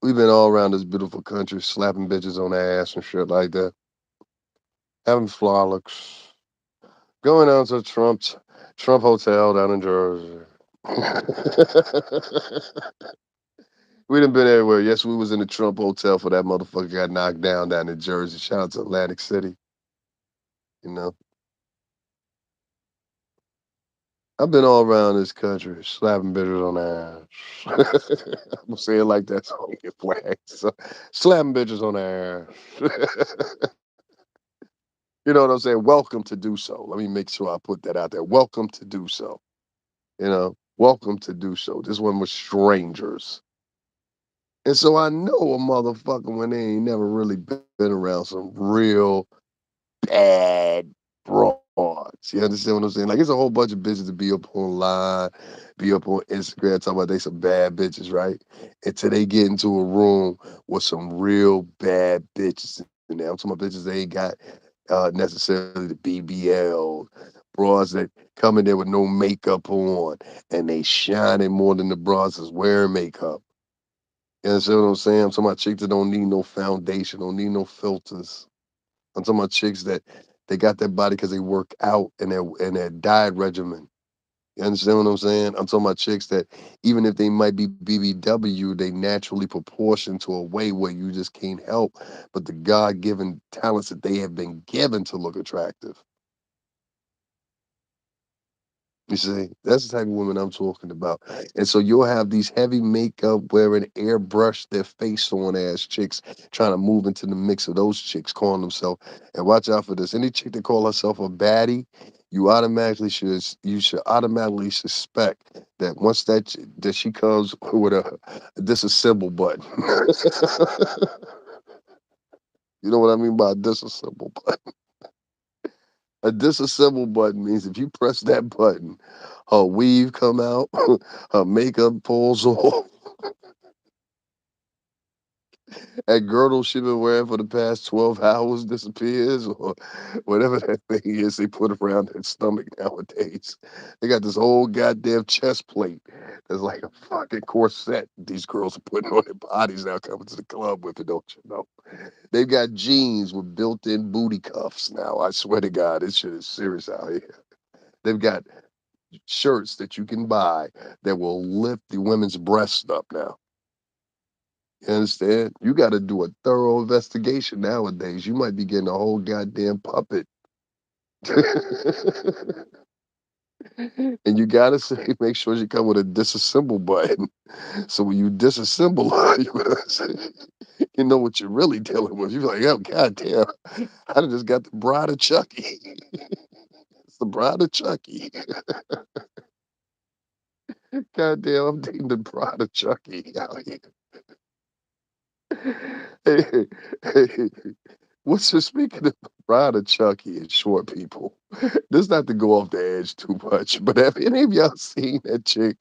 We've been all around this beautiful country, slapping bitches on the ass and shit like that, having frolics, going down to Trump Hotel down in Jersey. We done been everywhere. Yes, we was in the Trump Hotel for that motherfucker got knocked down in Jersey. Shout out to Atlantic City. You know, I've been all around this country slapping bitches on the ass. I'm gonna say it like that so I don't get flagged. So, slapping bitches on the ass. You know what I'm saying? Welcome to do so. Let me make sure I put that out there. Welcome to do so. Welcome to do so. This one was strangers. And so I know a motherfucker when they ain't never really been around some real bad broads. You understand what I'm saying? Like it's a whole bunch of bitches to be up online, be up on Instagram talking about they some bad bitches, right? Until they get into a room with some real bad bitches in there. I'm talking about bitches they ain't got necessarily the BBL, bras that come in there with no makeup on and they shining more than the bras that's wearing makeup. You understand what I'm saying? I'm talking about chicks that don't need no foundation, don't need no filters. I'm talking about chicks that they got that body because they work out in their diet regimen. You understand what I'm saying? I'm talking about chicks that even if they might be BBW, they naturally proportion to a way where you just can't help but the God given talents that they have been given to look attractive. You see, that's the type of women I'm talking about. And so you'll have these heavy makeup wearing, airbrush their face on ass chicks trying to move into the mix of those chicks calling themselves. And watch out for this. Any chick that call herself a baddie, you should automatically suspect that once that she comes with a disassemble button. You know what I mean by a disassemble button? A disassemble button means if you press that button, her weave come out, her makeup pulls off, that girdle she been wearing for the past 12 hours disappears, or whatever that thing is they put around their stomach nowadays. They got this whole goddamn chest plate that's like a fucking corset these girls are putting on their bodies now coming to the club with it, don't you know? They've got jeans with built-in booty cuffs now. I swear to God, this shit is serious out here. They've got shirts that you can buy that will lift the women's breasts up now. You understand? You got to do a thorough investigation nowadays. You might be getting a whole goddamn puppet. And you gotta say, make sure you come with a disassemble button. So when you disassemble her, you know what you're really dealing with. You're like, oh goddamn, I just got the bride of Chucky. It's the bride of Chucky. Goddamn, I'm dating the bride of Chucky out here. Hey, hey, what's your speaking of Bride of Chucky and short people? This not to go off the edge too much, but have any of y'all seen that chick?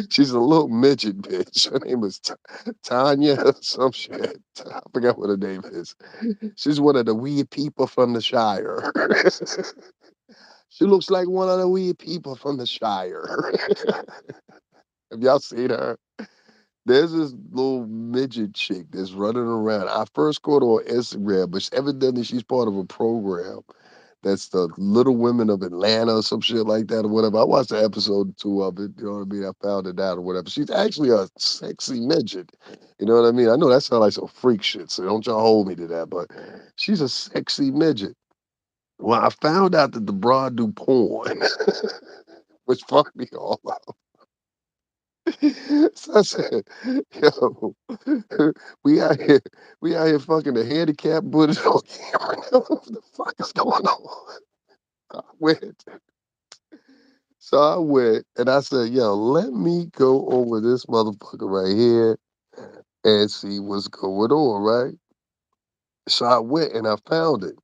She's a little midget bitch. Her name is Tanya or some shit. I forgot what her name is. She's one of the weird people from the Shire. She looks like one of the weird people from the Shire. Have y'all seen her? There's this little midget chick that's running around. I first caught her on Instagram, but evidently she's part of a program that's the Little Women of Atlanta or some shit like that or whatever. I watched an episode or two of it. You know what I mean? I found it out or whatever. She's actually a sexy midget. You know what I mean? I know that sounds like some freak shit, so don't y'all hold me to that. But she's a sexy midget. Well, I found out that the broad do porn, which fucked me all up. So I said, yo, we out here, we out here fucking the handicap Buddha on camera now. What the fuck is going on? I went, so I went and I said, yo, let me go over this motherfucker right here and see what's going on, right? So I went and I found it.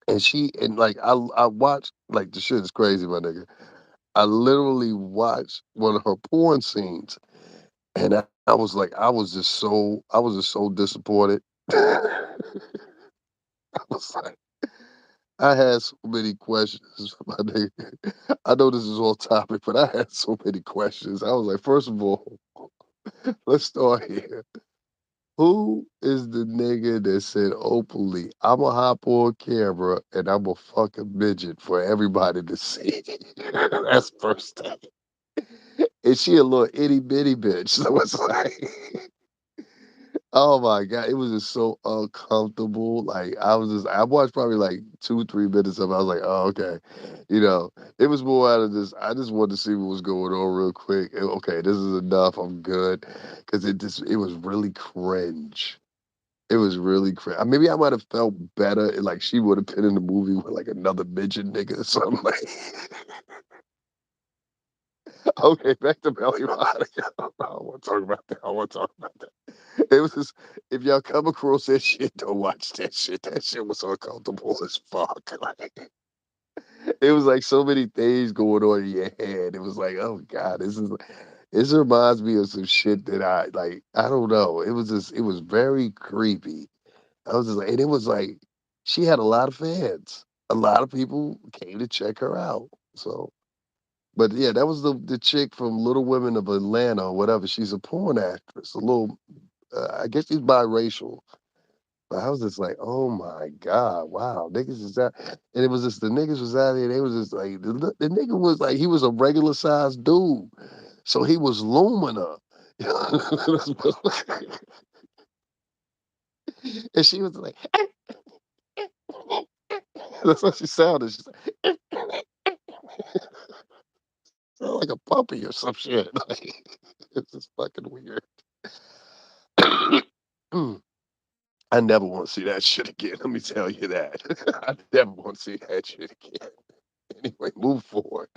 And like I watched like the shit is crazy, my nigga. I literally watched one of her porn scenes. And I was like, I was just so disappointed. I was like, I had so many questions, my nigga. I know this is off topic, but I had so many questions. I was like, first of all, let's start here. Who is the nigga that said openly, I'ma hop on camera and I'm a fucking midget for everybody to see? That's first thing. And she a little itty bitty bitch. So it's like oh my god, it was just so uncomfortable. Like I watched probably like 2, 3 minutes of it. I was like, oh, okay. You know, it was more out of this. I just wanted to see what was going on real quick. Okay, this is enough. I'm good. Cause it was really cringe. It was really cringe. Maybe I might have felt better like she would have been in the movie with like another midget nigga or something like Okay, back to belly bottom. I don't want to talk about that. I want to talk about that. It was just, if y'all come across that shit, don't watch that shit. That shit was uncomfortable as fuck. Like, it was like so many things going on in your head. It was like, oh god, this reminds me of some shit that I like. I don't know. It was just, it was very creepy. I was just like, and it was like, she had a lot of fans. A lot of people came to check her out. So, but yeah, that was the chick from Little Women of Atlanta or whatever. She's a porn actress. A little, I guess she's biracial. But I was just like, oh my god, wow, niggas is out, and it was just the niggas was out there. They was just like the nigga was like he was a regular sized dude, so he was looming her. And she was like, that's how she sounded. She's like, sound like a puppy or some shit. Like, it's just fucking weird. I never want to see that shit again. Let me tell you that. I never want to see that shit again. Anyway, move forward.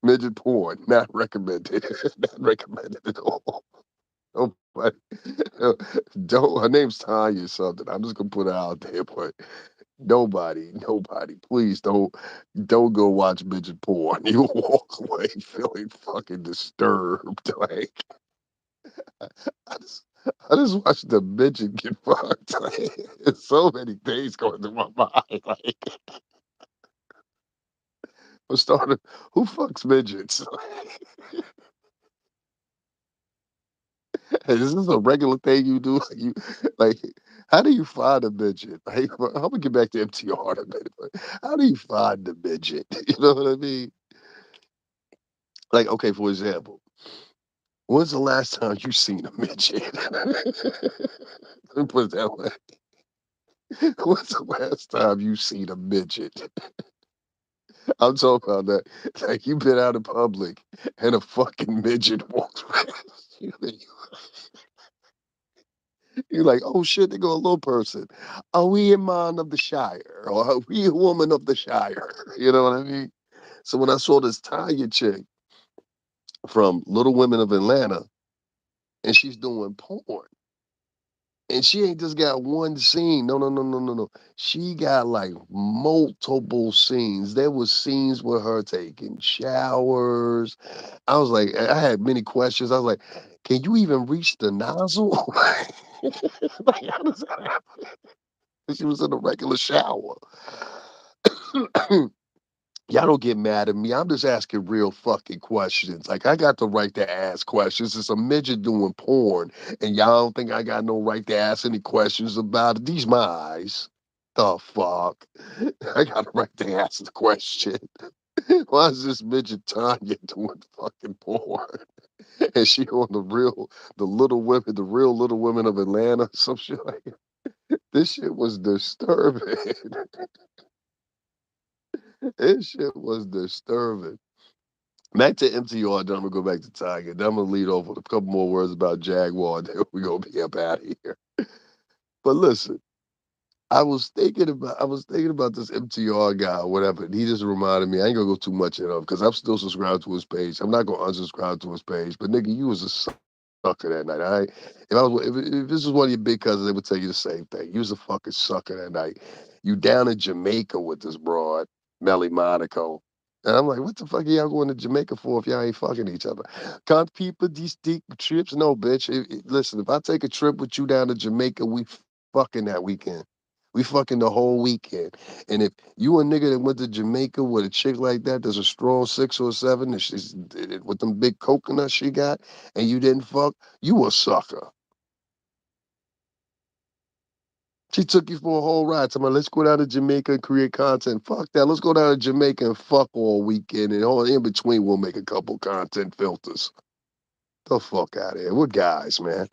Midget porn, not recommended. Not recommended at all. Nobody, don't. Her name's Tanya or something. I'm just gonna put it out there, but nobody, please don't go watch midget porn. You'll walk away feeling fucking disturbed. Like I just, I just watched the midget get fucked. Like, there's so many things going through my mind. Like, for started, who fucks midgets? Is this a regular thing you do? Like, like, how do you find a midget? Like, I'm gonna get back to MTR in a minute, but how do you find the midget? You know what I mean? Like, okay, for example, when's the last time you seen a midget? Let me put it that way. When's the last time you seen a midget? I'm talking about that. Like, you've been out in public and a fucking midget walks past you. You're like, oh shit, they go a little person. Are we a man of the Shire? Or are we a woman of the Shire? You know what I mean? So when I saw this Tanya chick from Little Women of Atlanta, and she's doing porn, and she ain't just got one scene. No, no, no, no, no, no. She got like multiple scenes. There was scenes with her taking showers. I was like, I had many questions. I was like, can you even reach the nozzle? Like, how does that happen? She was in a regular shower. Y'all don't get mad at me. I'm just asking real fucking questions. Like, I got the right to ask questions. It's a midget doing porn, and y'all don't think I got no right to ask any questions about it. These my eyes. The fuck? I got the right to ask the question. Why is this midget Tanya doing fucking porn? And she on the Little Women, the real Little Women of Atlanta, some shit like that. This shit was disturbing. This shit was disturbing. Back to MTR, then I'm gonna go back to Tiger. Then I'm gonna lead off with a couple more words about Jaguar, then we gonna be up out of here. But listen, I was thinking about this MTR guy or whatever, and he just reminded me, I ain't gonna go too much in on because I'm still subscribed to his page. I'm not gonna unsubscribe to his page, but nigga, you was a sucker that night. All right. If this was one of your big cousins, they would tell you the same thing. You was a fucking sucker that night. You down in Jamaica with this broad, Melly Monaco. And I'm like, what the fuck are y'all going to Jamaica for if y'all ain't fucking each other? Can't people these deep trips? No, bitch. Listen, if I take a trip with you down to Jamaica, we fucking that weekend. We fucking the whole weekend. And if you a nigga that went to Jamaica with a chick like that, there's a strong 6 or 7, and she's with them big coconuts she got, and you didn't fuck, you a sucker. She took you for a whole ride. Tell me, let's go down to Jamaica and create content. Fuck that. Let's go down to Jamaica and fuck all weekend, and all in between we'll make a couple content filters. The fuck out of here. We're guys, man.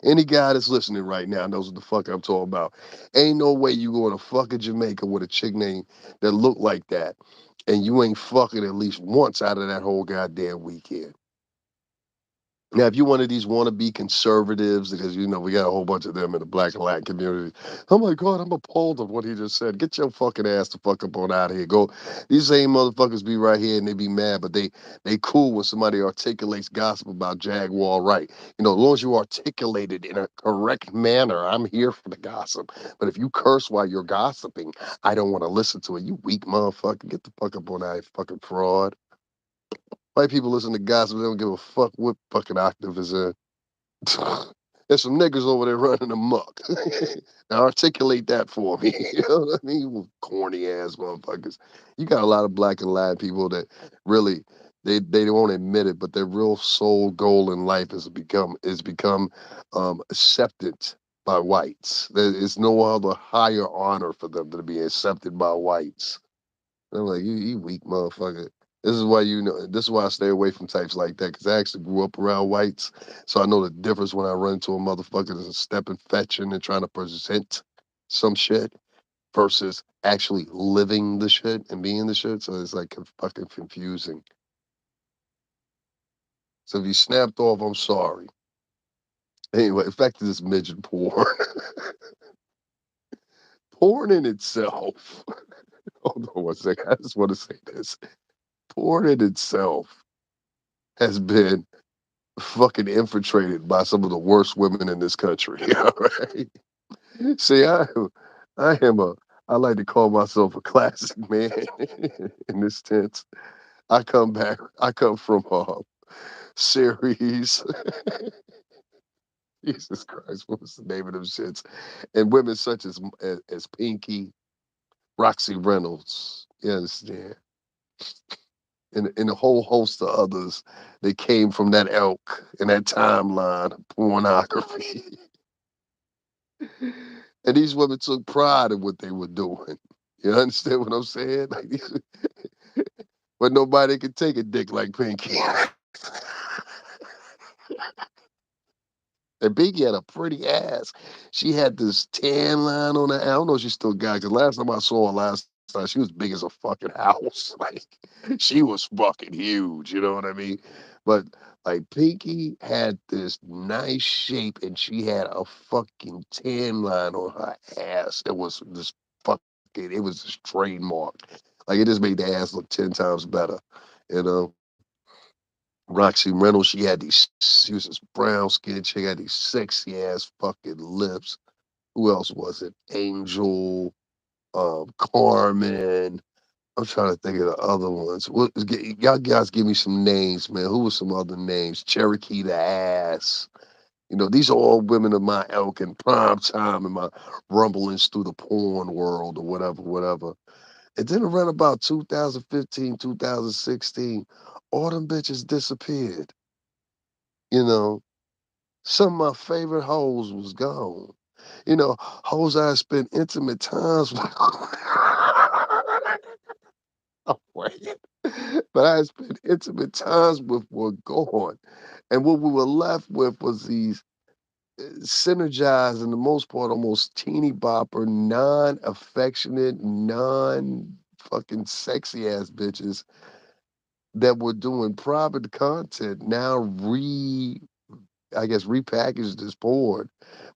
Any guy that's listening right now knows what the fuck I'm talking about. Ain't no way you going to fucking Jamaica with a chick name that look like that, and you ain't fucking at least once out of that whole goddamn weekend. Now, if you one of these wannabe conservatives, because we got a whole bunch of them in the black and Latin community. Oh my God, I'm appalled of what he just said. Get your fucking ass the fuck up on out of here. Go. These same motherfuckers be right here and they be mad, but they cool when somebody articulates gossip about Jaguar Wright. As long as you articulate it in a correct manner, I'm here for the gossip. But if you curse while you're gossiping, I don't want to listen to it. You weak motherfucker. Get the fuck up on out of here, fucking fraud. White people listen to gossip. They don't give a fuck what fucking octave is in. There's some niggas over there running amok. Now articulate that for me. You know what I mean? You corny ass motherfuckers. You got a lot of black and line people that really they don't admit it, but their real sole goal in life is become accepted by whites. There is no other higher honor for them than to be accepted by whites. I'm like, you weak motherfucker. This is why I stay away from types like that, because I actually grew up around whites. So I know the difference when I run into a motherfucker that's stepping fetching and trying to present some shit versus actually living the shit and being the shit. So it's like fucking confusing. So if you snapped off, I'm sorry. Anyway, back to this midget porn. Porn in itself. Hold on one second. I just want to say this. Porn in itself has been fucking infiltrated by some of the worst women in this country. All right. See, I am I like to call myself a classic man in this sense. I come from a series. Jesus Christ, what was the name of them shits? And women such as Pinky, Roxy Reynolds, you understand? And a whole host of others that came from that elk and that timeline of pornography. And these women took pride in what they were doing. You understand what I'm saying? Like but nobody could take a dick like Pinky. And Pinky had a pretty ass. She had this tan line on her. I don't know if she still got it, because last time I saw her last time, she was big as a fucking house. Like she was fucking huge, you know what I mean? But like Pinky had this nice shape and she had a fucking tan line on her ass. It was this it was just trademark. Like it just made the ass look 10 times better, you know? Roxy Reynolds, she was this brown skinned chick, had these sexy ass fucking lips. Who else was it? Angel, Carmen. I'm trying to think of the other ones. Y'all guys give me some names, man. Who were some other names? Cherokee the Ass. These are all women of my ilk in prime time in my rumblings through the porn world or whatever, whatever. And then around about 2015, 2016, all them bitches disappeared. You know, some of my favorite hoes was gone. Hoes I spent intimate times with. Oh, wait. But I spent intimate times with were gone. And what we were left with was these synergized, in the most part, almost teeny bopper, non affectionate, non fucking sexy ass bitches that were doing private content now I guess repackaged as porn,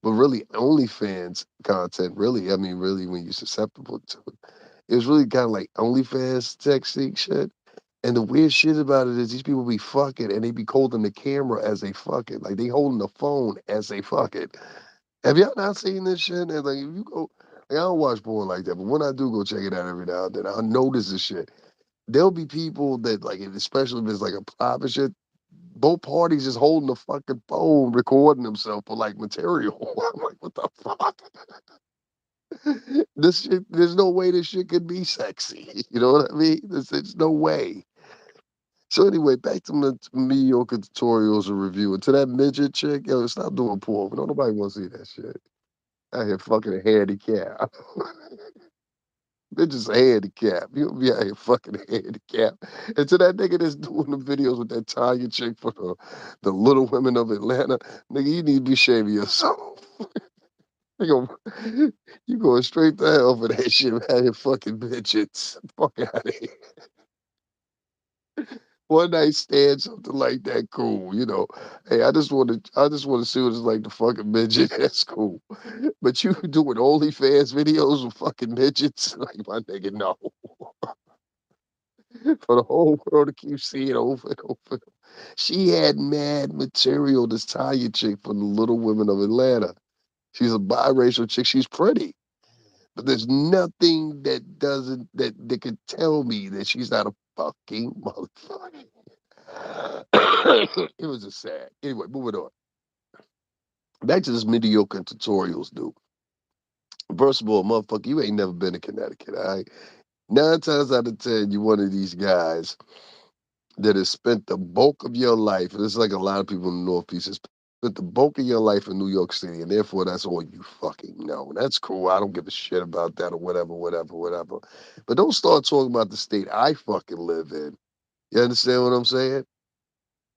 but really OnlyFans content. Really, I mean, really, when you're susceptible to it, it was really kind of like OnlyFans sexy shit. And the weird shit about it is these people be fucking and they be holding the camera as they fuck it. Like they holding the phone as they fuck it. Have y'all not seen this shit? And like if you go, like, I don't watch porn like that, but when I do go check it out every now and then, I'll notice this shit. There'll be people that like, especially if it's like a private shit, both parties is holding the fucking phone, recording themselves for like material. I'm like, what the fuck? This shit, there's no way this shit could be sexy. You know what I mean? There's no way. So anyway, back to my mediocre tutorials and review. And to that midget chick, yo, stop doing porn. Don't nobody want to see that shit. Out here fucking a handicap. They're just a handicap. You don't be out here fucking a handicap. And to that nigga that's doing the videos with that Tanya chick for the Little Women of Atlanta, nigga, you need to be shaming yourself. Nigga, you going straight to hell for that shit, out here fucking bitches. Fuck out of here. one night stand, something like that, cool. Hey, I just want to see what it's like to fucking midget. That's cool. But you doing OnlyFans videos with fucking midgets, like my nigga, no. For the whole world to keep seeing over and over. She had mad material. This Tanya chick from the Little Women of Atlanta. She's a biracial chick. She's pretty. But there's nothing that could tell me that she's not a fucking motherfucker. It was just sad. Anyway, moving on. Back to this mediocre tutorials, dude. First of all, motherfucker, you ain't never been to Connecticut, all right? 9 times out of 10, you one of these guys that has spent the bulk of your life, and it's like a lot of people in the Northeast, has spent the bulk of your life in New York City, and therefore that's all you fucking know. That's cool. I don't give a shit about that or whatever, whatever, whatever. But don't start talking about the state I fucking live in. You understand what I'm saying?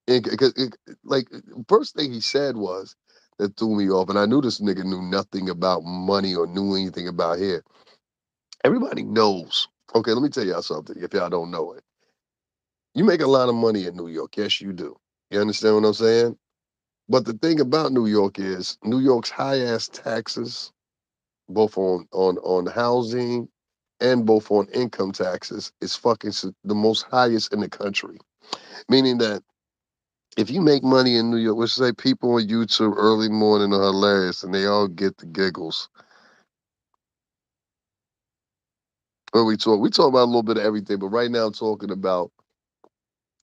Because, like, first thing he said was that threw me off, and I knew this nigga knew nothing about money or knew anything about here. Everybody knows. Okay, let me tell y'all something. If y'all don't know it, you make a lot of money in New York. Yes, you do. You understand what I'm saying? But the thing about New York is New York's high ass taxes, both on housing and both on income taxes, is fucking the most highest in the country. Meaning that if you make money in New York, let's say people on YouTube early morning are hilarious and they all get the giggles. When we talk about a little bit of everything, but right now I'm talking about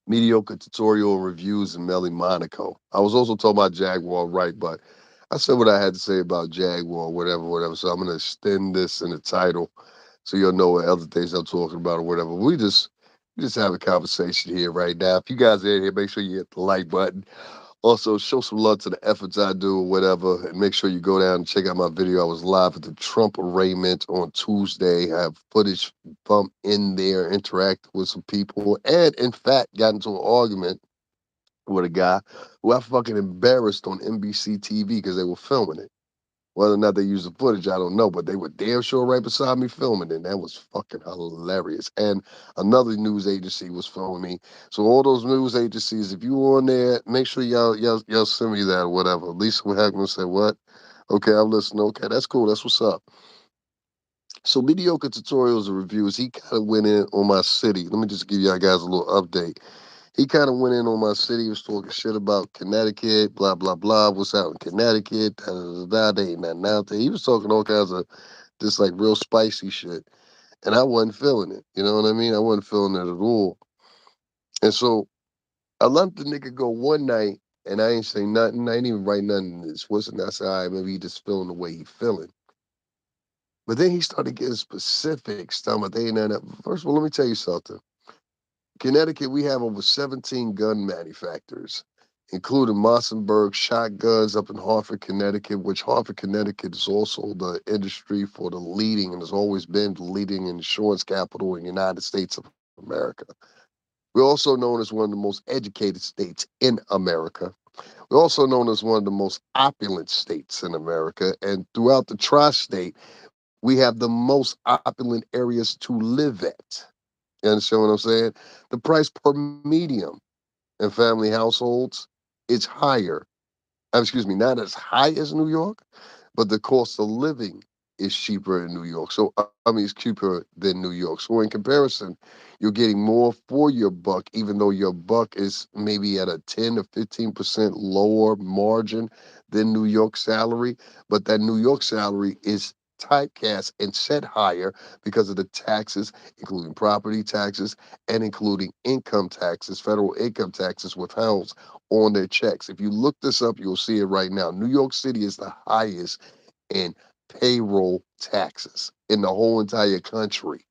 mediocre tutorial reviews and Melly Monaco. I was also talking about Jaguar Wright, but I said what I had to say about Jaguar, whatever, whatever. So I'm gonna extend this in the title so you'll know what other things I'm talking about or whatever. We just have a conversation here right now. If you guys are in here, make sure you hit the like button. Also, show some love to the efforts I do or whatever, and make sure you go down and check out my video. I was live at the Trump arraignment on Tuesday. I have footage from in there, interacted with some people, and in fact, got into an argument with a guy who I fucking embarrassed on NBC TV because they were filming it. Whether or not they used the footage, I don't know, but they were damn sure right beside me filming it. And that was fucking hilarious. And another news agency was filming me. So all those news agencies, if you on there, make sure y'all send me that or whatever. Lisa Hackman said, "What? Okay, I'm listening. Okay, that's cool. That's what's up." So mediocre tutorials and reviews. He kind of went in on my city. Let me just give y'all guys a little update. He kind of went in on my city. He was talking shit about Connecticut, blah blah blah. What's out in Connecticut? Da da da da. They ain't nothing out there. He was talking all kinds of just like real spicy shit, and I wasn't feeling it. You know what I mean? I wasn't feeling it at all. And so I let the nigga go one night, and I ain't say nothing. I ain't even write nothing in this. Wasn't I said, all right, maybe he just feeling the way he feeling. But then he started getting specifics. Talking about they ain't nothing. First of all, let me tell you something. Connecticut, we have over 17 gun manufacturers, including Mossenberg shotguns up in Hartford, Connecticut, which Hartford, Connecticut is also the industry for the leading and has always been the leading insurance capital in the United States of America. We're also known as one of the most educated states in America. We're also known as one of the most opulent states in America. And throughout the tri state, we have the most opulent areas to live at. You understand what I'm saying? The price per medium in family households is higher. Excuse me, not as high as New York, but the cost of living is cheaper in New York. So I mean, it's cheaper than New York. So in comparison, you're getting more for your buck, even though your buck is maybe at a 10 or 15% lower margin than New York salary. But that New York salary is typecast and set higher because of the taxes, including property taxes and including income taxes, federal income taxes withheld on their checks. If you look this up, you'll see it right now. New York City is the highest in payroll taxes in the whole entire country.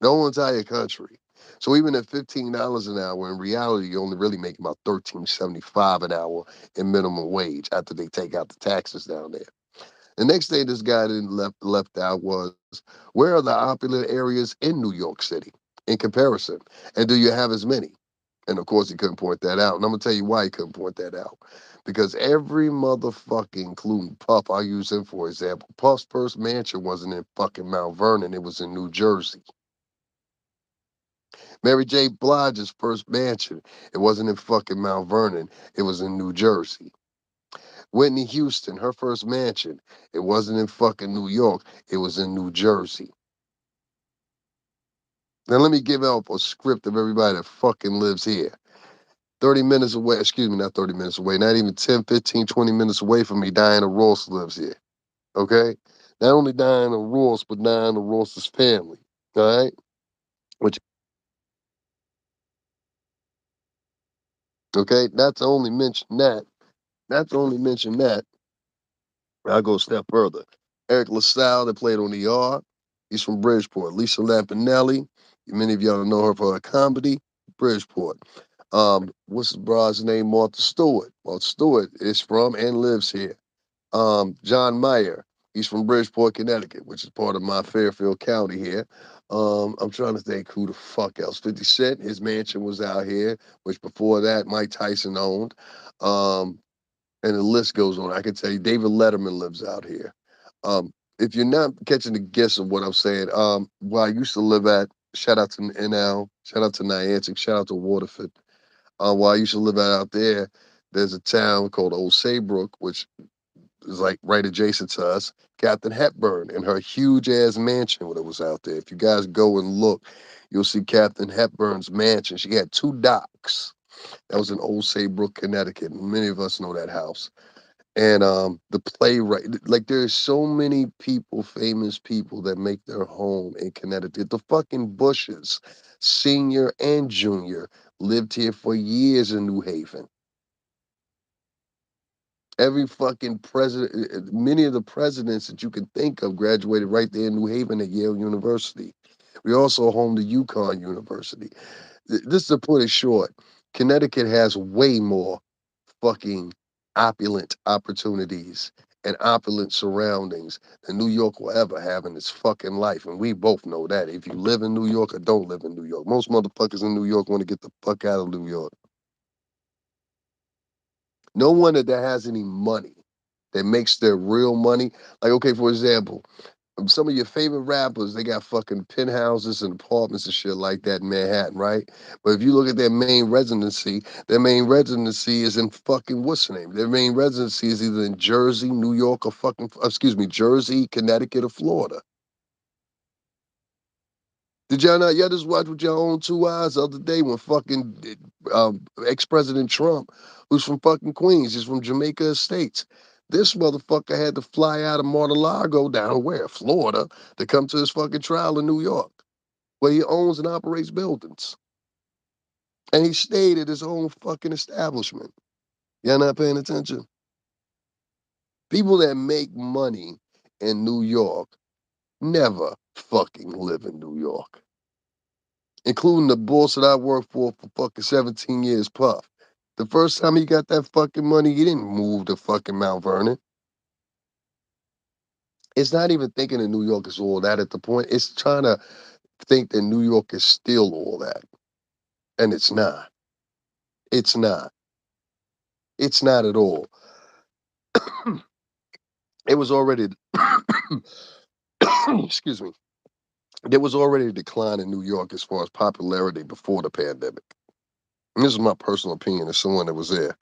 The whole entire country. So even at $15 an hour, in reality, you only really make about $13.75 an hour in minimum wage after they take out the taxes down there. The next thing this guy didn't left out was where are the opulent areas in New York City in comparison, and do you have as many? And of course, he couldn't point that out. And I'm gonna tell you why he couldn't point that out. Because every motherfucking, including Puff, I'll use him for example. Puff's first mansion wasn't in fucking Mount Vernon; it was in New Jersey. Mary J. Blige's first mansion, it wasn't in fucking Mount Vernon, it was in New Jersey. Whitney Houston, her first mansion, it wasn't in fucking New York, it was in New Jersey. Now let me give out a script of everybody that fucking lives here. 30 minutes away, excuse me, not 30 minutes away, not even 10, 15, 20 minutes away from me, Diana Ross lives here. Okay? Not only Diana Ross, but Diana Ross's family. All right? Which, okay, not to only mention that, not to only mention that, I'll go a step further. Eric LaSalle that played on ER, he's from Bridgeport. Lisa Lampanelli, many of y'all know her for her comedy, Bridgeport. What's the broad's name? Martha Stewart. Martha Stewart is from and lives here. John Mayer, he's from Bridgeport, Connecticut, which is part of my Fairfield County here. I'm trying to think who the fuck else. 50 Cent, his mansion was out here, which before that Mike Tyson owned. Um, and the list goes on. I can tell you, David Letterman lives out here. If you're not catching the gist of what I'm saying, where I used to live at, shout out to NL, shout out to Niantic, shout out to Waterford. Where I used to live out there, there's a town called Old Saybrook, which is like right adjacent to us. Captain Hepburn and her huge ass mansion when it was out there. If you guys go and look, you'll see Captain Hepburn's mansion. She had two docks. That was in Old Saybrook, Connecticut. Many of us know that house. And the playwright, like there's so many people, famous people that make their home in Connecticut. The fucking Bushes, senior and junior, lived here for years in New Haven. Every fucking president, many of the presidents that you can think of graduated right there in New Haven at Yale University. We also home to UConn University. This is to put it short. Connecticut has way more fucking opulent opportunities and opulent surroundings than New York will ever have in its fucking life. And we both know that. If you live in New York or don't live in New York, most motherfuckers in New York want to get the fuck out of New York. No one that has any money that makes their real money. Like, okay, for example, some of your favorite rappers, they got fucking penthouses and apartments and shit like that in Manhattan, right? But if you look at their main residency is in fucking what's the name? Their main residency is either in Jersey, New York, or fucking excuse me, Jersey, Connecticut, or Florida. Did y'all not? Y'all just watch with your own two eyes the other day when fucking ex-president Trump, who's from fucking Queens, he's from Jamaica Estates. This motherfucker had to fly out of Mar-a-Lago down where? Florida, to come to his fucking trial in New York, where he owns and operates buildings. And he stayed at his own fucking establishment. Y'all not paying attention? People that make money in New York never fucking live in New York, including the boss that I worked for fucking 17 years, Puff. The first time he got that fucking money, he didn't move to fucking Mount Vernon. It's not even thinking that New York is all that at the point. It's trying to think that New York is still all that. And it's not. It's not. It's not at all. It was already, excuse me, there was already a decline in New York as far as popularity before the pandemic. And this is my personal opinion as someone that was there.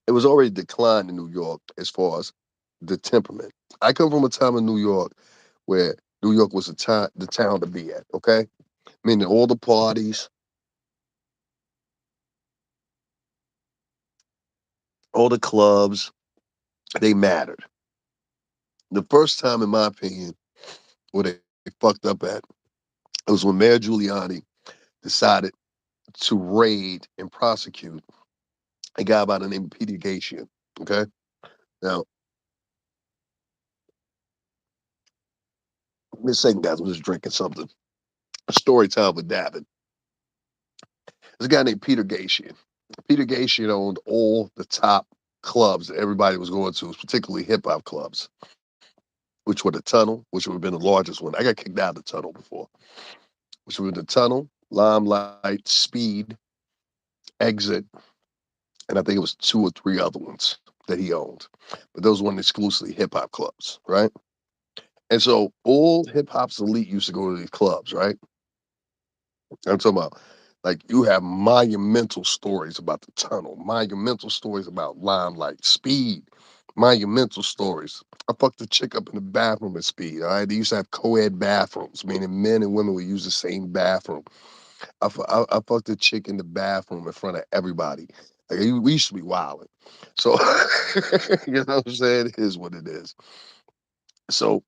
It was already declined in New York as far as the temperament. I come from a time in New York where New York was the town to be at, okay? Meaning all the parties, all the clubs, they mattered. The first time, in my opinion, where they fucked up at, it was when Mayor Giuliani decided to raid and prosecute a guy by the name of Peter Gatien, okay? Now, this second, guys, I'm just drinking something. Story time with Davin. There's a guy named Peter Gatien. Peter Gatien owned all the top clubs that everybody was going to, particularly hip hop clubs, which were the Tunnel, which would have been the largest one. I got kicked out of the Tunnel before, which would have been the Tunnel, Limelight, Speed, Exit, and I think it was two or three other ones that he owned. But those weren't exclusively hip hop clubs, right? And so all hip hop's elite used to go to these clubs, right? I'm talking about like you have monumental stories about the tunnel, monumental stories about limelight, speed, monumental stories. I fucked a chick up in the bathroom at speed. All right, they used to have co-ed bathrooms, meaning men and women would use the same bathroom. I fucked a chick in the bathroom in front of everybody. Like we used to be wilding. So you know what I'm saying? It is what it is. So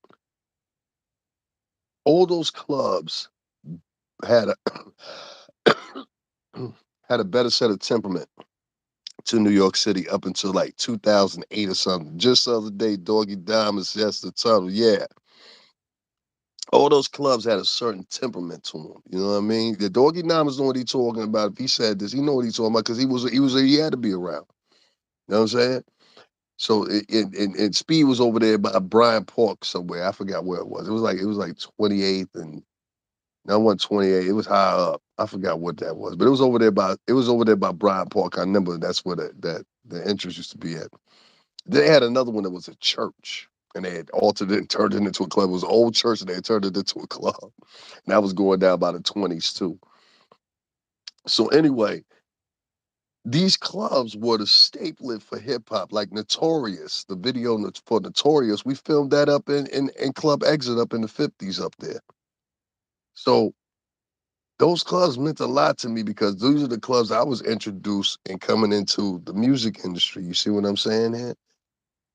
all those clubs had a had a better set of temperament to New York City up until like 2008 or something. Just the other day, Doggy Diamonds, yes, the tunnel, yeah. All those clubs had a certain temperament to them. You know what I mean? The Doggy Diamonds know what he's talking about. If he said this, he know what he's talking about because he had to be around. You know what I'm saying? So and Speed was over there by Bryant Park somewhere. I forgot where it was. It was like 28th and no one 28. It was high up. I forgot what that was, but it was over there by Bryant Park. I remember that's where the entrance used to be at. They had another one that was a church, and they had altered it and turned it into a club. It was an old church, and they had turned it into a club. And that was going down by the 20s too. So anyway, these clubs were the staple for hip hop, like Notorious. The video for Notorious, we filmed that up in Club Exit up in the 50s up there. So those clubs meant a lot to me because these are the clubs I was introduced in coming into the music industry. You see what I'm saying here?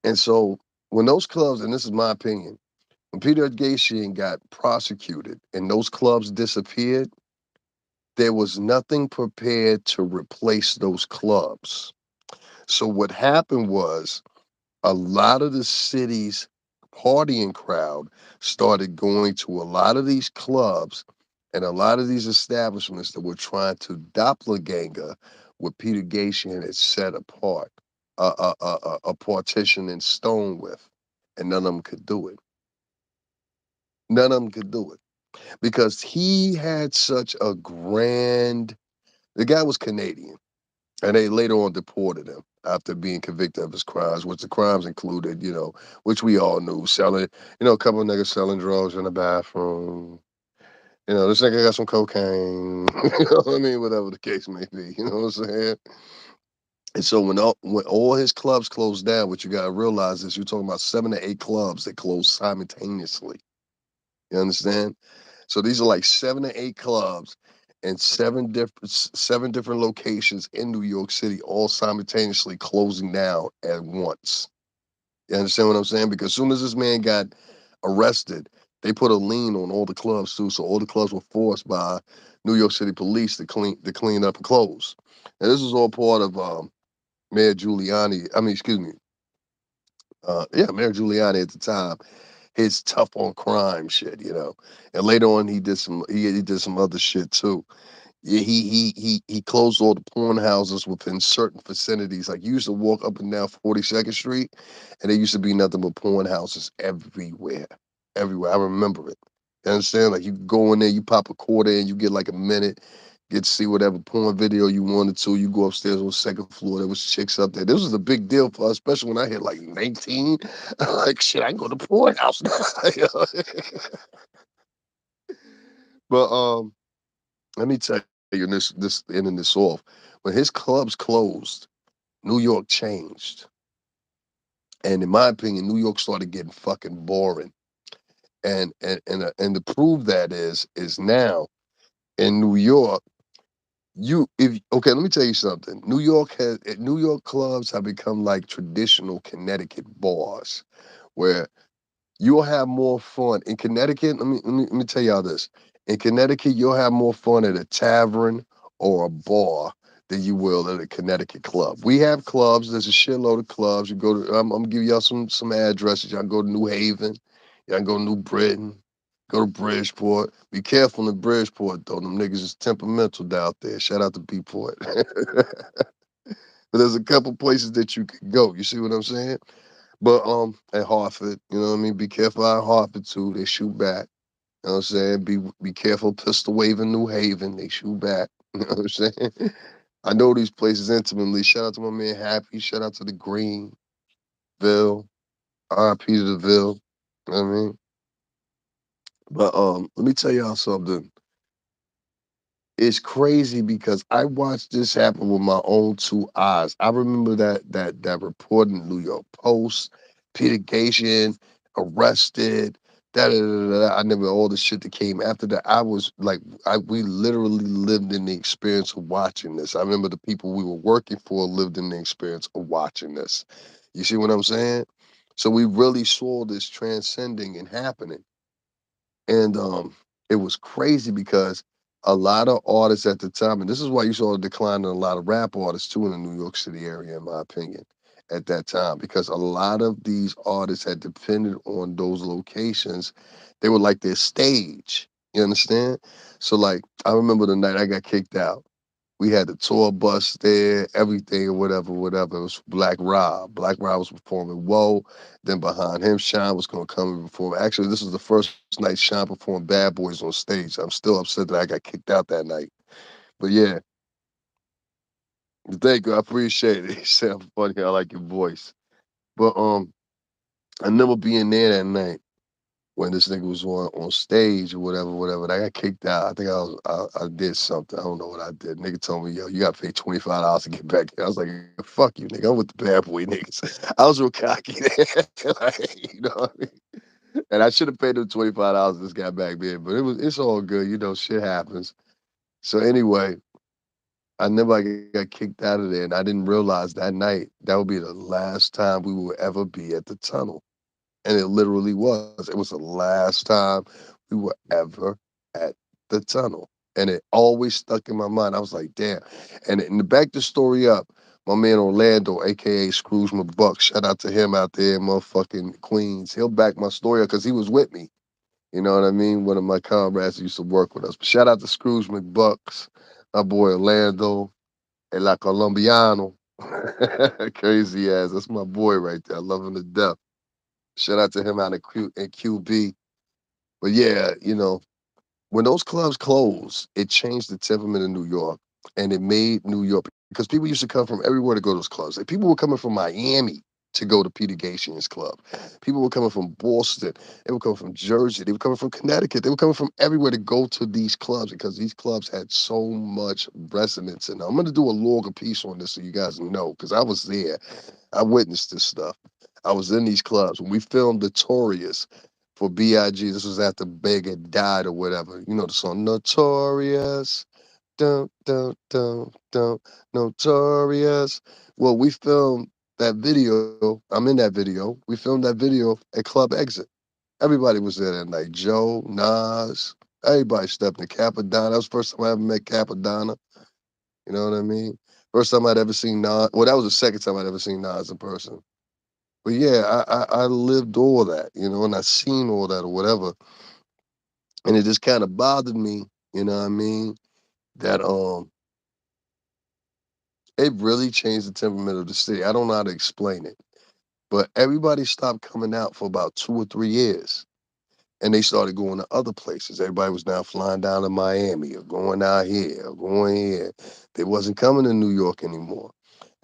And so when those clubs, and this is my opinion, when Peter Gacian got prosecuted and those clubs disappeared, there was nothing prepared to replace those clubs. So what happened was a lot of the city's partying crowd started going to a lot of these clubs and a lot of these establishments that were trying to doppelganger what Peter Gacian had set apart, a partition in stone with, and none of them could do it. None of them could do it because he had such a grand. The guy was Canadian. And they later on deported him after being convicted of his crimes, which the crimes included, which we all knew, selling, a couple of niggas selling drugs in the bathroom. This nigga got some cocaine. You know what I mean? Whatever the case may be. You know what I'm saying? And so when all his clubs closed down, what you gotta realize is you're talking about 7 to 8 clubs that closed simultaneously. You understand? So these are like 7 to 8 clubs and seven different locations in New York City, all simultaneously closing down at once. You understand what I'm saying? Because as soon as this man got arrested, they put a lien on all the clubs too. So all the clubs were forced by New York City police to clean up and close. And this was all part of Mayor Giuliani. I mean, excuse me. Yeah, Mayor Giuliani at the time, his tough on crime shit. And later on he did some other shit too. Yeah, he closed all the porn houses within certain vicinities. Like you used to walk up and down 42nd Street, and there used to be nothing but porn houses everywhere, everywhere. I remember it. You understand? Like you go in there, you pop a quarter, and you get like a minute, get to see whatever porn video you wanted to. You go upstairs on the second floor. There was chicks up there. This was a big deal for us, especially when I hit like 19. Like shit, I can go to porn house now. But let me tell you, this ending this off. When his clubs closed, New York changed, and in my opinion, New York started getting fucking boring. And to prove that is now in New York. You if okay, let me tell you something. New York clubs have become like traditional Connecticut bars, where you'll have more fun in Connecticut. Let me tell y'all this. In Connecticut, you'll have more fun at a tavern or a bar than you will at a Connecticut club. We have clubs. There's a shitload of clubs. You go to. I'm gonna give y'all some addresses. Y'all go to New Haven. Y'all can go to New Britain. Go to Bridgeport. Be careful in Bridgeport though. Them niggas is temperamental down there. Shout out to Beatport. But there's a couple places that you can go. You see what I'm saying? But at Hartford, you know what I mean? Be careful out Hartford too. They shoot back. You know what I'm saying? Be careful, pistol waving New Haven. They shoot back. You know what I'm saying? I know these places intimately. Shout out to my man Happy. Shout out to the Greenville. R.I.P. to the Ville. You know what I mean? But let me tell y'all something. It's crazy because I watched this happen with my own two eyes. I remember that report in the New York Post, Peter Gatien arrested. Da, da, da, da, da. I never all the shit that came after that. I was like, we literally lived in the experience of watching this. I remember the people we were working for lived in the experience of watching this. You see what I'm saying? So we really saw this transcending and happening. And it was crazy because a lot of artists at the time, and this is why you saw a decline in a lot of rap artists too in the New York City area, in my opinion, at that time, because a lot of these artists had depended on those locations. They were like their stage. You understand? So like I remember the night I got kicked out. We had the tour bus there, everything or whatever, whatever. It was Black Rob. Black Rob was performing Whoa. Then behind him, Sean was gonna come and perform. Actually, this was the first night Sean performed Bad Boys on stage. I'm still upset that I got kicked out that night. But yeah, thank you. I appreciate it. You sound funny. I like your voice. But I remember being there that night when this nigga was on stage or whatever, whatever. And I got kicked out. I think I did something. I don't know what I did. Nigga told me, yo, you gotta pay $25 to get back here. I was like, fuck you, nigga. I'm with the bad boy niggas. I was real cocky there. Like, you know what I mean? And I should have paid them $25 this guy back then. But it's all good, shit happens. So anyway, I never got kicked out of there, and I didn't realize that night that would be the last time we would ever be at the tunnel. And it literally was. It was the last time we were ever at the tunnel. And it always stuck in my mind. I was like, damn. And to back the story up, my man Orlando, aka Scrooge McBuck, shout out to him out there in motherfucking Queens. He'll back my story up because he was with me. You know what I mean? One of my comrades used to work with us. But shout out to Scrooge McBucks, my boy Orlando, El La Colombiano. Crazy ass. That's my boy right there. I love him to death. Shout out to him out in QB. But yeah, when those clubs closed, it changed the temperament of New York, and it made New York because people used to come from everywhere to go to those clubs. Like people were coming from Miami to go to Peter Gatien's club. People were coming from Boston. They were coming from Jersey. They were coming from Connecticut. They were coming from everywhere to go to these clubs because these clubs had so much resonance in them. I'm going to do a longer piece on this so you guys know because I was there. I witnessed this stuff. I was in these clubs when we filmed Notorious for Big. This was after Big had died or whatever. You know the song Notorious. Dun dun dun dun Notorious. Well, we filmed that video. I'm in that video. We filmed that video at Club Exit. Everybody was there that night. Joe, Nas, everybody stepped in. Capadonna. That was the first time I ever met Capadonna. You know what I mean? First time I'd ever seen Nas. Well, that was the second time I'd ever seen Nas in person. But yeah, I lived all that, and I seen all that or whatever. And it just kind of bothered me, you know what I mean? That it really changed the temperament of the city. I don't know how to explain it. But everybody stopped coming out for about 2 or 3 years. And they started going to other places. Everybody was now flying down to Miami or going out here or going here. They wasn't coming to New York anymore.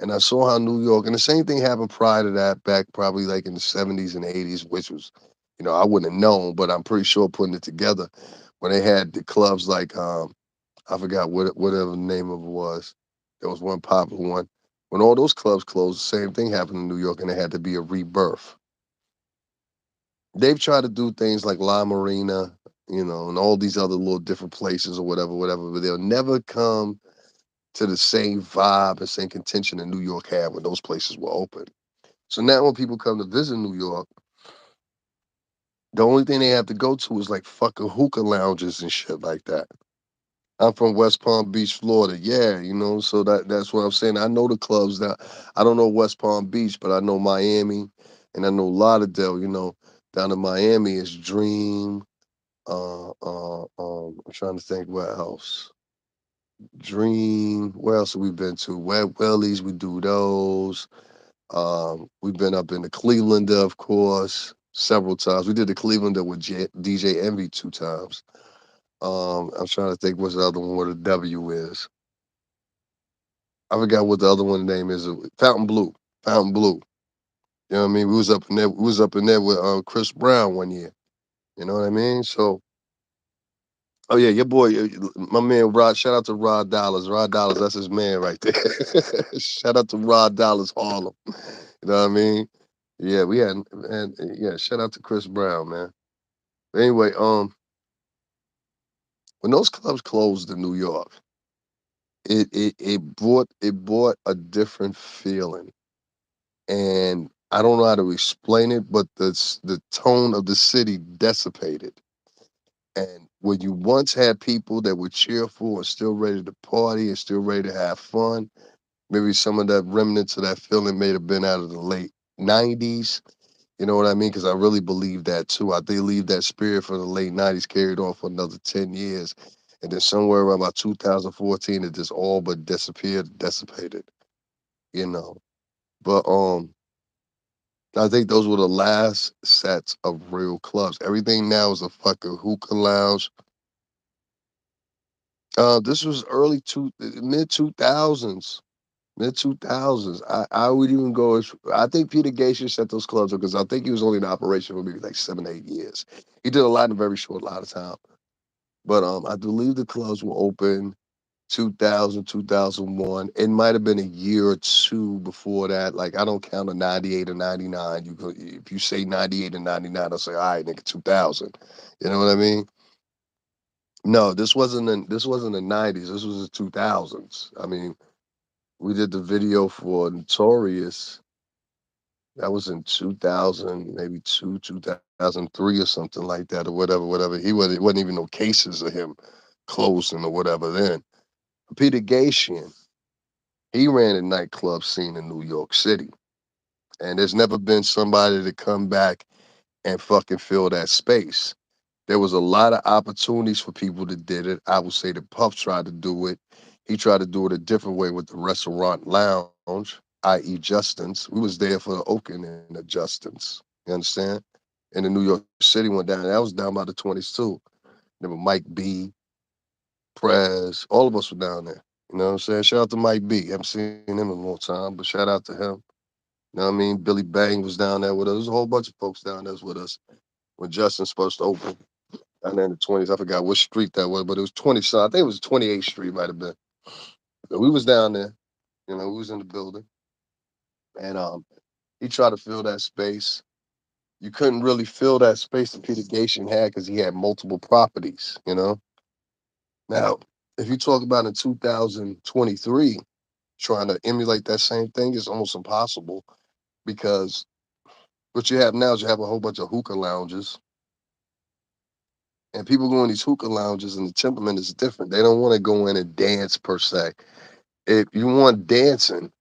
And I saw how New York, and the same thing happened prior to that, back probably like in the 70s and 80s, which was, I wouldn't have known, but I'm pretty sure putting it together when they had the clubs like, I forgot whatever the name of it was. There was one popular one. When all those clubs closed, the same thing happened in New York, and it had to be a rebirth. They've tried to do things like La Marina, and all these other little different places or whatever, whatever, but they'll never come to the same vibe and same contention that New York had when those places were open. So now when people come to visit New York, the only thing they have to go to is like fucking hookah lounges and shit like that. I'm from West Palm Beach, Florida. Yeah, so that's what I'm saying. I know the clubs that I don't know West Palm Beach, but I know Miami and I know Lauderdale, down in Miami is Dream. I'm trying to think where else. Dream. Where else have we been to? Wet Willie's, we do those. We've been up in the Clevelander, of course, several times. We did the Clevelander with DJ Envy 2 times. I'm trying to think what's the other one where the W is. I forgot what the other one name is. Fountain Blue. Fountain Blue. You know what I mean? We was up in there. We was up in there with Chris Brown one year. You know what I mean? So Oh yeah, your boy, my man Rod. Shout out to Rod Dollars. Rod Dollars, that's his man right there. Shout out to Rod Dollars Harlem. You know what I mean? Yeah, we had, and yeah. Shout out to Chris Brown, man. But anyway, when those clubs closed in New York, it brought a different feeling, and I don't know how to explain it, but the tone of the city dissipated. And when you once had people that were cheerful and still ready to party and still ready to have fun, maybe some of that remnants of that feeling may have been out of the late '90s. You know what I mean? Because I really believe that too. I believe that spirit from the late '90s carried on for another 10 years, and then somewhere around about 2014, it just all but disappeared, dissipated. You know, but I think those were the last sets of real clubs. Everything now is a fucking hookah lounge. This was mid 2000s. Mid 2000s. I would even go as I think Peter Gay should set those clubs up because I think he was only in operation for maybe like 7, 8 years. He did a lot in a very short lot of time. But I believe the clubs were open 2000, 2001. It might have been a year or two before that. Like I don't count a 98 or 99. If you say 98 and 99, I'll say, all right, nigga, 2000. You know what I mean? No, this wasn't the 90s. This was the 2000s. I mean, we did the video for Notorious. That was in 2000, maybe 2003 or something like that, or whatever, whatever. It wasn't even no cases of him closing or whatever then. Peter Gatien, he ran a nightclub scene in New York City. And there's never been somebody to come back and fucking fill that space. There was a lot of opportunities for people that did it. I would say that Puff tried to do it. He tried to do it a different way with the restaurant lounge, i.e. Justin's. We was there for the opening of Justin's. You understand? And the New York City went down. That was down by the 20s too. There were Mike B, Prez, all of us were down there. You know what I'm saying? Shout out to Mike B. Haven't seen him in a long time, but shout out to him. You know what I mean? Billy Bang was down there with us. There's a whole bunch of folks down there with us when Justin's supposed to open. Down there in the 20s. I forgot what street that was, but it was 20 some. I think it was 28th Street, might have been. But we was down there. We was in the building. And he tried to fill that space. You couldn't really fill that space that Peter Gatien had because he had multiple properties. Now, if you talk about in 2023, trying to emulate that same thing is almost impossible because what you have now is you have a whole bunch of hookah lounges, and people go in these hookah lounges, and the temperament is different. They don't want to go in and dance per se. If you want dancing,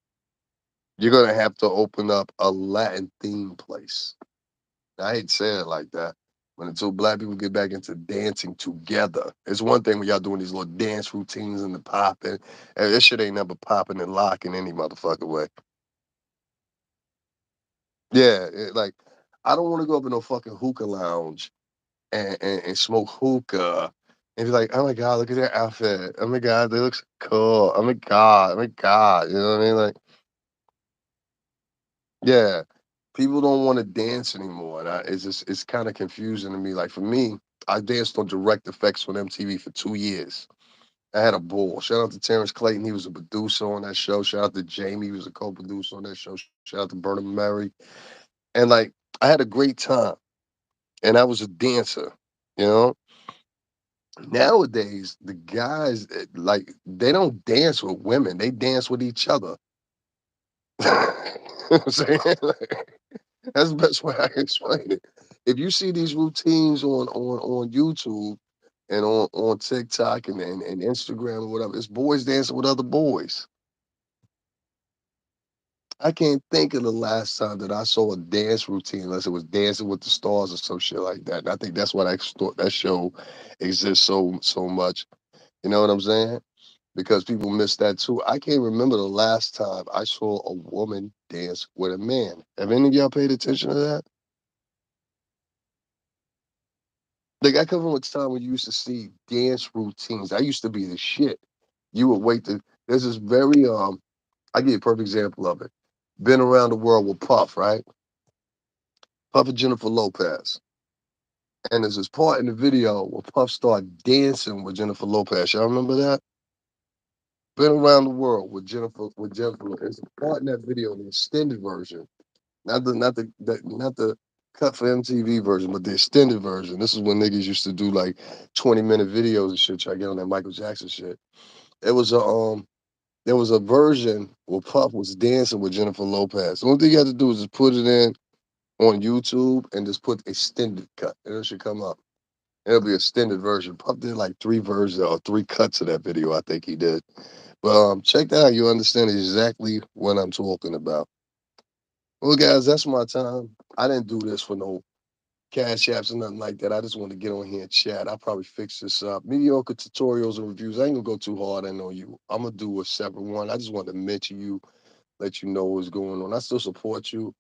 you're gonna have to open up a Latin themed place. I hate saying it like that. When until black people get back into dancing together, it's one thing when y'all doing these little dance routines and the popping. And this shit ain't never popping and locking any motherfucker way. Yeah, like I don't want to go up in no fucking hookah lounge and smoke hookah and be like, oh my god, look at their outfit. Oh my god, they look so cool. Oh my god, oh my god. You know what I mean? Like, yeah, people don't want to dance anymore. And it's kind of confusing to me. Like for me, I danced on Direct Effects on MTV for 2 years. I had a ball. Shout out to Terrence Clayton. He was a producer on that show. Shout out to Jamie. He was a co-producer on that show. Shout out to Burnham Murray. And like, I had a great time. And I was a dancer. You know, nowadays the guys like they don't dance with women. They dance with each other. You know what I'm saying? That's the best way I can explain it. If you see these routines on YouTube and on TikTok and Instagram or whatever, it's boys dancing with other boys. I can't think of the last time that I saw a dance routine unless it was Dancing with the Stars or some shit like that. And I think that's why that show exists so much. You know what I'm saying? Because people miss that too. I can't remember the last time I saw a woman dance with a man. Have any of y'all paid attention to that? Like I come from a time when you used to see dance routines. I used to be the shit. You would wait to there's this very I give you a perfect example of it. Been around the world with Puff, right? Puff and Jennifer Lopez. And there's this part in the video where Puff started dancing with Jennifer Lopez. Y'all remember that? Been around the world with Jennifer. There's a part in that video, the extended version, not the cut for MTV version, but the extended version. This is when niggas used to do like 20-minute videos and shit. Try to get on that Michael Jackson shit. It was a there was a version where Puff was dancing with Jennifer Lopez. The only thing you had to do is just put it in on YouTube and just put extended cut, and it should come up. It'll be extended version. Puff did like three versions or three cuts of that video. I think he did. But check that out. You understand exactly what I'm talking about. Well, guys, that's my time. I didn't do this for no cash apps or nothing like that. I just want to get on here and chat. I'll probably fix this up. Mediocre tutorials and reviews. I ain't gonna go too hard in on you. I'm gonna do a separate one. I just want to mention you, let you know what's going on. I still support you.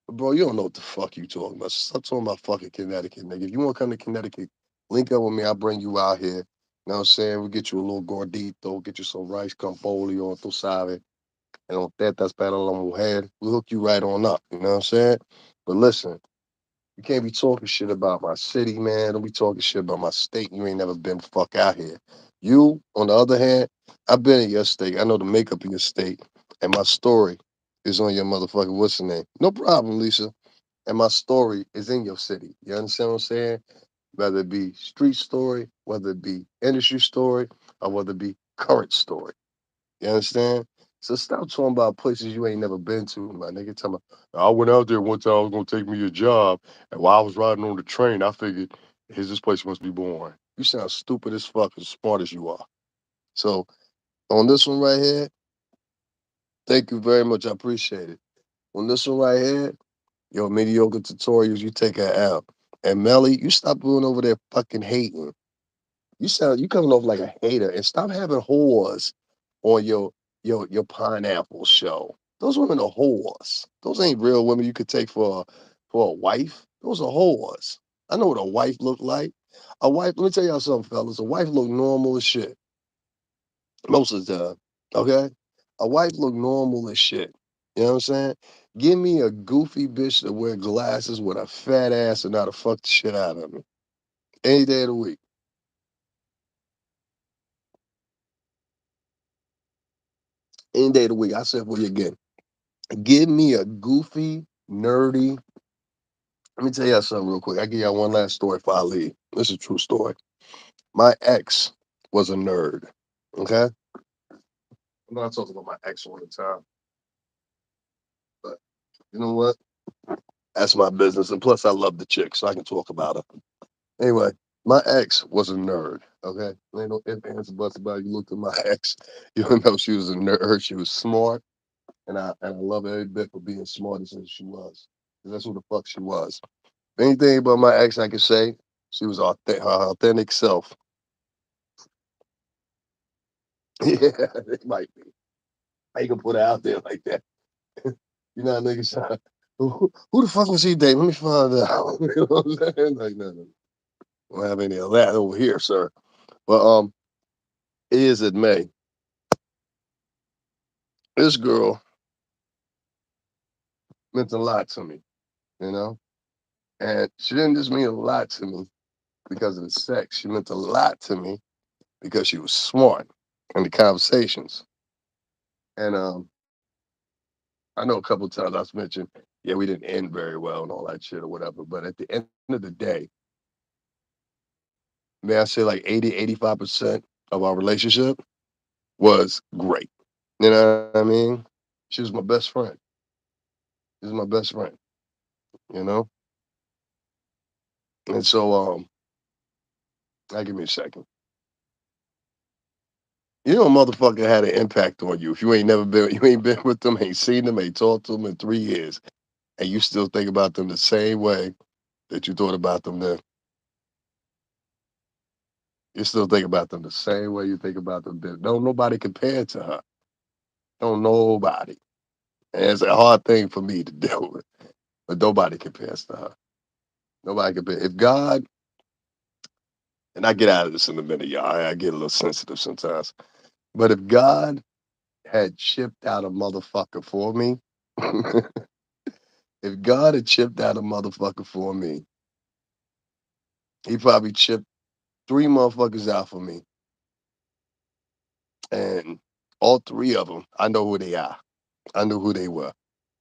But bro, you don't know what the fuck you talking about. Stop talking about fucking Connecticut, nigga. If you want to come to Connecticut, link up with me. I'll bring you out here. You know what I'm saying? We'll get you a little gordito, get you some rice con pollo, tu sabe. And on tetas para la mujer. We'll hook you right on up. You know what I'm saying? But listen, you can't be talking shit about my city, man. Don't be talking shit about my state. You ain't never been the fuck out here. You, on the other hand, I've been in your state. I know the makeup of your state. And my story is on your motherfucking what's the name? No problem, Lisa. And my story is in your city. You understand what I'm saying? Whether it be street story, whether it be industry story, or whether it be current story. You understand? So stop talking about places you ain't never been to, my nigga. Tell me, I went out there one time. I was gonna take me a job, and while I was riding on the train, I figured, "Here's this place must be boring." You sound stupid as fuck, as smart as you are. So on this one right here, thank you very much. I appreciate it. On this one right here, yo, mediocre tutorials, you take her out. And Melly, you stop going over there fucking hating. You coming off like a hater, and stop having whores on your pineapple show. Those women are whores. Those ain't real women you could take for a wife. Those are whores. I know what a wife look like. A wife, let me tell y'all something, fellas. A wife look normal as shit most of the time. Okay? A wife look normal as shit. You know what I'm saying? Give me a goofy bitch that wear glasses with a fat ass and how to fuck the shit out of me. Any day of the week. Any day of the week. I said for you again. Give me a goofy, nerdy. Let me tell y'all something real quick. I give y'all one last story before I leave. This is a true story. My ex was a nerd. Okay? I'm not talking about my ex all the time, but you know what? That's my business. And plus, I love the chick, so I can talk about her. Anyway, my ex was a nerd. Okay? Ain't no ifs, ands, or buts about it. You looked at my ex, you know she was a nerd. She was smart, and I love her every bit for being smart as she was. 'Cause that's who the fuck she was. Anything about my ex I can say, she was her authentic self. Yeah, it might be. I ain't gonna put it out there like that. You know, niggas. Who the fuck was he dating? Let me find out. You know what I'm saying? Like, no. Don't have any of that over here, sir. But is it May? This girl meant a lot to me, you know, and she didn't just mean a lot to me because of the sex. She meant a lot to me because she was smart in the conversations. And I know a couple of times I've mentioned, yeah, we didn't end very well and all that shit or whatever. But at the end of the day, may I say like 80, 85% of our relationship was great. You know what I mean? She was my best friend. She was my best friend, you know? And so, give me a second. You know, a motherfucker had an impact on you. If you ain't never been, you ain't been with them, ain't seen them, ain't talked to them in 3 years, and you still think about them the same way that you thought about them then. You still think about them the same way you think about them then. Don't nobody compare to her. Don't nobody. And it's a hard thing for me to deal with, but nobody compares to her. Nobody compares. If God, and I get out of this in a minute, y'all. I get a little sensitive sometimes. But if God had chipped out a motherfucker for me, if God had chipped out a motherfucker for me, He probably chipped 3 motherfuckers out for me, and all 3 of them, I know who they are. I knew who they were,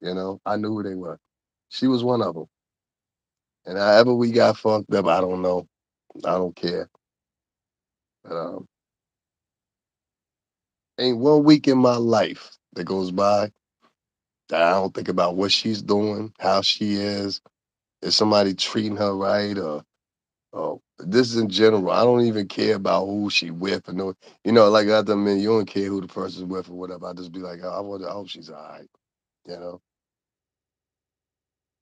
I knew who they were. She was one of them, and however we got fucked up, I don't know. I don't care, but, ain't 1 week in my life that goes by that I don't think about what she's doing, how she is somebody treating her right, or this is in general. I don't even care about who she with or no, like other men, you don't care who the person's with or whatever. I just be like, oh, I hope she's all right, you know.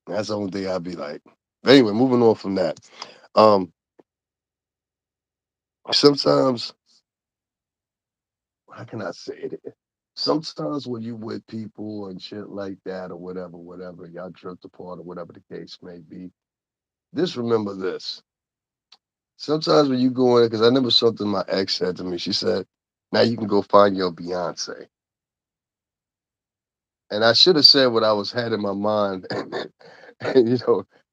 That's the only thing I'd be like. But anyway, moving on from that. Um, Sometimes, how can I say it? Sometimes when you with people and shit like that or whatever, y'all drift apart or whatever the case may be. Just remember this. Sometimes when you go in, because I remember something my ex said to me. She said, "Now you can go find your Beyonce." And I should have said what I was had in my mind. And,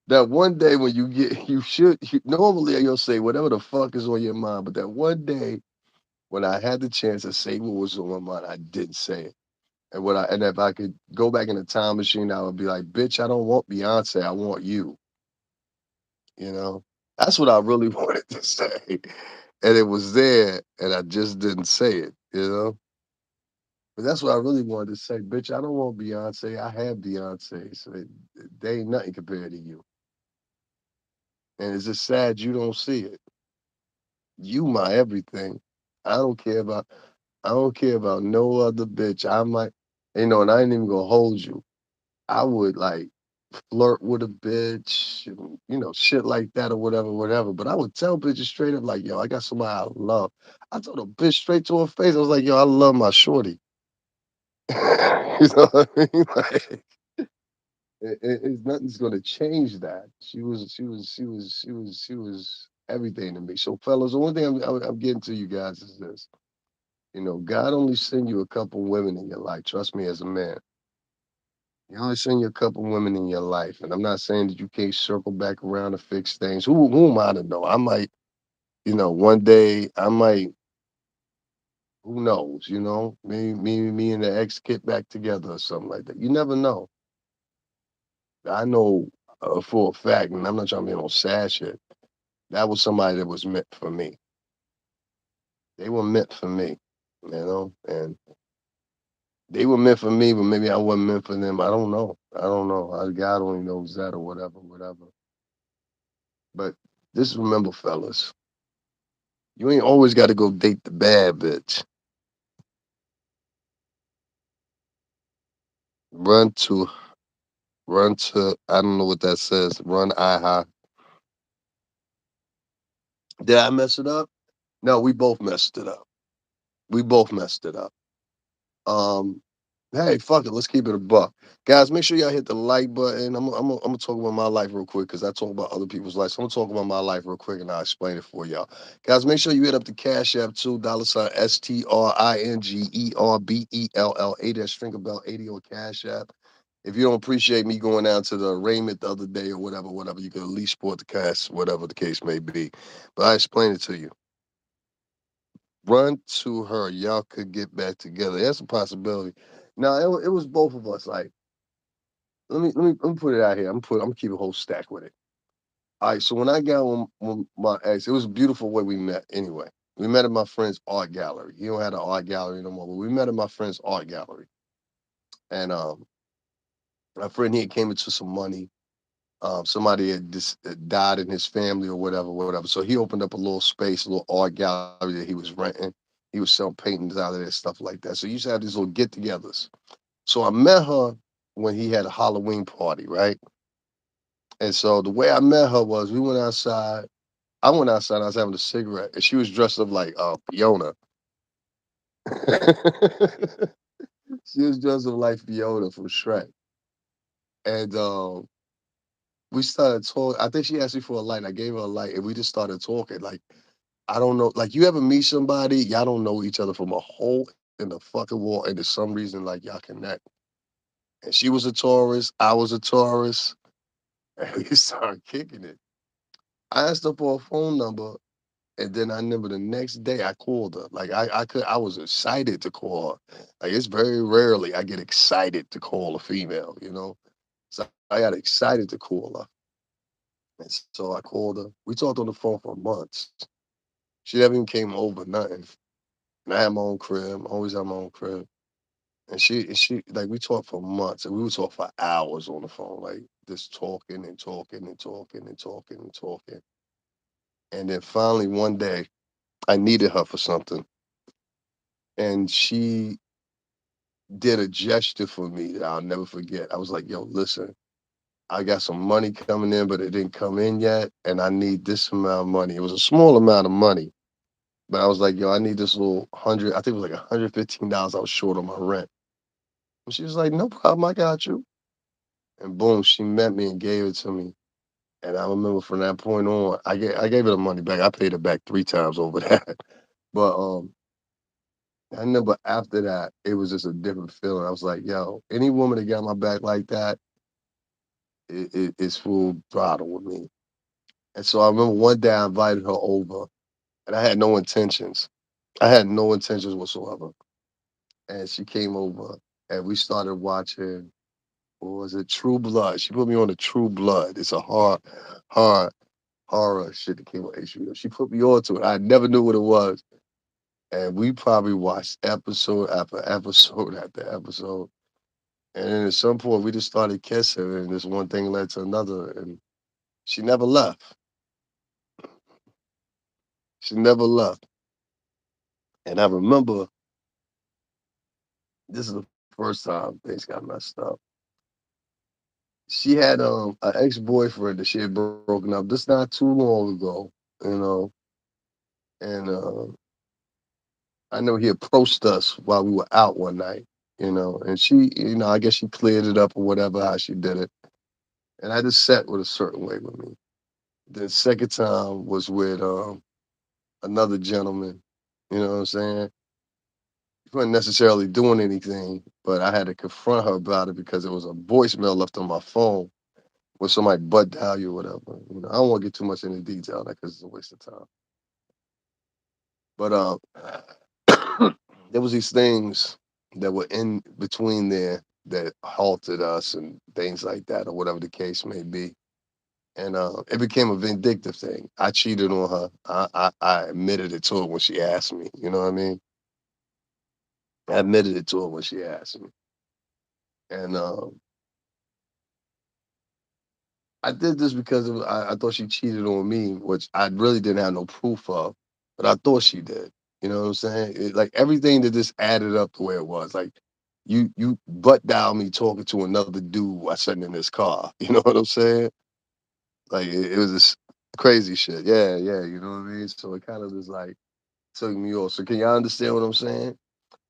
that one day when you get, normally you'll say whatever the fuck is on your mind. But that one day when I had the chance to say what was on my mind, I didn't say it. And if I could go back in the time machine, I would be like, bitch, I don't want Beyonce. I want you. You know, that's what I really wanted to say. And it was there, and I just didn't say it. But that's what I really wanted to say. Bitch, I don't want Beyonce. I have Beyonce. So they ain't nothing compared to you. And it's just sad you don't see it. You my everything. I don't care about I don't care about no other bitch. I might, and I ain't even gonna hold you. I would like flirt with a bitch, and, shit like that or whatever. But I would tell bitches straight up like, yo, I got somebody I love. I told a bitch straight to her face. I was like, yo, I love my shorty. You know what I mean? Like, nothing's gonna change that. She was everything to me. So, fellas, the one thing I'm getting to you guys is this. God only send you a couple women in your life. Trust me, as a man, He only send you a couple women in your life. And I'm not saying that you can't circle back around to fix things. Who am I to know? I might, one day I might. Who knows? Me and the ex get back together or something like that. You never know. I know for a fact, and I'm not trying to be on sad shit. That was somebody that was meant for me. They were meant for me, and they were meant for me, but maybe I wasn't meant for them. I don't know. I don't know. God only knows that or whatever. But just remember, fellas, you ain't always got to go date the bad bitch. Run to, run to. I don't know what that says. Run eye high. Did I mess it up? No, we both messed it up. We both messed it up. Um, Hey, fuck it. Let's keep it a buck, guys. Make sure y'all hit the like button. I'm gonna talk about my life real quick because I talk about other people's lives. So I'm gonna talk about my life real quick and I'll explain it for y'all, guys. Make sure you hit up the Cash App too. $ STRINGERBELL 80. That's Stringerbell 80 on Cash App. If you don't appreciate me going down to the arraignment the other day or whatever, you can at least support the cast, whatever the case may be. But I explain it to you. Run to her. Y'all could get back together. That's a possibility. Now it was both of us. Like, let me put it out here. I'm gonna keep a whole stack with it. All right. So when I got on my ex, it was a beautiful way we met. Anyway, we met at my friend's art gallery. He don't have an art gallery no more, but we met at my friend's art gallery. And my friend here came into some money. Somebody had died in his family or whatever. So he opened up a little space, a little art gallery that he was renting. He was selling paintings out of there, stuff like that. So he used to have these little get-togethers. So I met her when he had a Halloween party, right? And so the way I met her was we went outside. I went outside. I was having a cigarette, and she was dressed up like Fiona. She was dressed up like Fiona from Shrek, and we started talking. I think she asked me for a light. I gave her a light, and we just started talking. Like, I don't know. Like, you ever meet somebody, y'all don't know each other from a hole in the fucking wall, and for some reason, like, y'all connect. And she was a Taurus. I was a Taurus. And we started kicking it. I asked her for a phone number, and then I remember the next day I called her. Like I was excited to call her. Like it's very rarely I get excited to call a female, you know. So I got excited to call her. And so I called her. We talked on the phone for months. She never even came over, nothing. And I had my own crib, always had my own crib. And she like we talked for months and we would talk for hours on the phone, like just talking and talking and talking and talking and talking. And then finally one day I needed her for something. And she did a gesture for me that I'll never forget. I was like, yo, listen, I got some money coming in, but it didn't come in yet. And I need this amount of money. It was a small amount of money. But I was like, yo, I need this little hundred, I think it was like $115 I was short on my rent. And she was like, no problem, I got you. And boom, she met me and gave it to me. And I remember from that point on, I gave her the money back. I paid her back 3 times over that. But I remember after that, it was just a different feeling. I was like, yo, any woman that got my back like that, it's full throttle with me. And so I remember one day I invited her over, and I had no intentions. I had no intentions whatsoever. And she came over, and we started watching. What was it? True Blood. She put me on the True Blood. It's a hard horror shit that came on HBO. She put me on to it. I never knew what it was. And we probably watched episode after episode after episode. And then at some point, we just started kissing, and this one thing led to another. And she never left. She never left. And I remember this is the first time things got messed up. She had an ex boyfriend that she had broken up. This not too long ago, you know. And I know he approached us while we were out one night, and she, I guess she cleared it up or whatever how she did it. And I just sat with a certain way with me. The second time was with another gentleman. You know what I'm saying? He wasn't necessarily doing anything, but I had to confront her about it because there was a voicemail left on my phone with somebody butt dial you or whatever. I don't want to get too much into detail because it's a waste of time. But there was these things that were in between there that halted us and things like that, or whatever the case may be. And it became a vindictive thing. I cheated on her. I admitted it to her when she asked me. You know what I mean? I admitted it to her when she asked me. And I did this because I thought she cheated on me, which I really didn't have no proof of, but I thought she did. You know what I'm saying? Like everything that just added up the way it was. Like you butt dial me talking to another dude while sitting in this car. You know what I'm saying? Like it was this crazy shit. Yeah, yeah. You know what I mean? So it kind of just like took me off. So can y'all understand what I'm saying?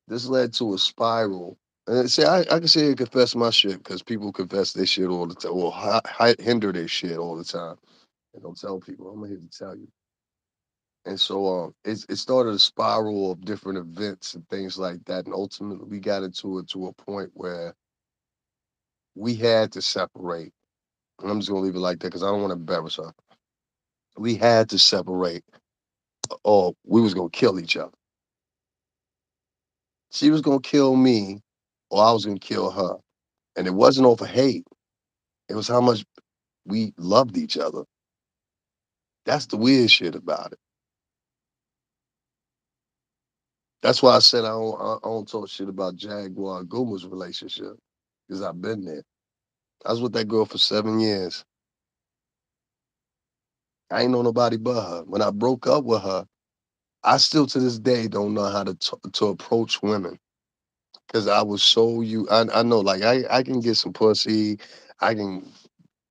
This led to a spiral. And see, I can say and confess my shit because people confess their shit all the time, or hinder their shit all the time, and don't tell people. I'm here to tell you. And so it started a spiral of different events and things like that, and ultimately we got into it to a point where we had to separate. And I'm just gonna leave it like that because I don't want to embarrass her. We had to separate, or we was gonna kill each other. She was gonna kill me, or I was gonna kill her. And it wasn't over hate. It was how much we loved each other. That's the weird shit about it. That's why I said I don't talk shit about Jaguar and Guma's relationship because I've been there. I was with that girl for 7 years. I ain't know nobody but her. When I broke up with her, I still to this day don't know how to approach women because I was so I know like I can get some pussy, I can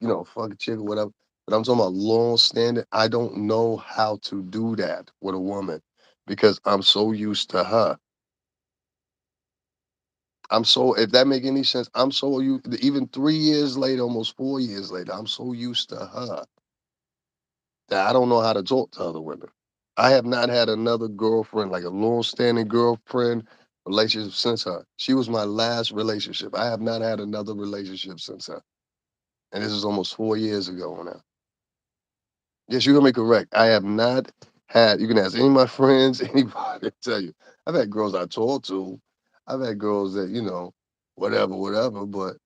fuck a chick or whatever. But I'm talking about long standing. I don't know how to do that with a woman because I'm so used to her. I'm so, if that make any sense, I'm so you even 3 years later, almost 4 years later, I'm so used to her that I don't know how to talk to other women. I have not had another girlfriend, like a long standing girlfriend relationship since her. She was my last relationship. I have not had another relationship since her. And this is almost 4 years ago now. Yes, you're gonna be correct. I have not had. You can ask any of my friends, anybody to tell you. I've had girls I talked to. I've had girls that whatever, whatever. But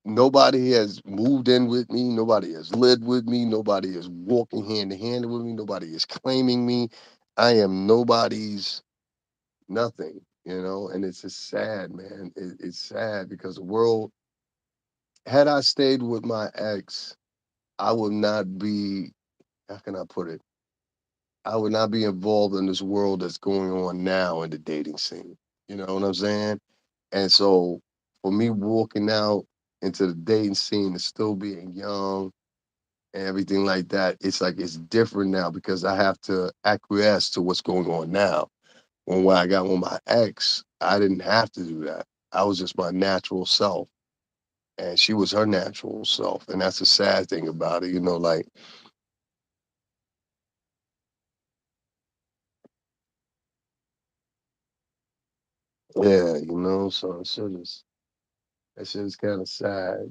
nobody has moved in with me. Nobody has lived with me. Nobody is walking hand in hand with me. Nobody is claiming me. I am nobody's nothing. And it's just sad, man. It's sad because the world. Had I stayed with my ex, I would not be. How can I put it? I would not be involved in this world that's going on now in the dating scene. You know what I'm saying? And so for me walking out into the dating scene and still being young and everything like that, it's like it's different now because I have to acquiesce to what's going on now. When I got with my ex, I didn't have to do that. I was just my natural self. And she was her natural self. And that's the sad thing about it, like, yeah, so that shit is kind of sad.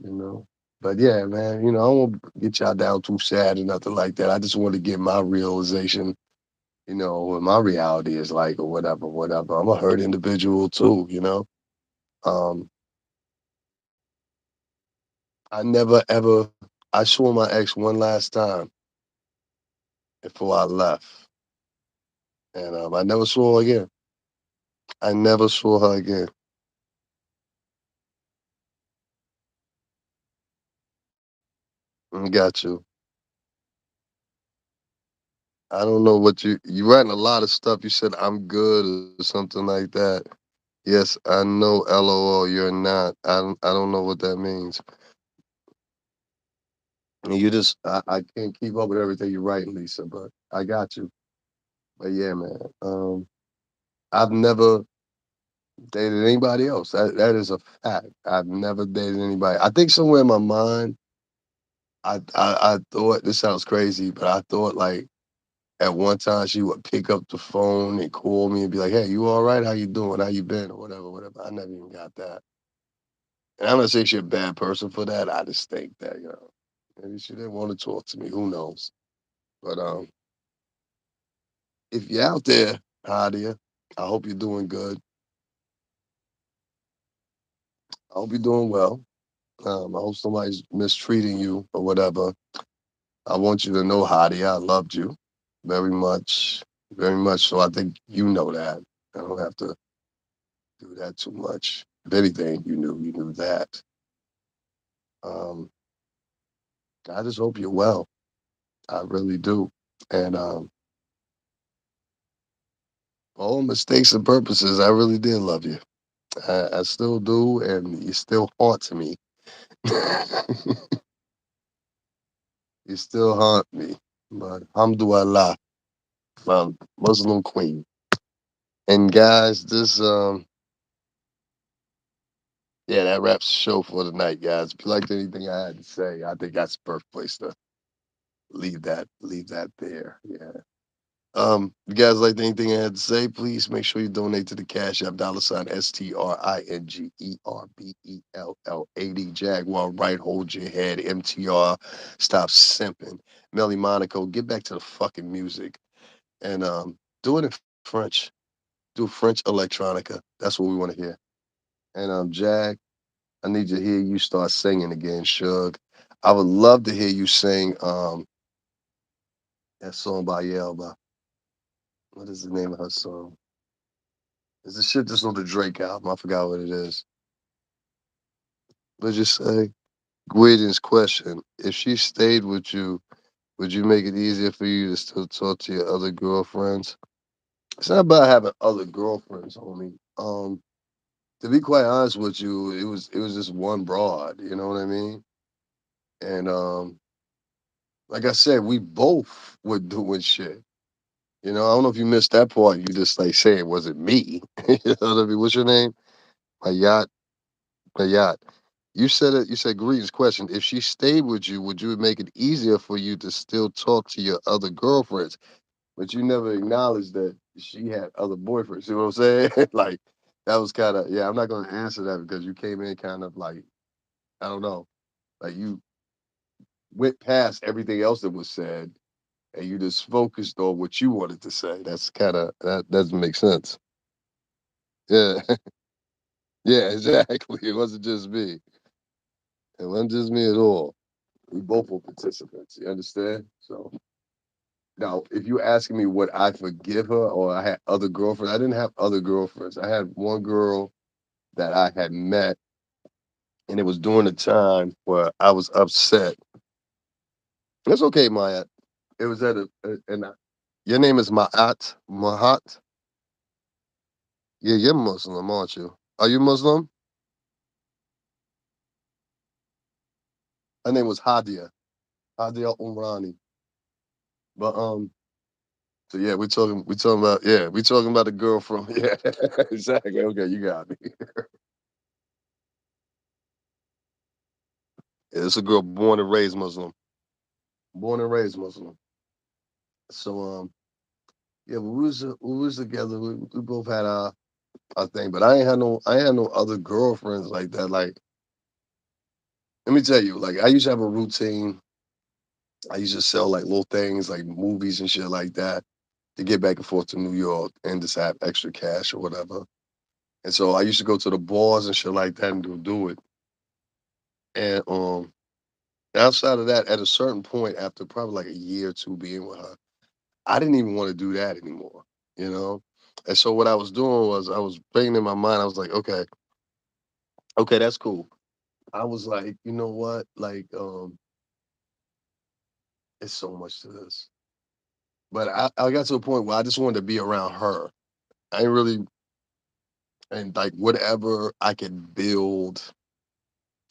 But yeah, man, I won't get y'all down too sad or nothing like that. I just want to get my realization, what my reality is like or whatever, whatever. I'm a hurt individual too. Um, I never ever I saw my ex one last time before I left. And I never saw her again. I never saw her again. Got you. I don't know what you writing a lot of stuff. You said I'm good or something like that. Yes, I know. LOL, you're not. I don't know what that means. And you just I can't keep up with everything you're writing, Lisa. But I got you. But yeah, man. I've never dated anybody else. That is a fact. I've never dated anybody. I think somewhere in my mind, I thought this sounds crazy, but I thought like at one time she would pick up the phone and call me and be like, "Hey, you all right? How you doing? How you been? Or whatever, whatever." I never even got that. And I'm not saying she's a bad person for that. I just think that, maybe she didn't want to talk to me. Who knows? But if you're out there, Hadia, I hope you're doing good. I hope you're doing well. I hope somebody's mistreating you or whatever. I want you to know, Hadia, I loved you very much, very much. So I think you know that. I don't have to do that too much. If anything, you knew that. Um, I just hope you're well. I really do. And for all mistakes and purposes, I really did love you. I still do, and you still haunt me. You still haunt me. But alhamdulillah, Muslim queen. And guys, this yeah, that wraps the show for the night, guys. If you liked anything I had to say, I think that's the perfect place to leave that there. Yeah. You guys like anything I had to say, please make sure you donate to the Cash App $ STRINGERBELL80 Jaguar Right. Hold your head. MTR. Stop simping. Melly Monaco, get back to the fucking music. And do it in French. Do French electronica. That's what we want to hear. And Jag, I need to hear you start singing again, Shug. I would love to hear you sing that song by Yelba. What is the name of her song? It's the shit that's on the Drake album. I forgot what it is. Let's just say, Gwydion's question: if she stayed with you, would you make it easier for you to still talk to your other girlfriends? It's not about having other girlfriends, homie. To be quite honest with you, it was just one broad. You know what I mean? And like I said, we both were doing shit. I don't know if you missed that part. You just like saying, was it me? You know what I mean? What's your name? My yacht. My yacht. You said it. You said Green's question. If she stayed with you, would you make it easier for you to still talk to your other girlfriends? But you never acknowledged that she had other boyfriends. You know what I'm saying? Like that was kind of yeah. I'm not going to answer that because you came in kind of like I don't know. Like went past everything else that was said, and you just focused on what you wanted to say. That's kind of that doesn't make sense. Yeah, yeah, exactly. It wasn't just me. It wasn't just me at all. We both were participants. You understand? So now, if you asking me would I forgive her or I had other girlfriends, I didn't have other girlfriends. I had one girl that I had met, and it was during the time where I was upset. It's okay, Maya. It was at and your name is Ma'at Mahat. Yeah, you're Muslim, aren't you? Are you Muslim? Her name was Hadia Umrani. But so yeah, we talking about we talking about the girl from yeah, exactly. Okay, you got me. Yeah, it's a girl born and raised Muslim. Born and raised Muslim. So yeah, we was together. We both had our thing, but I ain't had no other girlfriends like that. Like let me tell you, like I used to have a routine. I used to sell like little things like movies and shit like that to get back and forth to New York and just have extra cash or whatever. And so I used to go to the bars and shit like that and do it. And outside of that, at a certain point, after probably like a year or two being with her, I didn't even want to do that anymore, you know? And so what I was doing was I was thinking in my mind, I was like, okay, okay, that's cool. I was like, you know what? Like, it's so much to this. But I got to a point where I just wanted to be around her. I ain't really and like whatever I could build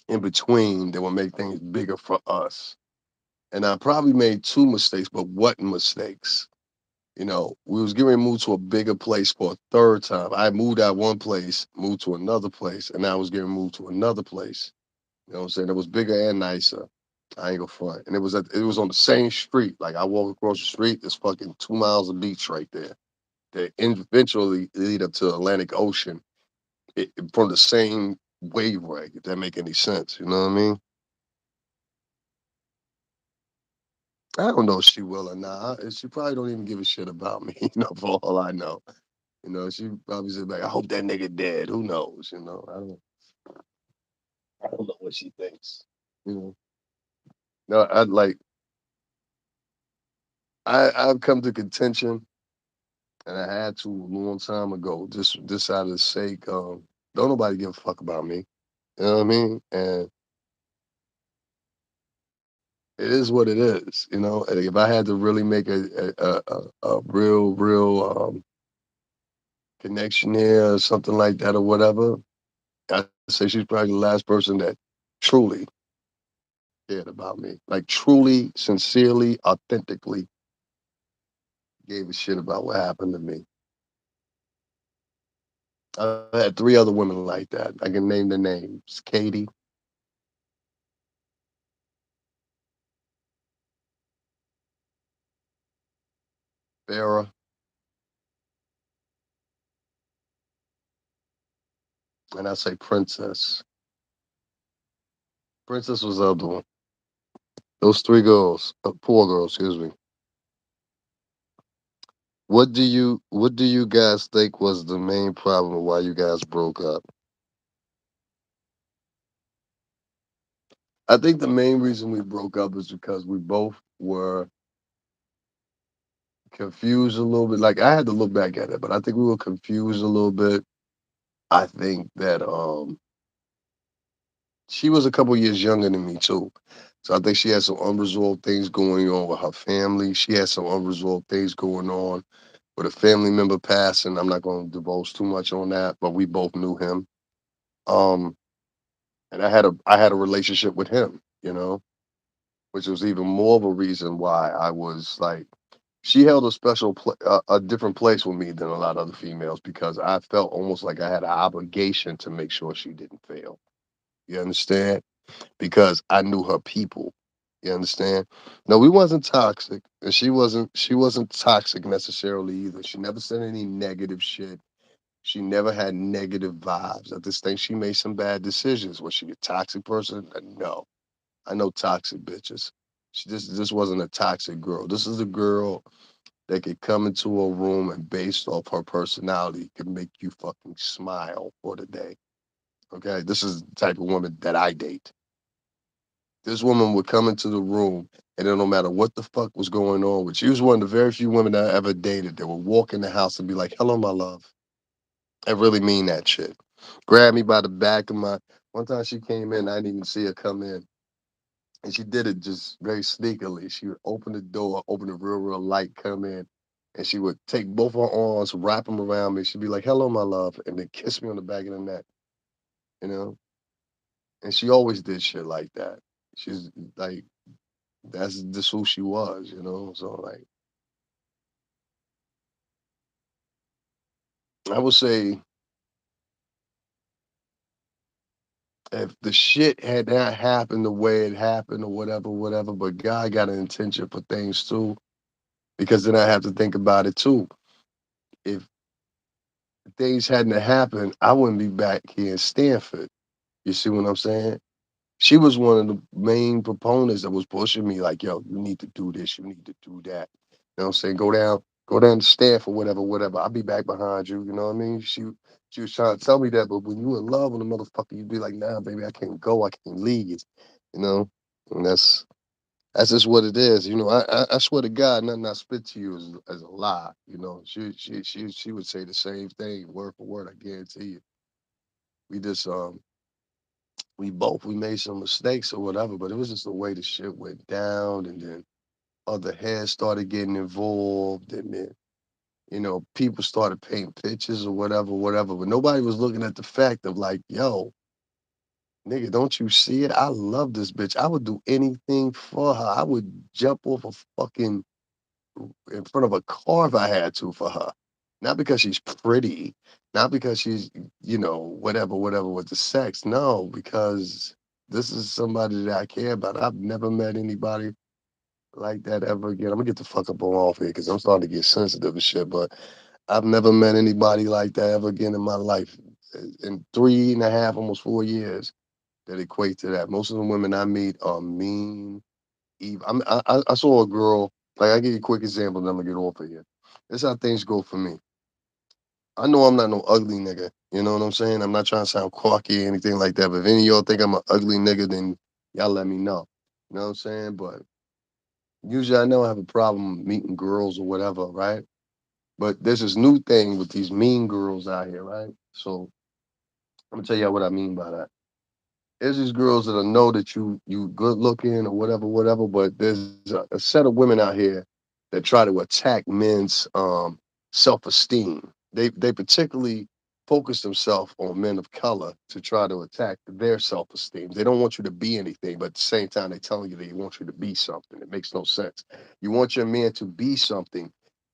in between that would make things bigger for us. And I probably made two mistakes, but what mistakes? You know, we was getting ready to move to a bigger place for a third time. I moved out one place, moved to another place, and I was getting moved to another place. You know what I'm saying? It was bigger and nicer. I ain't gonna front. And it was on the same street. Like I walk across the street, there's fucking 2 miles of beach right there. That eventually lead up to Atlantic Ocean from the same wavelength, if that make any sense. You know what I mean? I don't know if she will or not. She probably don't even give a shit about me, you know, for all I know. You know, she probably said like, I hope that nigga dead. Who knows? You know, I don't know what she thinks. You know. No, I'd like I've come to contention and I had to a long time ago, just out of the sake, don't nobody give a fuck about me. You know what I mean? And it is what it is, you know. And if I had to really make a real connection here or something like that or whatever, I'd say she's probably the last person that truly cared about me. Like truly, sincerely, authentically gave a shit about what happened to me. I had three other women like that. I can name the names. Katie, Farah, and I say Princess. Princess was the other one. Those three girls, four girls, excuse me. What do you guys think was the main problem of why you guys broke up? I think the main reason we broke up is because we both were confused a little bit. Like I had to look back at it, but I think we were confused a little bit. I think that she was a couple years younger than me too. So I think she had some unresolved things going on with her family. She had some unresolved things going on with a family member passing. I'm not going to divulge too much on that, but we both knew him. Um, and I had a relationship with him, you know, which was even more of a reason why I was like, she held a a different place with me than a lot of other females because I felt almost like I had an obligation to make sure she didn't fail. You understand? Because I knew her people. You understand? No, we wasn't toxic, and she wasn't toxic necessarily either. She never said any negative shit. She never had negative vibes. I just think she made some bad decisions. Was she a toxic person? No. I know toxic bitches. This wasn't a toxic girl. This is a girl that could come into a room and based off her personality can make you fucking smile for the day. Okay, this is the type of woman that I date. This woman would come into the room, and it no matter what the fuck was going on with. She was one of the very few women I ever dated that would walk in the house and be like, "Hello, my love." I really mean that shit. Grab me by the back of my. One time she came in, I didn't even see her come in, and she did it just very sneakily. She would open the door, open the real light, come in, and she would take both her arms, wrap them around me. She'd be like, "Hello, my love," and then kiss me on the back of the neck. You know, and she always did shit like that. She's like, that's just who she was. You know, so like, I would say if the shit had not happened the way it happened or whatever, whatever, but God got an intention for things too, because then I have to think about it too. If things hadn't happened, I wouldn't be back here in Stanford. You see what I'm saying? She was one of the main proponents that was pushing me, like, yo, you need to do this, you need to do that. You know what I'm saying? Go down to Stanford, whatever, whatever. I'll be back behind you. You know what I mean? She was trying to tell me that, but when you in love with a motherfucker, you'd be like, nah, baby, I can't go, I can't leave. You know? And that's just what it is. You know, I swear to God, nothing I spit to you is a lie. You know, she would say the same thing, word for word, I guarantee you. We just we made some mistakes or whatever, but it was just the way the shit went down, and then other heads started getting involved, and then people started painting pictures or whatever, whatever. But nobody was looking at the fact of like, yo, nigga, don't you see it? I love this bitch. I would do anything for her. I would jump off a fucking in front of a car if I had to for her. Not because she's pretty, not because she's, whatever, whatever with the sex. No, because this is somebody that I care about. I've never met anybody like that ever again. I'm gonna get the fuck up on off here because I'm starting to get sensitive and shit. But I've never met anybody like that ever again in my life. In 3.5, almost 4 years, that equate to that. Most of the women I meet are mean, evil. I saw a girl. Like, I give you a quick example, then I'm gonna get off of here. This is how things go for me. I know I'm not no ugly nigga. You know what I'm saying? I'm not trying to sound cocky or anything like that. But if any of y'all think I'm an ugly nigga, then y'all let me know. You know what I'm saying? But usually I know I have a problem meeting girls or whatever, right? But there's this new thing with these mean girls out here, right? So I'm gonna tell you what I mean by that. There's these girls that know that you good looking or whatever, whatever. But there's a set of women out here that try to attack men's self esteem. They particularly focus themselves on men of color to try to attack their self esteem. They don't want you to be anything, but at the same time, they're telling you they want you to be something. It makes no sense. You want your man to be something,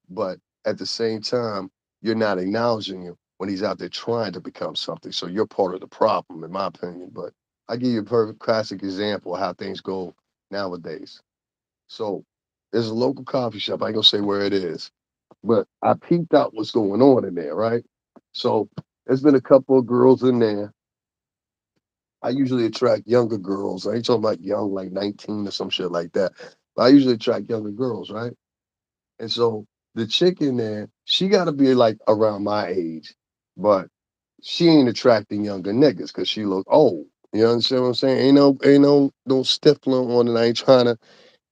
but at the same time, you're not acknowledging him when he's out there trying to become something. So you're part of the problem, in my opinion. But I give you a perfect classic example of how things go nowadays. So there's a local coffee shop. I ain't gonna say where it is, but I peeped out what's going on in there, right? So there's been a couple of girls in there. I usually attract younger girls. I ain't talking about young, like 19 or some shit like that. But I usually attract younger girls, right? And so the chick in there, she got to be like around my age, but she ain't attracting younger niggas because she look old. You understand what I'm saying? Ain't no stiffling on it. I ain't trying to, you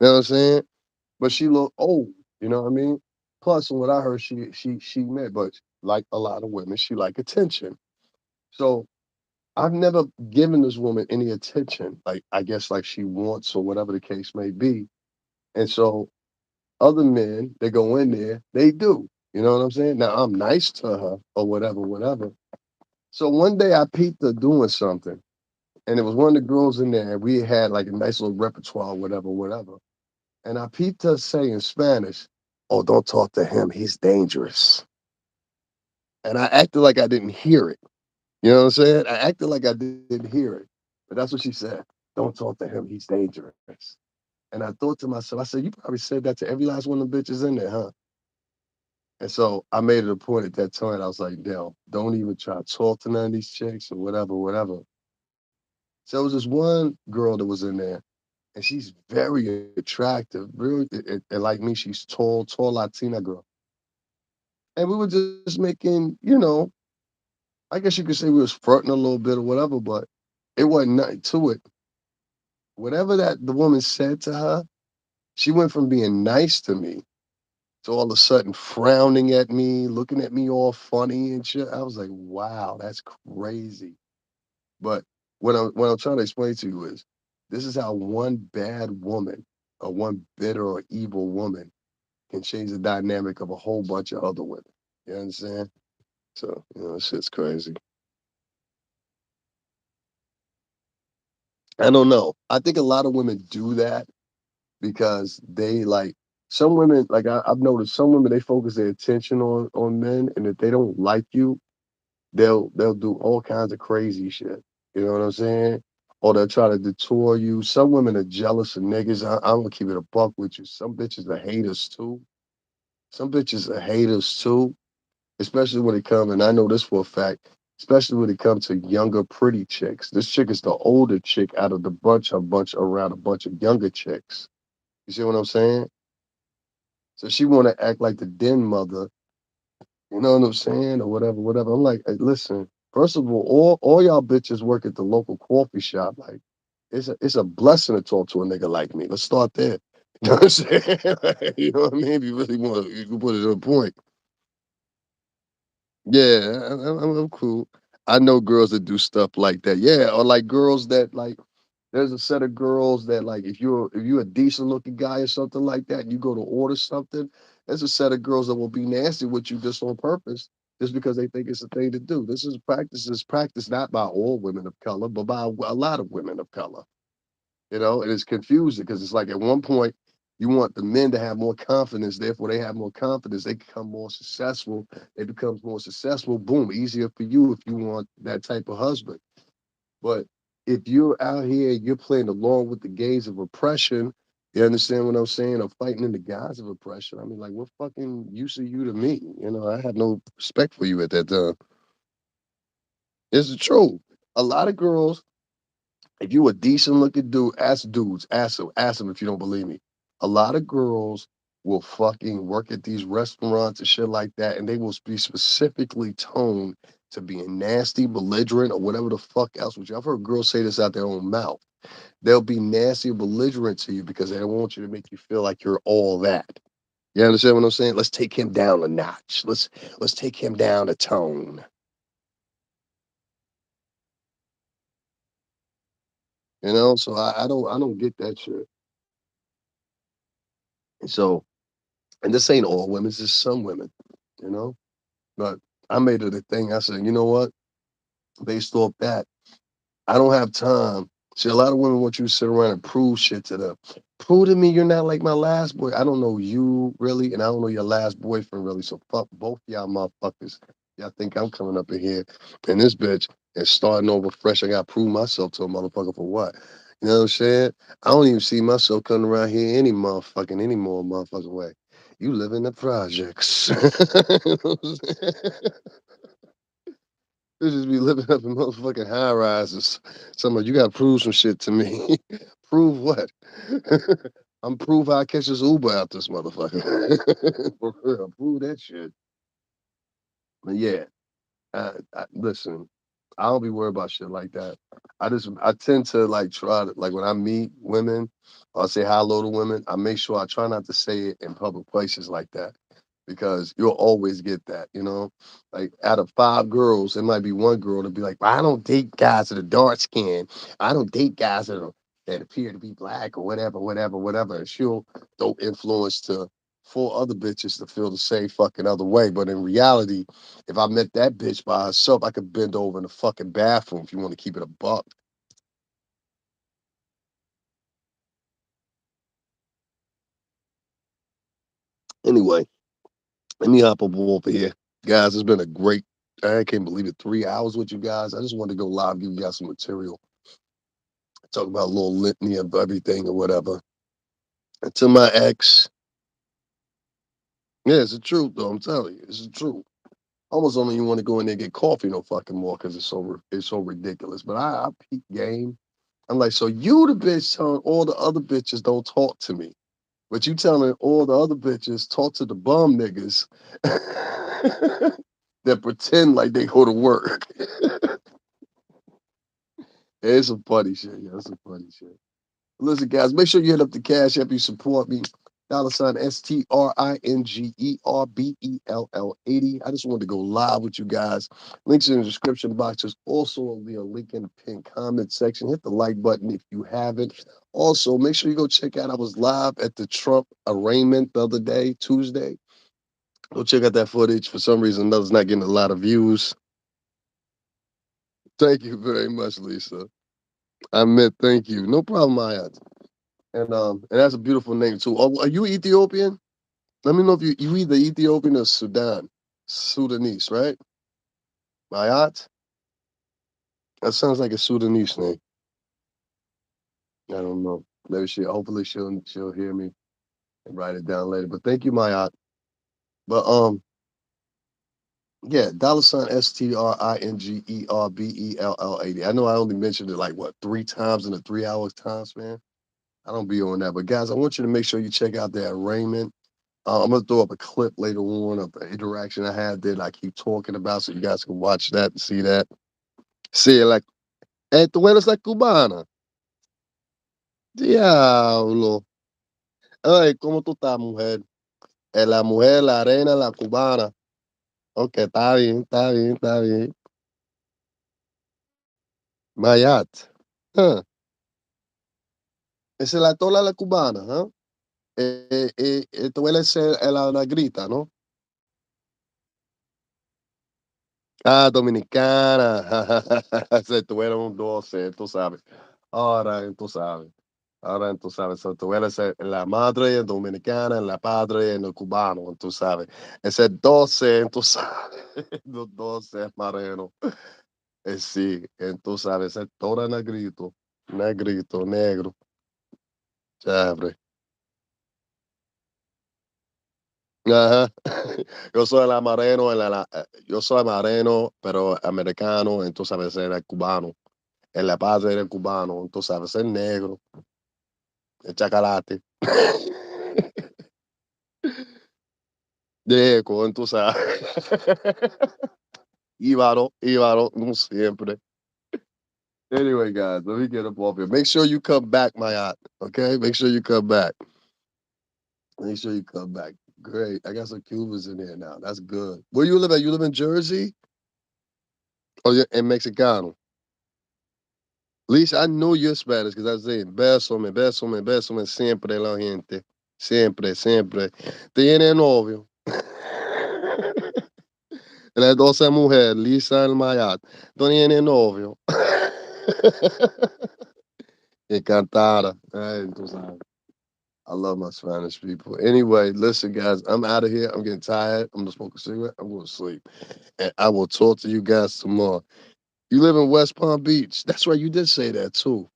know what I'm saying? But she look old. You know what I mean? Plus, from what I heard, she met, but like a lot of women, she like attention. So I've never given this woman any attention, like I guess like she wants or whatever the case may be. And so other men that go in there, they do. You know what I'm saying? Now I'm nice to her or whatever, whatever. So one day I peeped her doing something, and it was one of the girls in there, and we had like a nice little repertoire, whatever, whatever. And I peeped her say in Spanish, "Oh, don't talk to him. He's dangerous." And I acted like I didn't hear it. You know what I'm saying? I acted like I didn't hear it. But that's what she said. Don't talk to him. He's dangerous. And I thought to myself, I said, you probably said that to every last one of the bitches in there, huh? And so I made it a point at that time. I was like, Dale, don't even try to talk to none of these chicks or whatever, whatever. So it was this one girl that was in there, and she's very attractive, really, and like me, she's tall, tall Latina girl. And we were just making, I guess you could say we was flirting a little bit or whatever, but it wasn't nothing to it. Whatever that the woman said to her, she went from being nice to me to all of a sudden frowning at me, looking at me all funny and shit. I was like, wow, that's crazy. But what I'm trying to explain to you is this is how one bad woman or one bitter or evil woman can change the dynamic of a whole bunch of other women. You understand? So, shit's crazy. I don't know. I think a lot of women do that because they like some women, like I've noticed some women they focus their attention on men, and if they don't like you, they'll do all kinds of crazy shit. You know what I'm saying? Or they'll try to detour you. Some women are jealous of niggas. I'm gonna keep it a buck with you. Some bitches are haters too. Some bitches are haters too, especially when it comes. And I know this for a fact. Especially when it comes to younger, pretty chicks. This chick is the older chick out of the bunch around a bunch of younger chicks. You see what I'm saying? So she want to act like the den mother. You know what I'm saying, or whatever, whatever. I'm like, hey, listen. First of all y'all bitches work at the local coffee shop. Like, it's a blessing to talk to a nigga like me. Let's start there. You know what I'm saying? You know what I mean? If you really want to, you can put it to a point. Yeah, I'm cool. I know girls that do stuff like that. Yeah, or like girls that like. There's a set of girls that like if you're a decent looking guy or something like that, and you go to order something. There's a set of girls that will be nasty with you just on purpose, just because they think it's a thing to do. This is practice. Is practiced not by all women of color, but by a lot of women of color. And it's confusing because it's like at one point you want the men to have more confidence, therefore they have more confidence, they become more successful, they become more successful, boom, easier for you if you want that type of husband. But if you're out here, you're playing along with the games of oppression, you understand what I'm saying, or fighting in the guise of oppression. I mean, like, what fucking use are you to me? I have no respect for you at that time. It's the truth. A lot of girls, if you a decent looking dude, ask dudes, ask them if you don't believe me. A lot of girls will fucking work at these restaurants and shit like that, and they will be specifically toned to being nasty, belligerent, or whatever the fuck else. Which I've heard girls say this out their own mouth. They'll be nasty or belligerent to you because they don't want you to make you feel like you're all that. You understand what I'm saying? Let's take him down a notch. Let's take him down a tone. So I don't get that shit. And so and this ain't all women, it's just some women, you know? But I made it a thing. I said, you know what? Based off that, I don't have time. See, a lot of women want you to sit around and prove shit to them. Prove to me you're not like my last boy. I don't know you really, and I don't know your last boyfriend really. So fuck both y'all motherfuckers. Y'all think I'm coming up in here and this bitch and starting over fresh. I gotta prove myself to a motherfucker for what? You know what I'm saying? I don't even see myself coming around here any more motherfucking way. You live in the projects. You know what I'm saying? You just be living up in motherfucking high rises. Somebody, you gotta prove some shit to me. Prove what? I'm prove I catch this Uber out this motherfucker. For real, prove that shit. But yeah, listen, I don't be worried about shit like that. I tend to like try to like when I meet women or say hello to women, I make sure I try not to say it in public places like that because you'll always get that. Like out of five girls, it might be one girl to be like, "Well, I don't date guys that are dark skinned. I don't date guys that appear to be black or whatever, whatever, whatever." And she'll throw influence to four other bitches to feel the same fucking other way. But in reality, if I met that bitch by herself, I could bend over in the fucking bathroom if you want to keep it a buck. Anyway, let me hop up over here. Guys, it's been a great, I can't believe it, 3 hours with you guys. I just wanted to go live, give you guys some material, talk about a little litany of everything or whatever. And to my ex, yeah, it's the truth, though. I'm telling you, it's the truth. Almost don't even want to go in there and get coffee no fucking more because it's so ridiculous. But I peak game. I'm like, so you the bitch telling all the other bitches don't talk to me. But you telling all the other bitches talk to the bum niggas that pretend like they go to work. It's some funny shit. Yeah, it's some funny shit. Listen, guys, make sure you hit up the Cash App. You support me. $STRINGERBELL80. I just wanted to go live with you guys. Links in the description box. There's also a link in the pinned comment section. Hit the like button if you haven't. Also, make sure you go check out. I was live at the Trump arraignment the other day, Tuesday. Go check out that footage. For some reason, it's not getting a lot of views. Thank you very much, Lisa. I meant thank you. No problem, Maya. And that's a beautiful name too. Are you Ethiopian? Let me know if you either Ethiopian or Sudanese, right? Mayat? That sounds like a Sudanese name. I don't know. Maybe hopefully she'll hear me and write it down later. But thank you, Mayat. But yeah, $ STRINGERBELL80. I know I only mentioned it like what 3 times in the 3 hours times, man. I don't be on that. But guys, I want you to make sure you check out that arraignment. I'm gonna throw up a clip later on of the interaction I had there that I keep talking about, so you guys can watch that and see that. See it like, tú eres la cubana. Diablo. Ay, ¿cómo tú estás, mujer? La mujer, la reina, la cubana. Ok, está bien, está bien, está bien. Mayat. Huh. Esa es la tola la cubana, ¿huh? Tú eres la negrita, ¿no? Ah, dominicana. Se tuvieron un 12, tú sabes. Ahora, tú sabes. Ahora tú sabes, so, tú eres la madre dominicana, la padre en el cubano, tú sabes. Ese 12, tú sabes. Los 12 mareno. Sí, tú sabes, es todo negrito, negrito, negro, chévere. Ajá. Yo soy el mareno, yo soy mareno, pero americano, entonces a veces era cubano. El la padre era cubano, entonces a veces negro, el chocolate. De eco, tú sabes. Íbaro, como siempre. Anyway, guys, let me get up off here. Make sure you come back, my yacht. Okay? Make sure you come back. Make sure you come back. Great. I got some Cubans in here now. That's good. Where you live at? You live in Jersey? Oh, yeah, in Mexicano. At least I know you're Spanish because I say, bésame, bésame, bésame siempre la gente. Siempre, siempre. Tiene novio. Las 12 mujeres, Lisa el Mayat. No tiene novio. Encantada. Ay, tú sabes. I love my Spanish people. Anyway, listen, guys, I'm out of here. I'm getting tired. I'm gonna smoke a cigarette. I'm going to sleep. And I will talk to you guys tomorrow. You live in West Palm Beach. That's right. You did say that too.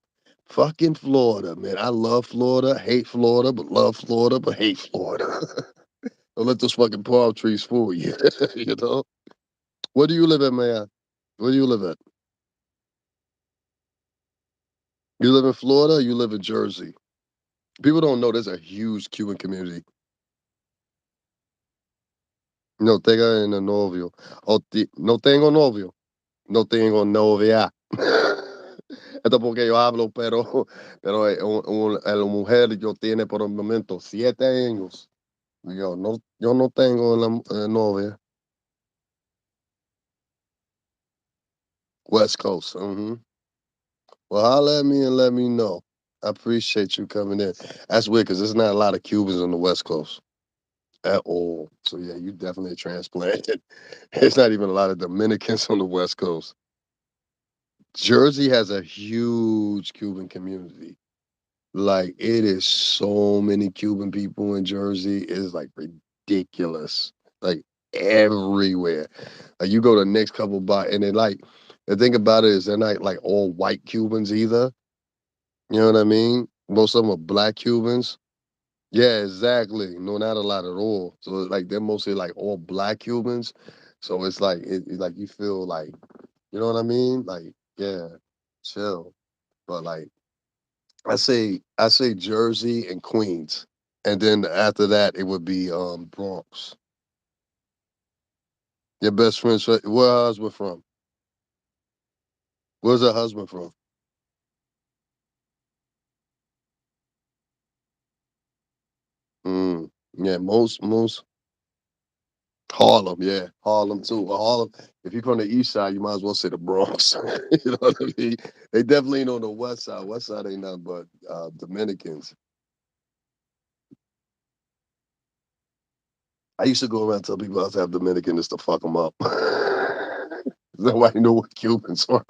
Fucking Florida, man. I love Florida, hate Florida, but love Florida, but hate Florida. Don't let those fucking palm trees fool you. You know? Where do you live at, man? Where do you live at? You live in Florida or you live in Jersey? People don't know there's a huge Cuban community. No tengo novio. No tengo novio. No tengo novia. Esto es porque yo hablo, pero la mujer yo tiene por el momento 7 años. Yo no tengo novia. West Coast. Well, holler at me and let me know. I appreciate you coming in. That's weird because there's not a lot of Cubans on the West Coast at all. So yeah, you definitely transplanted. There's not even a lot of Dominicans on the West Coast. Jersey has a huge Cuban community. Like it is so many Cuban people in Jersey. It's like ridiculous. Like everywhere. Like you go to the next couple and then like the thing about it is they're not like all white Cubans either. You know what I mean? Most of them are black Cubans. Yeah, exactly. No, not a lot at all. So like they're mostly like all black Cubans. So it's like it's like you feel like you know what I mean? Like, yeah, chill. But like I say Jersey and Queens, and then after that it would be Bronx. Your best friend's where her husband from? Where's her husband from? Mm. Yeah, most Harlem, yeah, Harlem too. Well, Harlem. If you're from the East Side, you might as well say the Bronx. You know what I mean? They definitely ain't on the West Side. West Side ain't nothing but Dominicans. I used to go around and tell people I was half Dominican just to fuck them up. Nobody knew what Cubans were.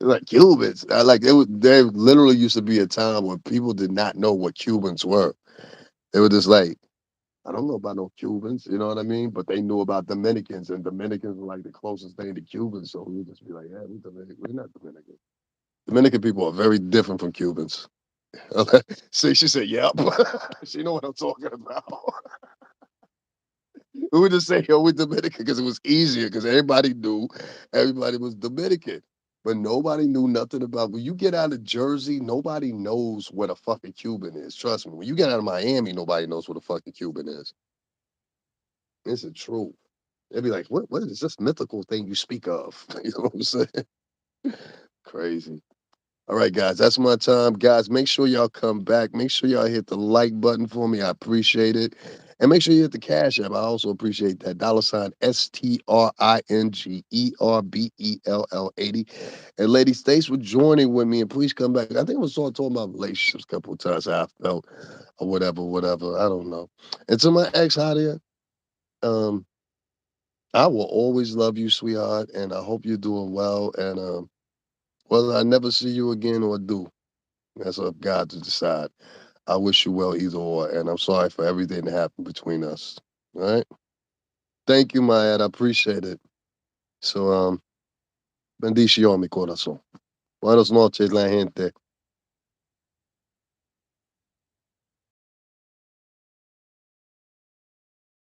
Like Cubans, I like it. There literally used to be a time where people did not know what Cubans were. They were just like, I don't know about no Cubans, you know what I mean? But they knew about Dominicans, and Dominicans were like the closest thing to Cubans. So we would just be like, yeah, we Dominican. We're not Dominican. Dominican people are very different from Cubans. See, she said, yep. She know what I'm talking about. We would just say, yo, we're Dominican because it was easier because everybody knew everybody was Dominican. But nobody knew nothing about when you get out of Jersey, nobody knows what a fucking Cuban is. Trust me. When you get out of Miami, nobody knows what a fucking Cuban is. It's the truth. They'd be like, what is this mythical thing you speak of? You know what I'm saying? Crazy. All right, guys, that's my time. Guys, make sure y'all come back. Make sure y'all hit the like button for me. I appreciate it. And make sure you hit the cash app. I also appreciate that. Dollar sign STRINGERBELL 80. And ladies, thanks for joining with me. And please come back. I think I was talking about relationships a couple of times, how I felt or whatever, whatever. I don't know. And to my ex out here, um, I will always love you, sweetheart. And I hope you're doing well. And whether I never see you again or do, that's up God to decide. I wish you well either or, and I'm sorry for everything that happened between us. All right. Thank you, Mayad. I appreciate it. So, bendición, mi corazón. Buenas noches, la gente.